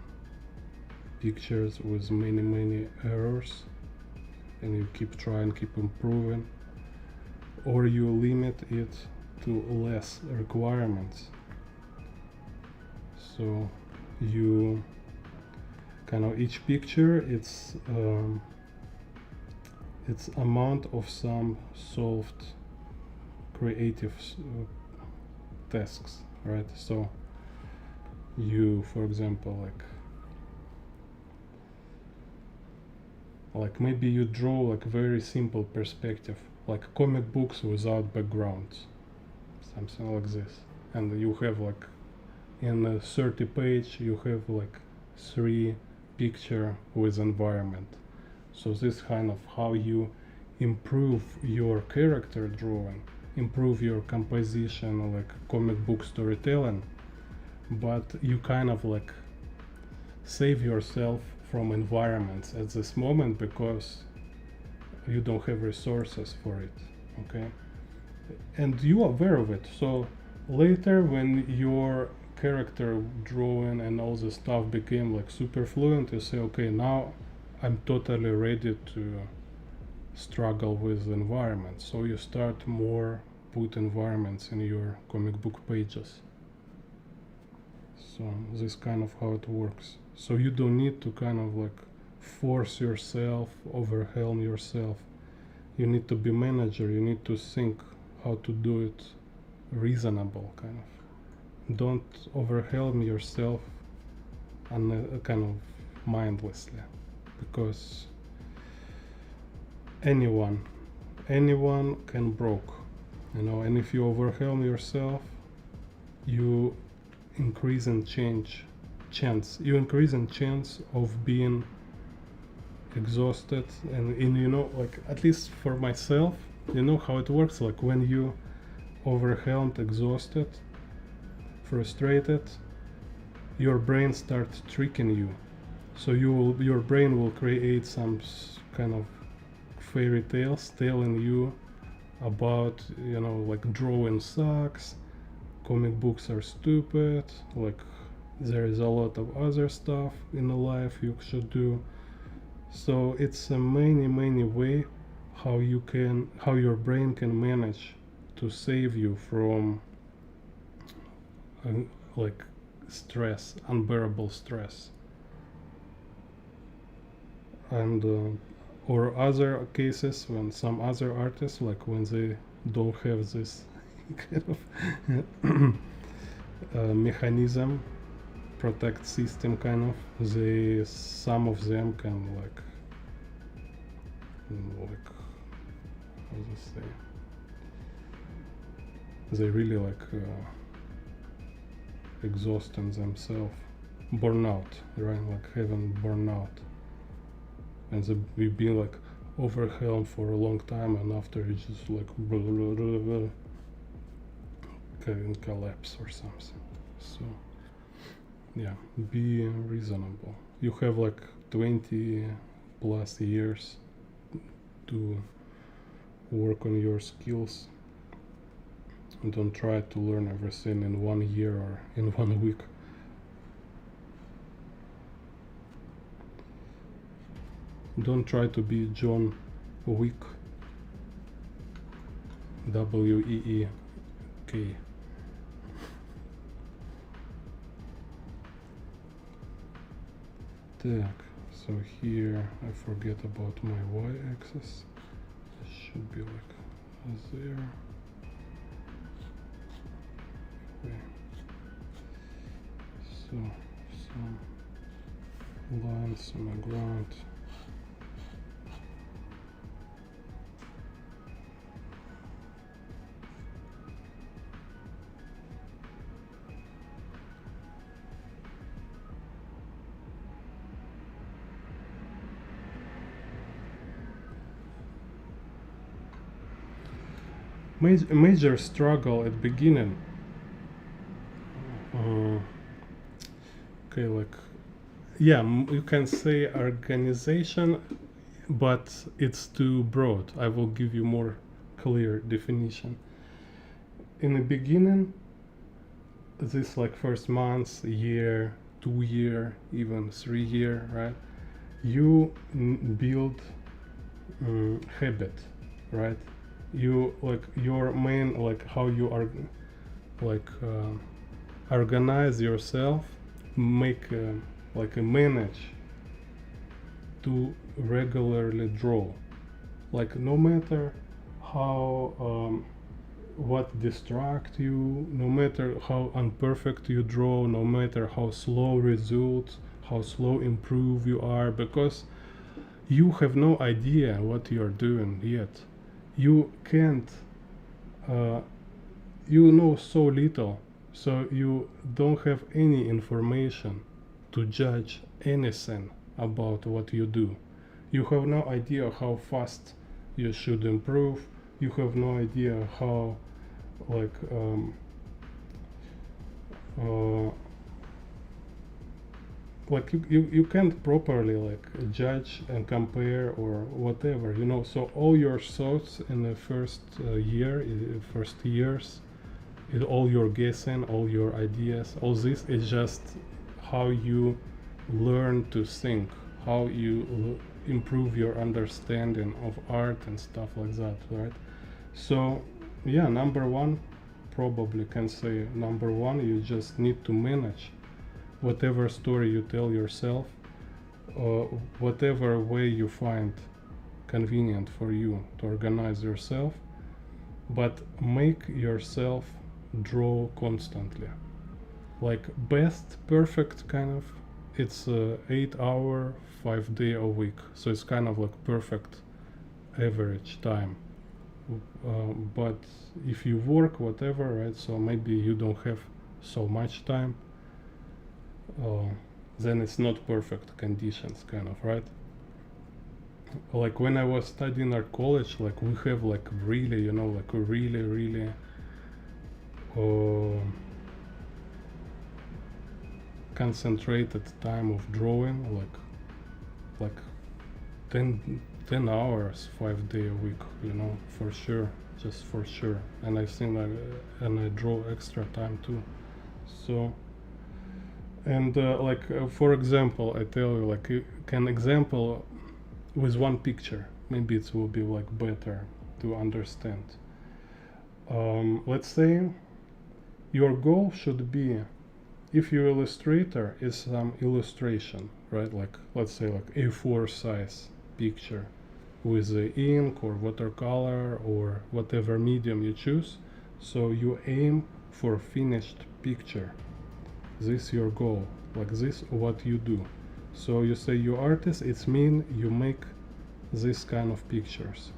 pictures with many errors, and you keep trying, keep improving, or you limit it to less requirements. So you kind of, each picture it's amount of some solved creative tasks, right? So you, for example, like maybe you draw like very simple perspective, like comic books without backgrounds, something like this, and you have like in a 30 page you have like 3 picture with environment. So this kind of how you improve your character drawing, improve your composition, like comic book storytelling, but you kind of like save yourself from environments at this moment because you don't have resources for it, okay? And you are aware of it. So later when your character drawing and all this stuff became like super fluent, you say, okay, now I'm totally ready to struggle with the environment. So you start more put environments in your comic book pages. So this kind of how it works. So you don't need to kind of like force yourself, overwhelm yourself. You need to be manager, you need to think how to do it reasonable, kind of. Don't overwhelm yourself and kind of mindlessly, because anyone can broke, you know. And if you overwhelm yourself, you increase in chance of being exhausted. And you know, like at least for myself, you know how it works, like when you overwhelmed, exhausted, frustrated, your brain starts tricking you. So your brain will create some kind of fairy tales telling you about, you know, like drawing sucks, comic books are stupid, like there is a lot of other stuff in the life you should do. So it's a many way how your brain can manage to save you from like stress, unbearable stress. And or other cases when some other artists, like when they don't have this kind of mechanism, protect system, kind of, they, some of them can like how to say, they really like exhausting themselves, burnout, right? Like having burnout, and they be like overwhelmed for a long time, and after it just like blah, blah, blah, blah, can collapse or something. So yeah, be reasonable. You have like 20 plus years to work on your skills. Don't try to learn everything in 1 year or in 1 week. Don't try to be John Wick. W-E-E-K. Так, so here I forget about my y-axis. It should be like there. Okay. So some lines on the ground. Major struggle at beginning. Okay, like, yeah, you can say organization, but it's too broad. I will give you more clear definition. In the beginning, this like first month, year, 2 year, even 3 year, right? You build habit, right? You like your main, like how you are like organize yourself, make like a manage to regularly draw, like no matter how what distract you, no matter how imperfect you draw, no matter how slow results, how slow improve you are, because you have no idea what you are doing yet. You can't you know so little, so you don't have any information to judge anything about what you do. You have no idea how fast you should improve. You have no idea how like you can't properly like judge and compare or whatever, you know. So all your thoughts in the first first years, all your guessing, all your ideas, all this is just how you learn to think, how you improve your understanding of art and stuff like that, right? So yeah, number one, probably can say number one, you just need to manage whatever story you tell yourself, whatever way you find convenient for you to organize yourself, but make yourself draw constantly. Like best perfect kind of, it's 8 hour 5 day a week, so it's kind of like perfect average time. But if you work whatever, right, so maybe you don't have so much time, then it's not perfect conditions, kind of, right? Like when I was studying at college, like we have like really, you know, like a really concentrated time of drawing, like 10 hours 5 day a week, you know, for sure, just for sure. And I think and I draw extra time too. So and for example, I tell you, like you can example with one picture, maybe it will be like better to understand. Let's say your goal should be, if your illustrator is some illustration, right, like let's say like A4 size picture with the ink or watercolor or whatever medium you choose, so you aim for finished picture. This your goal, like this what you do. So you say you artist, it's mean you make this kind of pictures,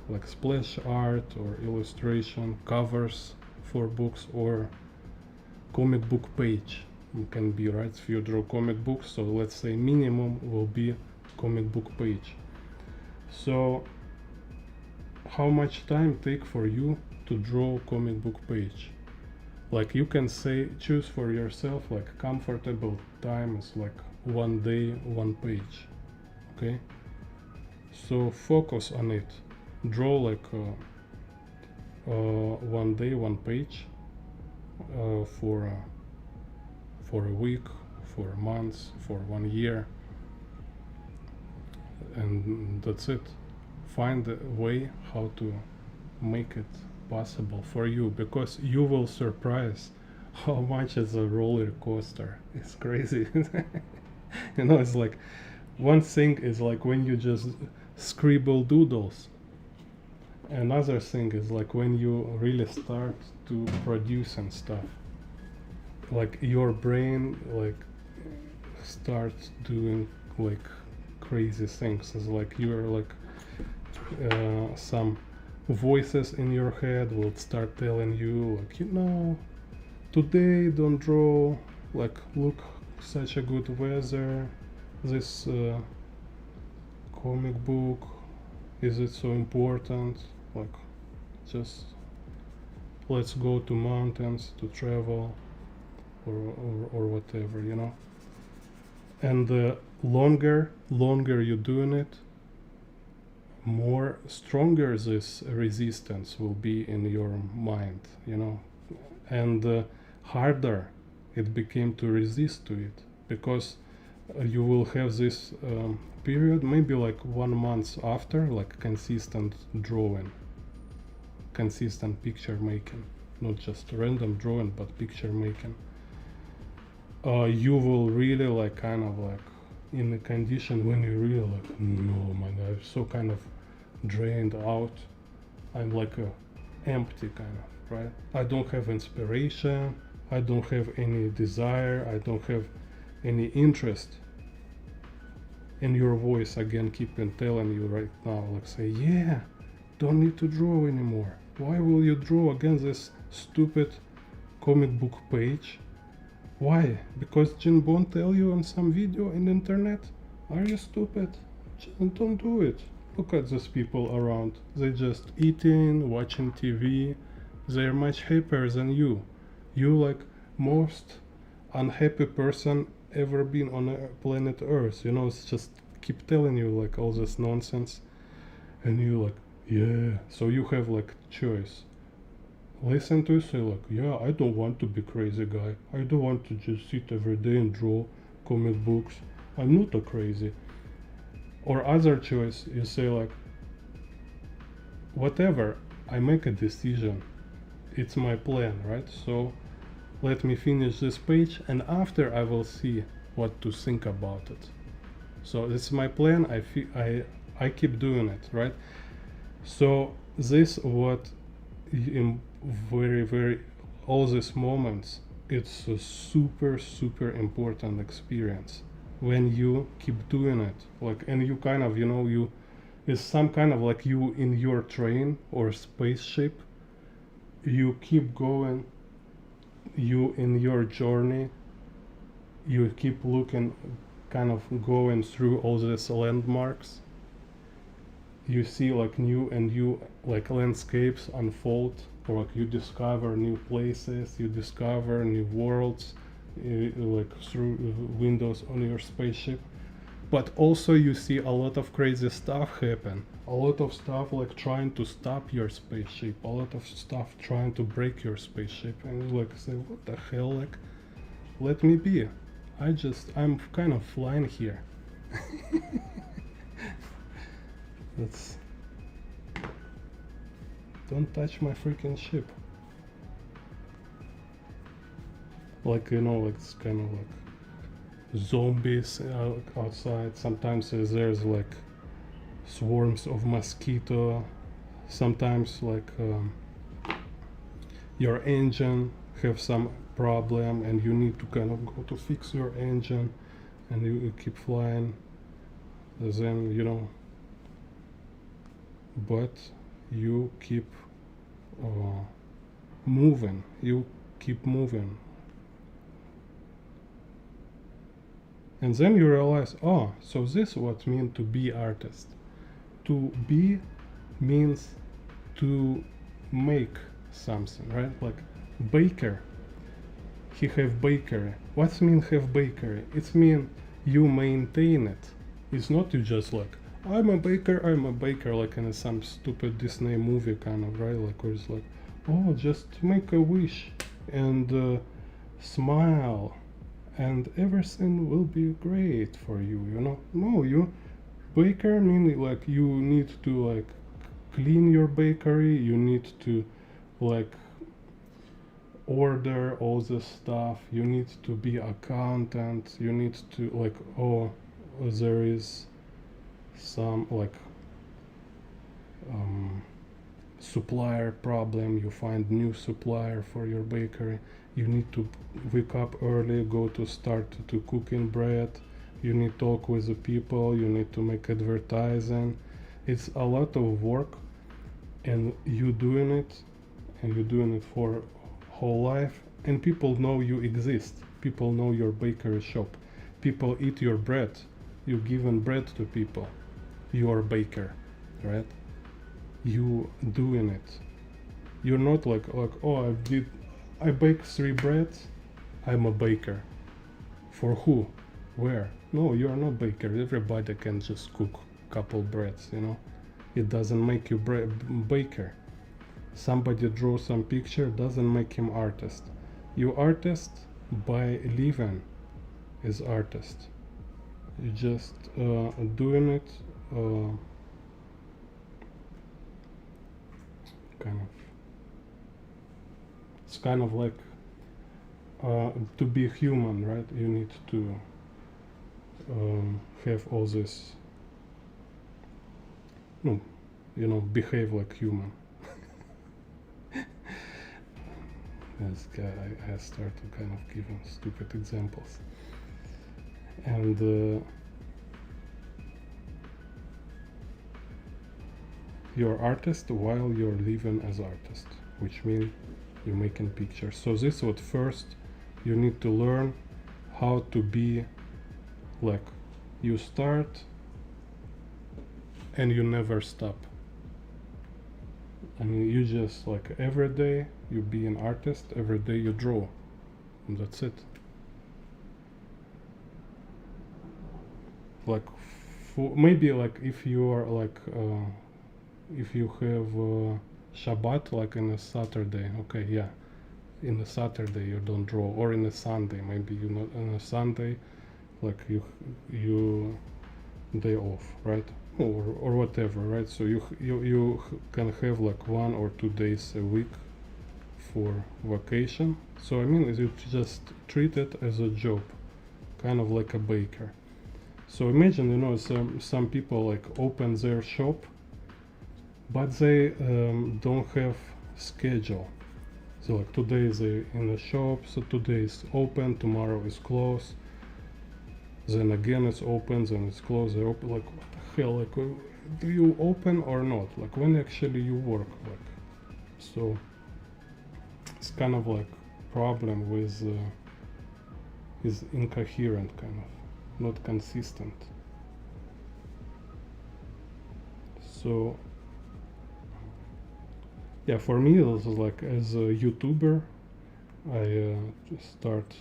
like splash art or illustration, covers for books or comic book page. It can be, right, if you draw comic books, so let's say minimum will be comic book page. So how much time take for you to draw comic book page? Like you can say, choose for yourself, like comfortable time is like 1 day 1 page, okay? So focus on it, draw like 1 day 1 page for a week, for a month, for 1 year. and that's it. Find a way how to make it possible for you, because you will surprise how much is a roller coaster. It's crazy. You know, it's like one thing is like when you just scribble doodles. Another thing is like when you really start to produce and stuff. Like your brain like starts doing like crazy things. It's like you're like some voices in your head will start telling you like, you know, today don't draw, like look such a good weather, this comic book, is it so important, like just let's go to mountains to travel, or whatever, you know. And the longer you're doing it, more stronger this resistance will be in your mind, you know. And harder it became to resist to it, because you will have this period, maybe like 1 month after, like consistent drawing, consistent picture making, not just random drawing but picture making. You will really like kind of like in a condition when you really like, no man, I'm so kind of drained out, I'm like empty kind of, right? I don't have inspiration, I don't have any desire, I don't have any interest. And your voice again keeping telling you right now, like say, yeah, don't need to draw anymore. Why will you draw again this stupid comic book page? Why? Because Jin Bon tell you on some video in the internet? Are you stupid? Just don't do it. Look at these people around. They just eating, watching TV. They're much happier than you. You like most unhappy person ever been on a planet Earth. You know, it's just keep telling you like all this nonsense. And you like, yeah. So you have like choice. Listen to it, say like, yeah, I don't want to be crazy guy. I don't want to just sit every day and draw comic books. I'm not a crazy. Or other choice, you say like, whatever, I make a decision. It's my plan, right? So let me finish this page and after I will see what to think about it. So it's my plan, I keep doing it, right? So this what in very all these moments, it's a super important experience when you keep doing it, like, and you kind of, you know, you is some kind of like you in your train or spaceship, you keep going, you in your journey, you keep looking, kind of going through all these landmarks, you see like new and new like landscapes unfold, or like you discover new places, you discover new worlds, like through windows on your spaceship. But also you see a lot of crazy stuff happen, a lot of stuff like trying to stop your spaceship, a lot of stuff trying to break your spaceship, and you like say, what the hell, like, let me be, I'm kind of flying here. That's, don't touch my freaking ship. Like, you know, like it's kind of like zombies outside. Sometimes there's like swarms of mosquito. Sometimes like your engine have some problem and you need to kind of go to fix your engine, and you keep flying. Then, you know, but you keep moving, you keep moving, and then you realize, oh, so this is what means to be artist. To be means to make something, right? Like baker, he have bakery. What's mean have bakery? It's mean you maintain it. It's not you just like, I'm a baker, like in some stupid Disney movie kind of, right? Like where it's like, oh, just make a wish and smile and everything will be great for you, you know? No, you Baker meaning like you need to like clean your bakery, you need to like order all the stuff, you need to be accountant, you need to like, oh, there is some like supplier problem, you find new supplier for your bakery, you need to wake up early, go to start to cooking bread, you need to talk with the people, you need to make advertising. It's a lot of work, and you doing it, and you're doing it for whole life, and people know you exist, people know your bakery shop, people eat your bread, you giving bread to people, you are a baker, right? You doing it. You're not like oh, I bake 3 breads, I'm a baker. For who? Where? No, you're not baker. Everybody can just cook couple breads, you know. It doesn't make you baker. Somebody draw some picture doesn't make him artist. You artist by living as artist. You just doing it kind of. It's kind of like to be human, right? You need to have all this, no, you know, behave like human. This guy, I start to kind of give him stupid examples, and you're artist while you're living as artist, which means you're making pictures. So this is what first you need to learn how to be like, you start and you never stop. I mean, you just like every day you be an artist, every day you draw, and that's it. Like for maybe like if you are like if you have Shabbat like in a Saturday, okay, yeah, in a Saturday you don't draw, or in a Sunday, maybe you not on a Sunday, like you day off, right? Or whatever, right? So you can have like 1 or 2 days a week for vacation. So I mean, you just treat it as a job, kind of like a baker. So imagine, you know, some people like open their shop, but they don't have schedule. So like today they in the shop, so today is open, tomorrow is closed, then again it's open, then it's closed. They open, like what the hell, like do you open or not? Like when actually you work, like, so it's kind of like problem with is incoherent, kind of not consistent. So yeah, for me it was like as a YouTuber, I start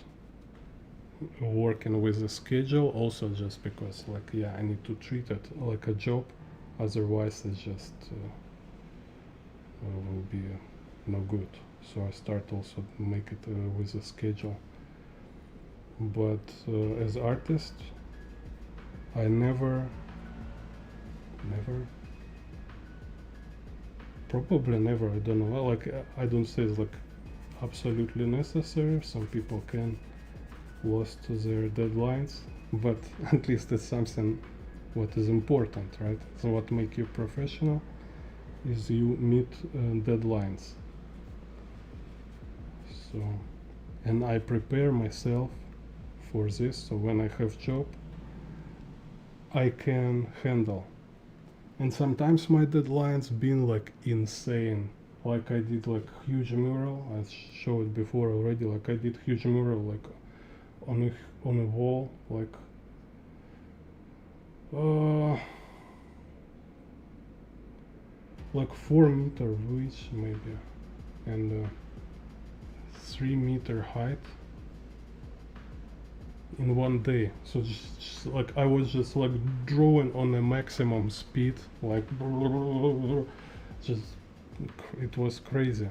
working with a schedule also, just because like, yeah, I need to treat it like a job, otherwise it's just will be no good. So I start also make it with a schedule. But as artist, I never probably never, I don't know, like I don't say it's like absolutely necessary. Some people can lost their deadlines, but at least it's something what is important, right? So what make you professional is you meet deadlines. So, and I prepare myself for this, so when I have job I can handle. And sometimes my deadlines been like insane, like I did like huge mural, I showed before already, like I did huge mural like on a wall, like like 4-meter width maybe, and 3-meter height in one day. So just like I was just like drawing on a maximum speed, like just it was crazy.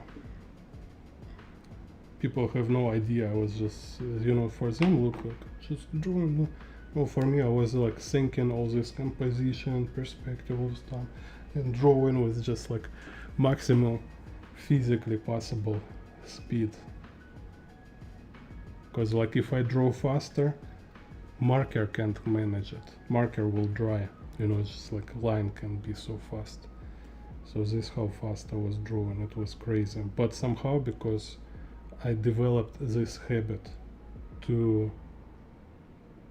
People have no idea. I was just you know, for them look like just drawing well, for me, I was like thinking all this composition, perspective of stuff, and drawing with just like maximum physically possible speed. Because like if I draw faster, marker can't manage it. Marker will dry. You know, it's just like line can be so fast. So this how fast I was drawing. It was crazy. But somehow, because I developed this habit to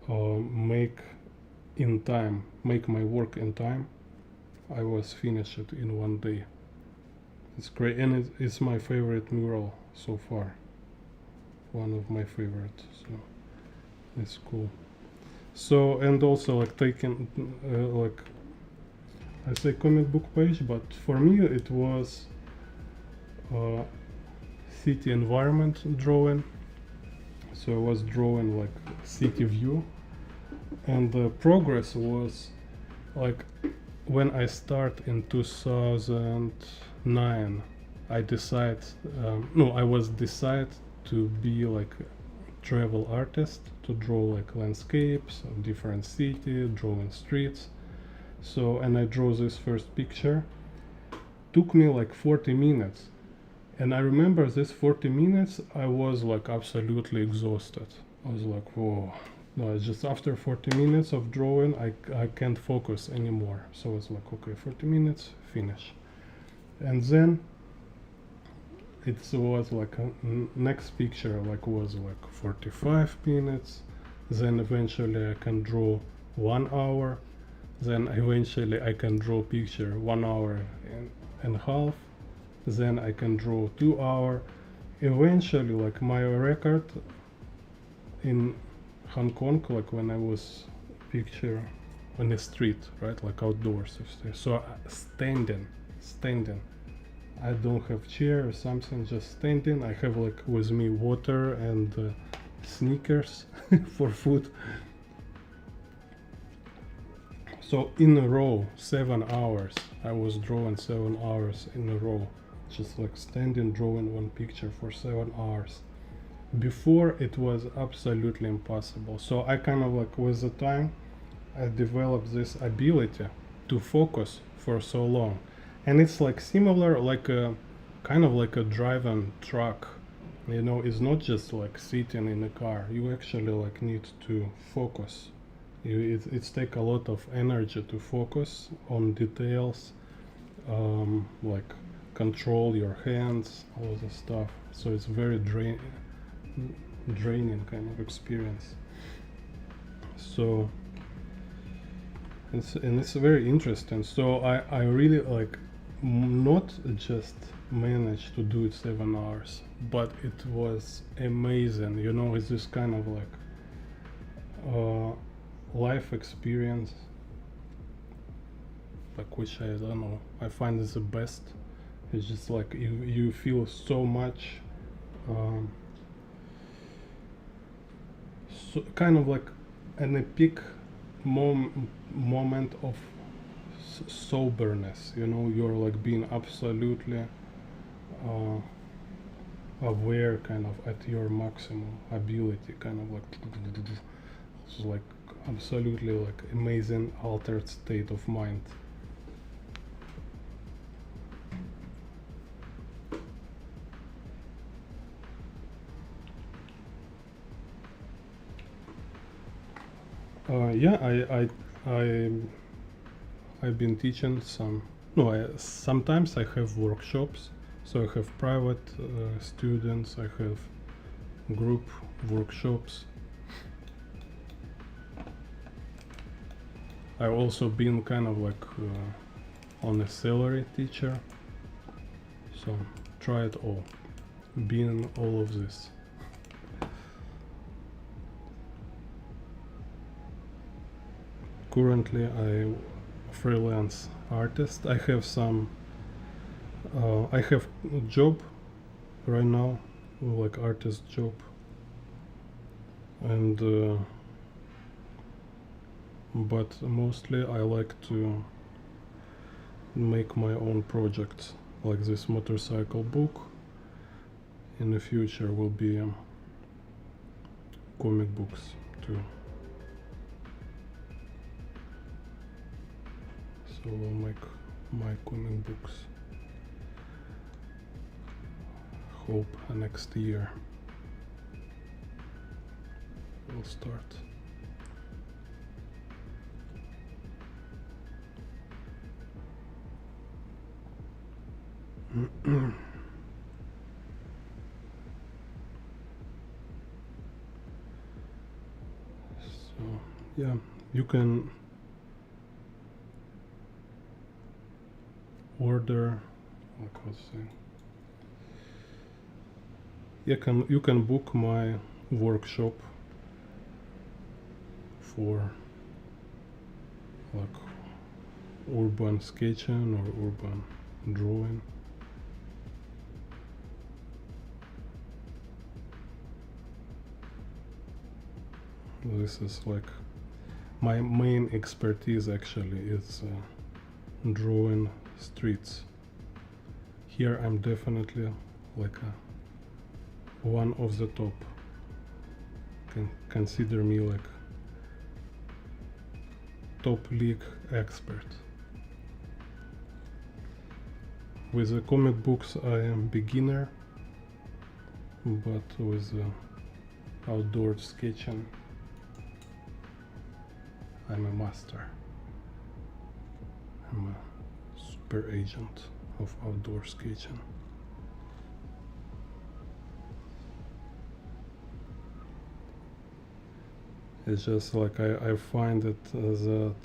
make my work in time, I was finished it in one day. It's great, and it's my favorite mural so far. One of my favorites. So it's cool. So, and also like taking like I say comic book page, but for me it was city environment drawing. So I was drawing like city view, and the progress was like when I start in 2009, I decide I was decide to be like a travel artist, to draw like landscapes of different cities, drawing streets. So, and I drew this first picture. Took me like 40 minutes. And I remember this 40 minutes, I was like absolutely exhausted. I was like, whoa. No, it's just after 40 minutes of drawing, I can't focus anymore. So it's like, okay, 40 minutes, finish. And then it was like next picture like was like 45 minutes. Then eventually I can draw 1 hour. Then eventually I can draw picture 1 hour and a half. Then I can draw 2 hours. Eventually, like my record in Hong Kong, like when I was picture on the street, right, like outdoors. So standing. I don't have chair or something, just standing. I have like with me water and sneakers for food. So in a row, 7 hours. I was drawing 7 hours in a row. Just like standing drawing one picture for 7 hours. Before it was absolutely impossible. So I kind of like with the time I developed this ability to focus for so long. And it's like similar like a kind of like a driving truck. You know, it's not just like sitting in a car. You actually like need to focus. It's take a lot of energy to focus on details, like control your hands, all the stuff. So it's very draining kind of experience. So it's very interesting. So I really like not just managed to do it 7 hours, but it was amazing. You know, it's this kind of like life experience, like which I don't know, I find is the best. It's just like you feel so much so kind of like an epic moment of soberness. You know, you're like being absolutely aware, kind of at your maximum ability, kind of like it's like absolutely like amazing altered state of mind. Yeah, I've been teaching some. No, sometimes I have workshops. So I have private students. I have group workshops. I've also been kind of like on a salary teacher. So try it all. Being all of this. Currently I freelance artist. I have some I have a job right now, like artist job, and but mostly I like to make my own projects, like this motorcycle book. In the future will be comic books too. So I'll make my comic books. Hope next year will start. So yeah, you can order, like I was saying, you can book my workshop for like urban sketching or urban drawing. This is like my main expertise actually is drawing streets. Here I'm definitely like one of the top. Can consider me like top league expert. With the comic books I am beginner, but with outdoor sketching I'm a master. I'm a super agent of outdoor sketching. It's just like I find it that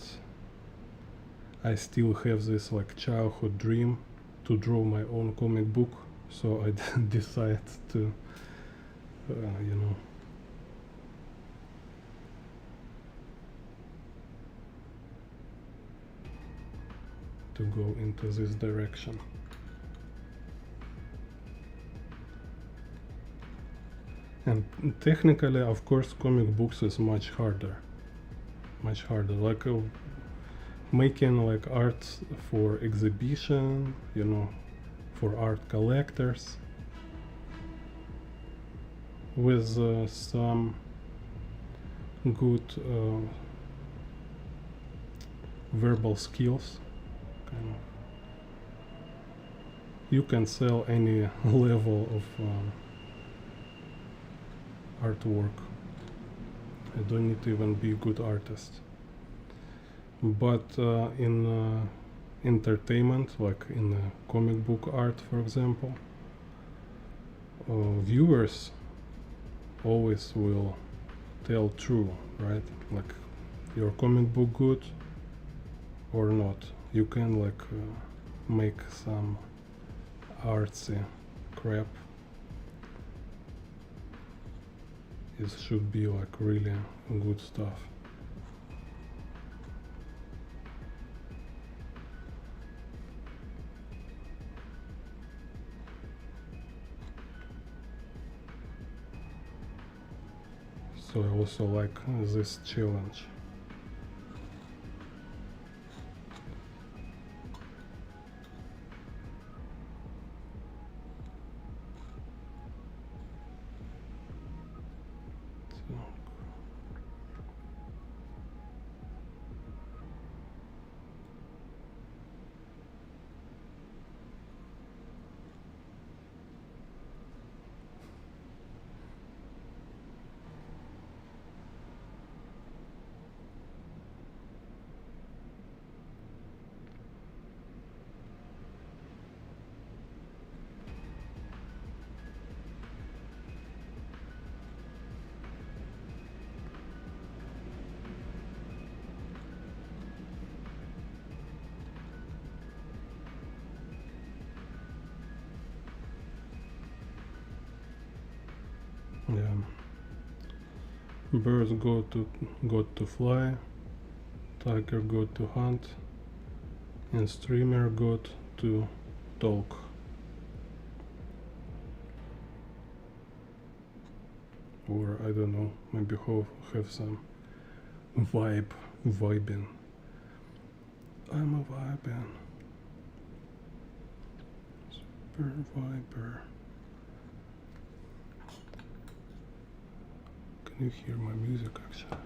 I still have this like childhood dream to draw my own comic book, so I decided to, you know, to go into this direction. And technically, of course, comic books is much harder. Like making like art for exhibition, you know, for art collectors, with some good verbal skills. Kind of. You can sell any level of artwork. I don't need to even be a good artist. But in entertainment, like in comic book art, for example, viewers always will tell true, right? Like your comic book good or not. You can like make some artsy crap. It should be like really good stuff. So I also like this challenge. Yeah. Birds got to fly, tiger got to hunt, and streamer got to talk. Or I don't know, maybe have some vibing. I'm a vibing. Super viber. Can you hear my music actually?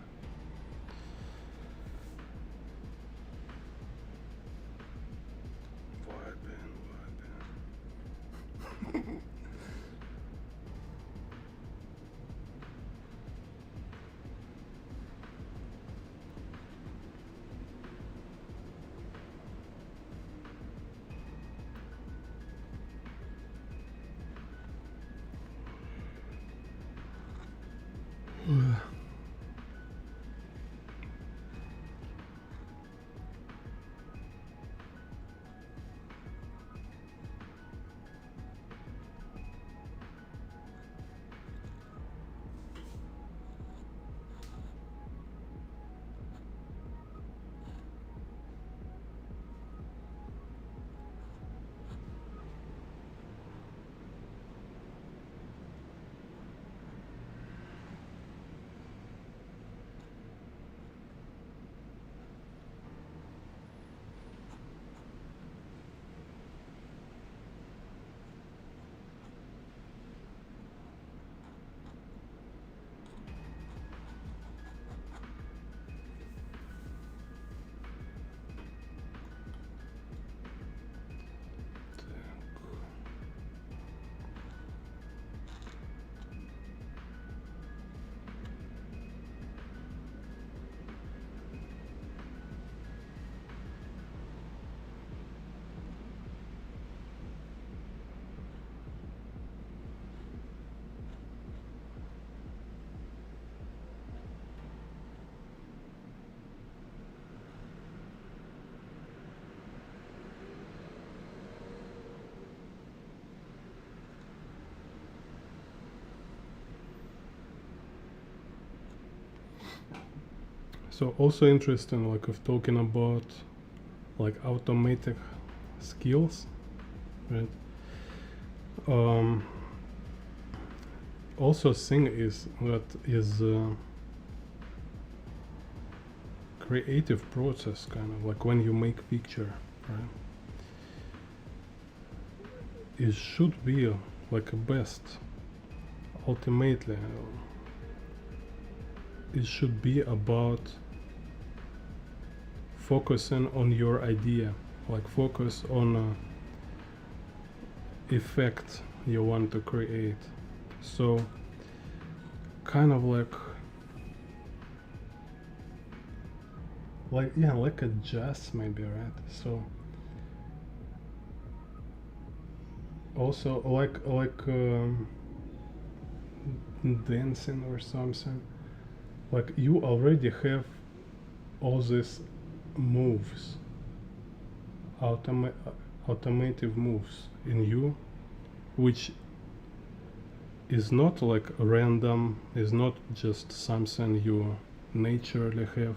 So also interesting, like if talking about like automatic skills, right? Also thing is that is creative process, kind of like when you make picture, right? It should be like a best. Ultimately, it should be about focusing on your idea, like focus on effect you want to create. So kind of like yeah, like a jazz maybe, right? So also like dancing or something, like you already have all these moves, automative moves in you, which is not like random, is not just something you naturally have.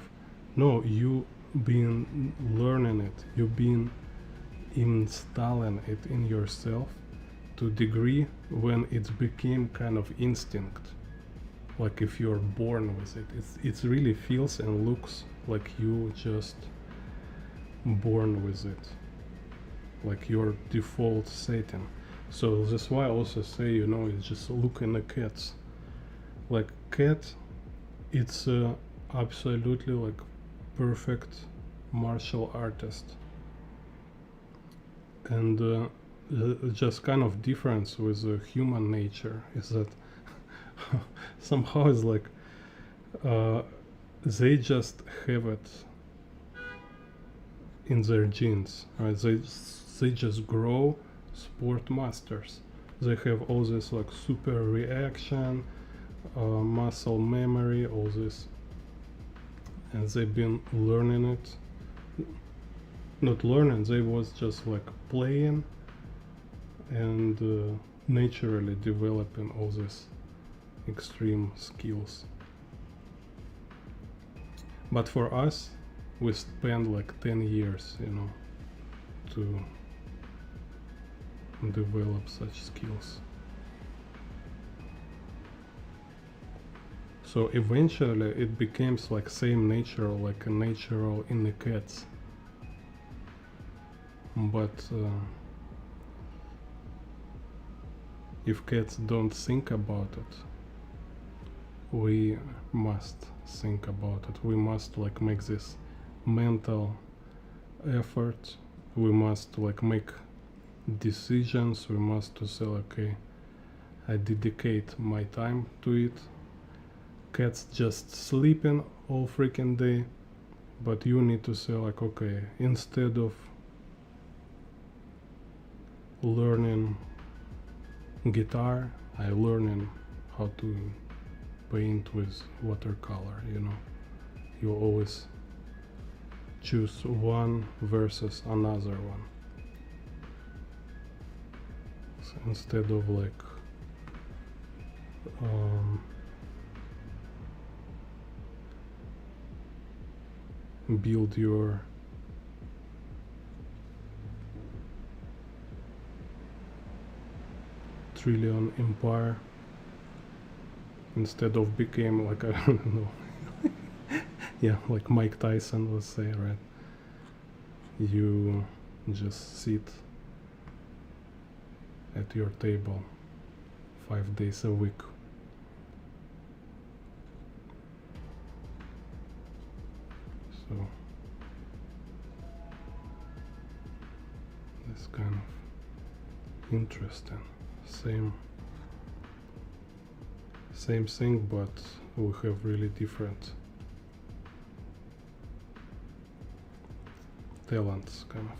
No, you been learning it, you've been installing it in yourself to degree when it became kind of instinct. Like if you're born with it, it really feels and looks like you just born with it, like your default setting. So that's why I also say, you know, it's just looking at cats. Like cat, it's absolutely like perfect martial artist. And just kind of difference with human nature is that somehow it's like they just have it in their genes, right? They just grow sport masters. They have all this like super reaction, muscle memory, all this, and they've been learning it. Not learning, they was just like playing and naturally developing all these extreme skills. But for us, we spend like 10 years, you know, to develop such skills. So eventually it becomes like same natural, like a natural in the cats. But if cats don't think about it, we must think about it. We must like make this mental effort. We must like make decisions. We must to say, okay, I dedicate my time to it. Cats just sleeping all freaking day, but you need to say like, okay, instead of learning guitar, I learning how to paint with watercolor, you know. You always choose one versus another one. So instead of like build your trillion empire, instead of became like I don't know yeah, like Mike Tyson would say, right? You just sit at your table 5 days a week. So that's kind of interesting. Same thing, but we have really different talents, kind of.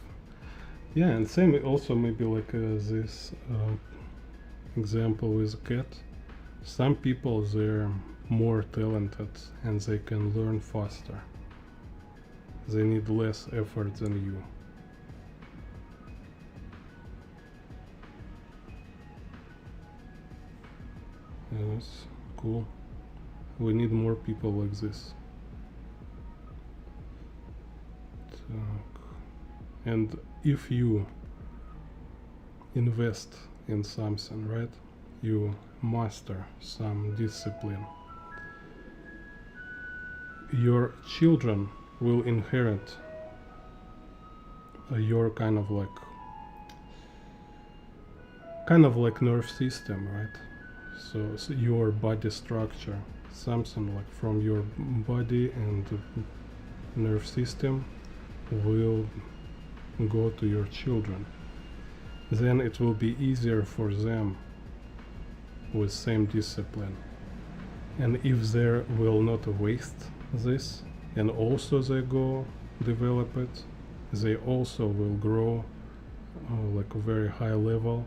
Yeah, and same also maybe like this example with cat. Some people, they're more talented and they can learn faster. They need less effort than you. Yeah, that's cool. We need more people like this. And if you invest in something, right, you master some discipline, your children will inherit your kind of like nerve system, right? So your body structure, something like from your body and nerve system will go to your children. Then it will be easier for them with same discipline. And if they will not waste this, and also they go develop it, they also will grow like a very high level,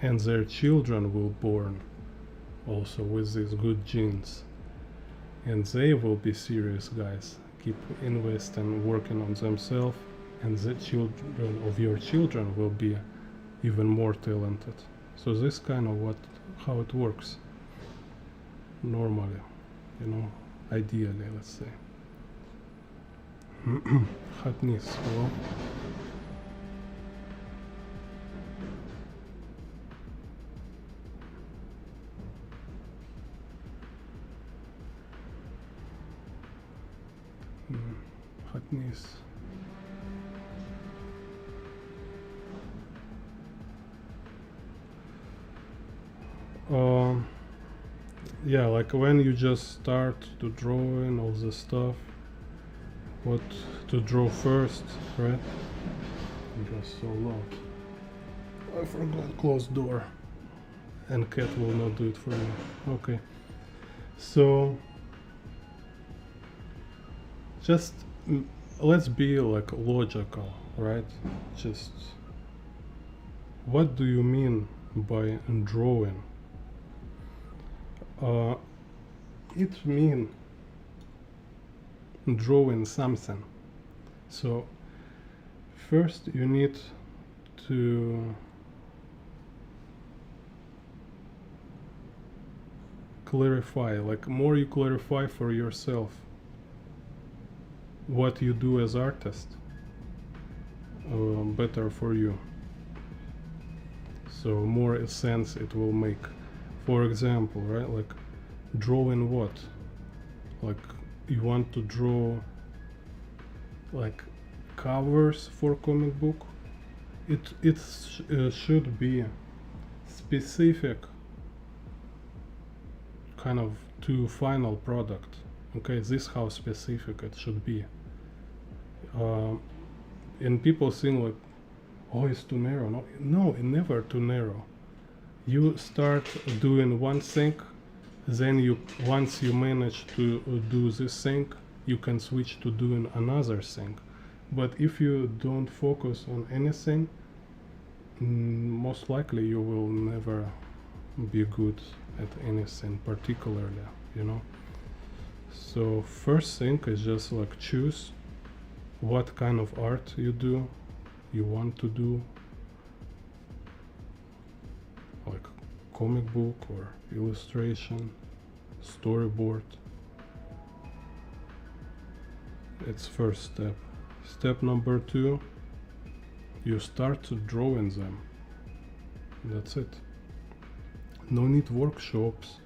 and their children will born also with these good genes, and they will be serious guys, keep investing, working on themselves, and the children of your children will be even more talented. So this kind of how it works normally, ideally, let's say. Hatnis, hello. Hatnis. Yeah, like when you just start to drawing all the stuff, what to draw first, right? Just so loud. I forgot close door, and cat will not do it for me. Okay, so just let's be like logical, right? Just what do you mean by drawing? It means drawing something. So first you need to clarify, like more you clarify for yourself what you do as artist, better for you. So more sense it will make. For example, right, like drawing what? Like you want to draw like covers for comic book. It should be specific kind of to final product. Okay, this how specific it should be. And people think like, oh, it's too narrow. No, never too narrow. You start doing one thing, then once you manage to do this thing, you can switch to doing another thing. But if you don't focus on anything, most likely you will never be good at anything particularly, So first thing is just like choose what kind of art you want to do, like comic book or illustration, storyboard. It's first step. Step number 2, you start drawing them. That's it. No need workshops.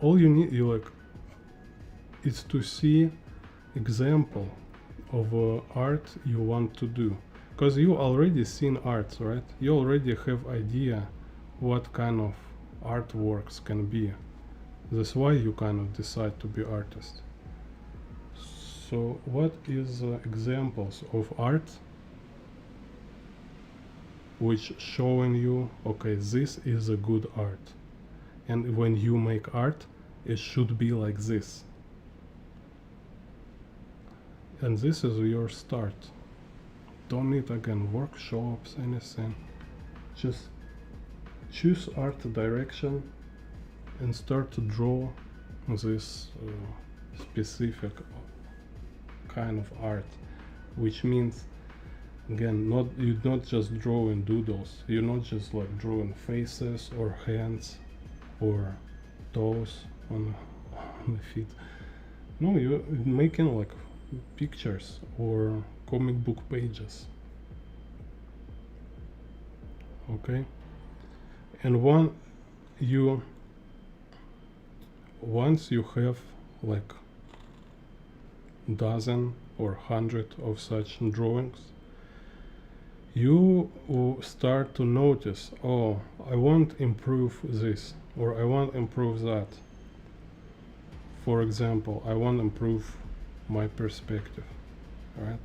All you need is to see example of art you want to do, because you already seen art, right? You already have idea what kind of artworks can be. That's why you kind of decide to be artist. So what is examples of art which showing you, okay, this is a good art, and when you make art it should be like this, and this is your start. Don't need again workshops, anything. Just choose art direction and start to draw this specific kind of art, which means again, you're not just drawing doodles, you're not just like drawing faces or hands or toes on the feet. No, you're making like pictures or comic book pages. Okay, and once you have like dozen or 100 of such drawings, you will start to notice, oh, I want to improve this, or I want to improve that. For example, I want to improve my perspective, right?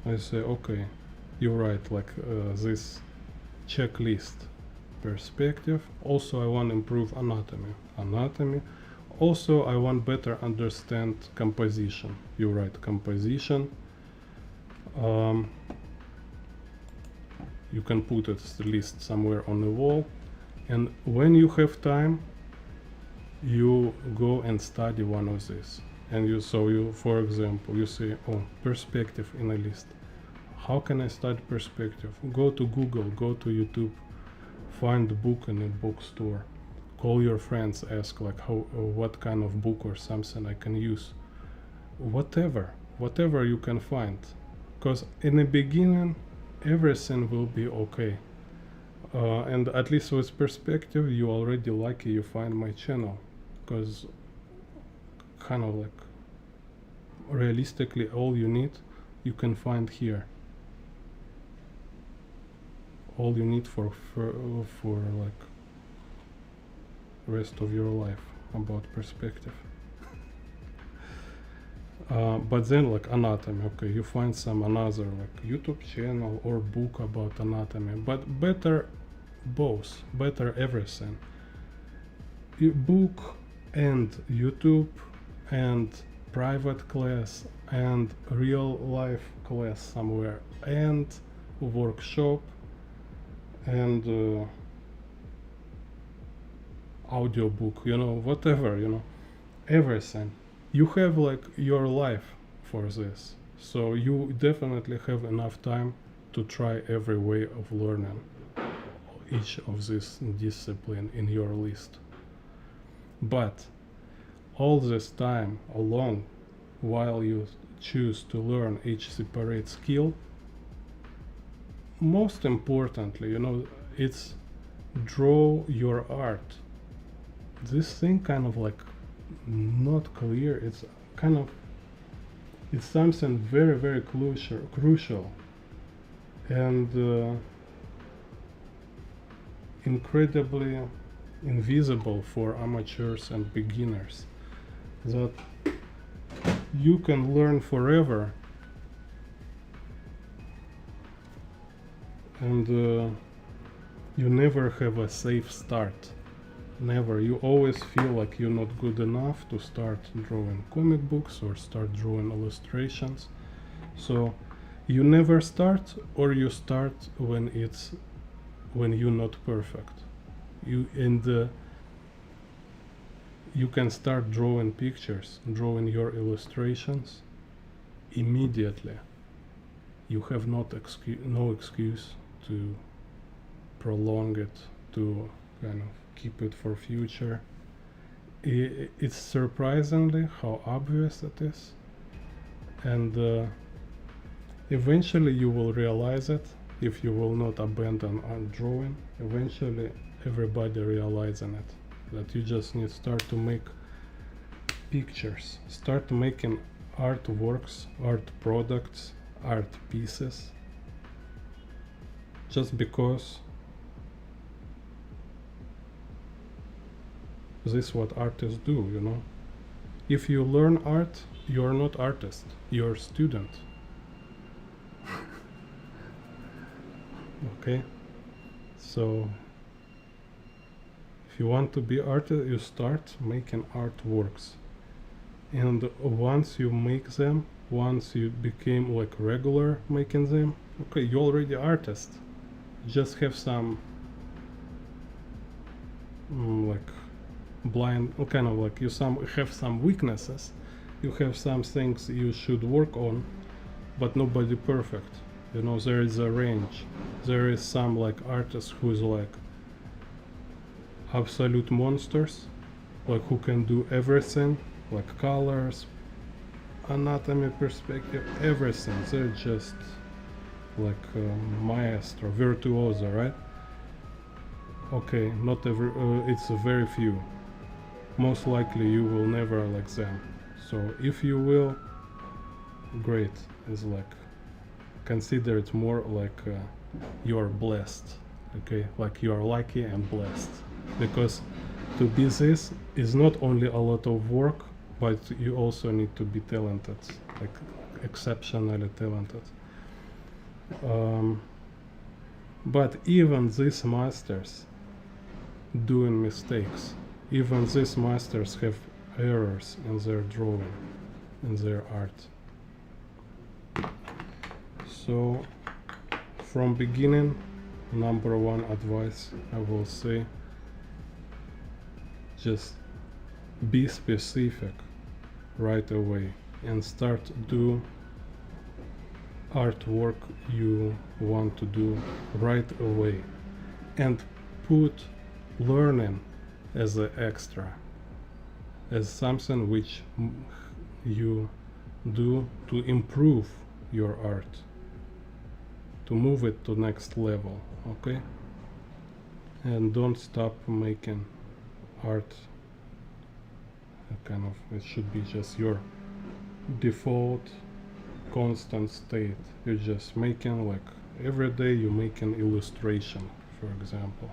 I say, okay, you're right, like this checklist, perspective. Also, I want to improve anatomy. Also, I want better understand composition. You're right, composition. You can put it the list somewhere on the wall, and when you have time, you go and study one of these. And you, for example, you say, oh, perspective in a list. How can I study perspective? Go to Google, go to YouTube, find a book in a bookstore, call your friends, ask like what kind of book or something I can use. Whatever you can find, because in the beginning everything will be okay. And at least with perspective, you already lucky you find my channel, because kind of like realistically all you need you can find here. All you need for like rest of your life about perspective. But then like anatomy, okay, you find some another like YouTube channel or book about anatomy, but better both, better everything. Book and YouTube and private class and real life class somewhere and workshop and audiobook, whatever, everything. You have like your life for this, so you definitely have enough time to try every way of learning each of this discipline in your list. But all this time along, while you choose to learn each separate skill, most importantly, it's draw your art. This thing kind of like not clear. It's something very, very crucial and incredibly invisible for amateurs and beginners, that you can learn forever, and you never have a safe start. Never. You always feel like you're not good enough to start drawing comic books or start drawing illustrations. So you never start, or you start when you're not perfect. You can start drawing pictures, drawing your illustrations immediately. You have no excuse to prolong it, to kind of keep it for future. It's surprisingly how obvious it is, and eventually you will realize it if you will not abandon on drawing. Eventually everybody realizing it, that you just need to start to make pictures, start making artworks, art products, art pieces, just because this is what artists do. If you learn art, you're not artist, you're student. Okay, so if you want to be artist, you start making artworks, and once you make them, once you became like regular making them, okay, you're already artist. You just have some like blind, kind of like you have some weaknesses, you have some things you should work on, but nobody perfect. There is a range. There is some like artists who's like absolute monsters, like who can do everything, like colors, anatomy, perspective, everything. They're just like maestro, virtuoso, right? okay, not every, it's very few. Most likely you will never like them. So if you will, great. It's like, consider it more like you are blessed, okay, like you are lucky and blessed, because to be this is not only a lot of work, but you also need to be talented, like exceptionally talented. But even these masters doing mistakes, even these masters have errors in their drawing, in their art. So from beginning, number one advice I will say, just be specific right away and start do artwork you want to do right away, and put learning as an extra, as something which you do to improve your art, to move it to next level, okay? And don't stop making art kind of, it should be just your default constant state. You're just making, like, every day you make an illustration, for example.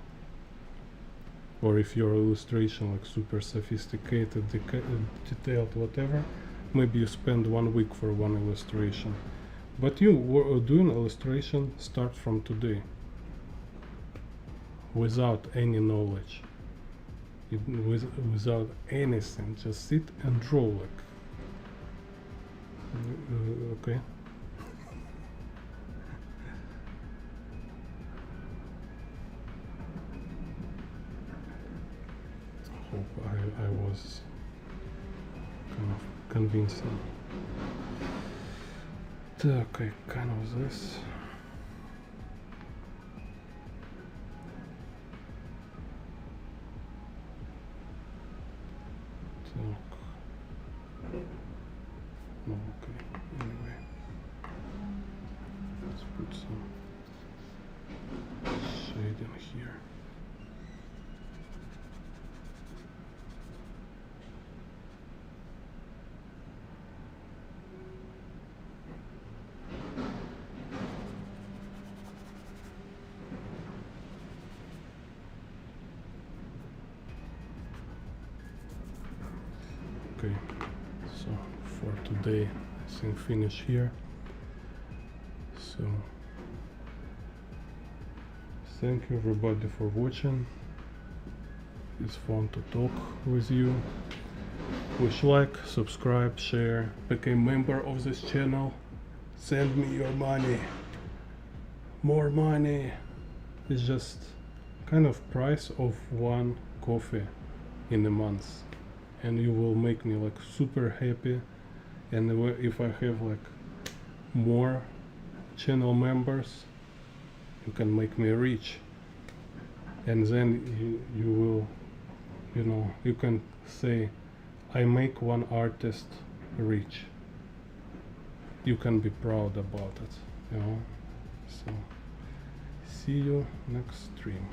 Or if your illustration like super sophisticated, detailed, whatever, maybe you spend 1 week for one illustration. But you doing illustration start from today, without any knowledge, without anything. Just sit and draw, like, okay. Hope I was kind of convincing. Okay, kind of this. Okay, anyway, let's put some shade in here. Okay, so for today I think finish here. So thank you everybody for watching. It's fun to talk with you. Push like, subscribe, share, become member of this channel. Send me your money. More money. It's just kind of price of one coffee in a month, and you will make me like super happy. And if I have like more channel members, you can make me rich, and then you will, you know, you can say I make one artist rich. You can be proud about it, you know. So see you next stream.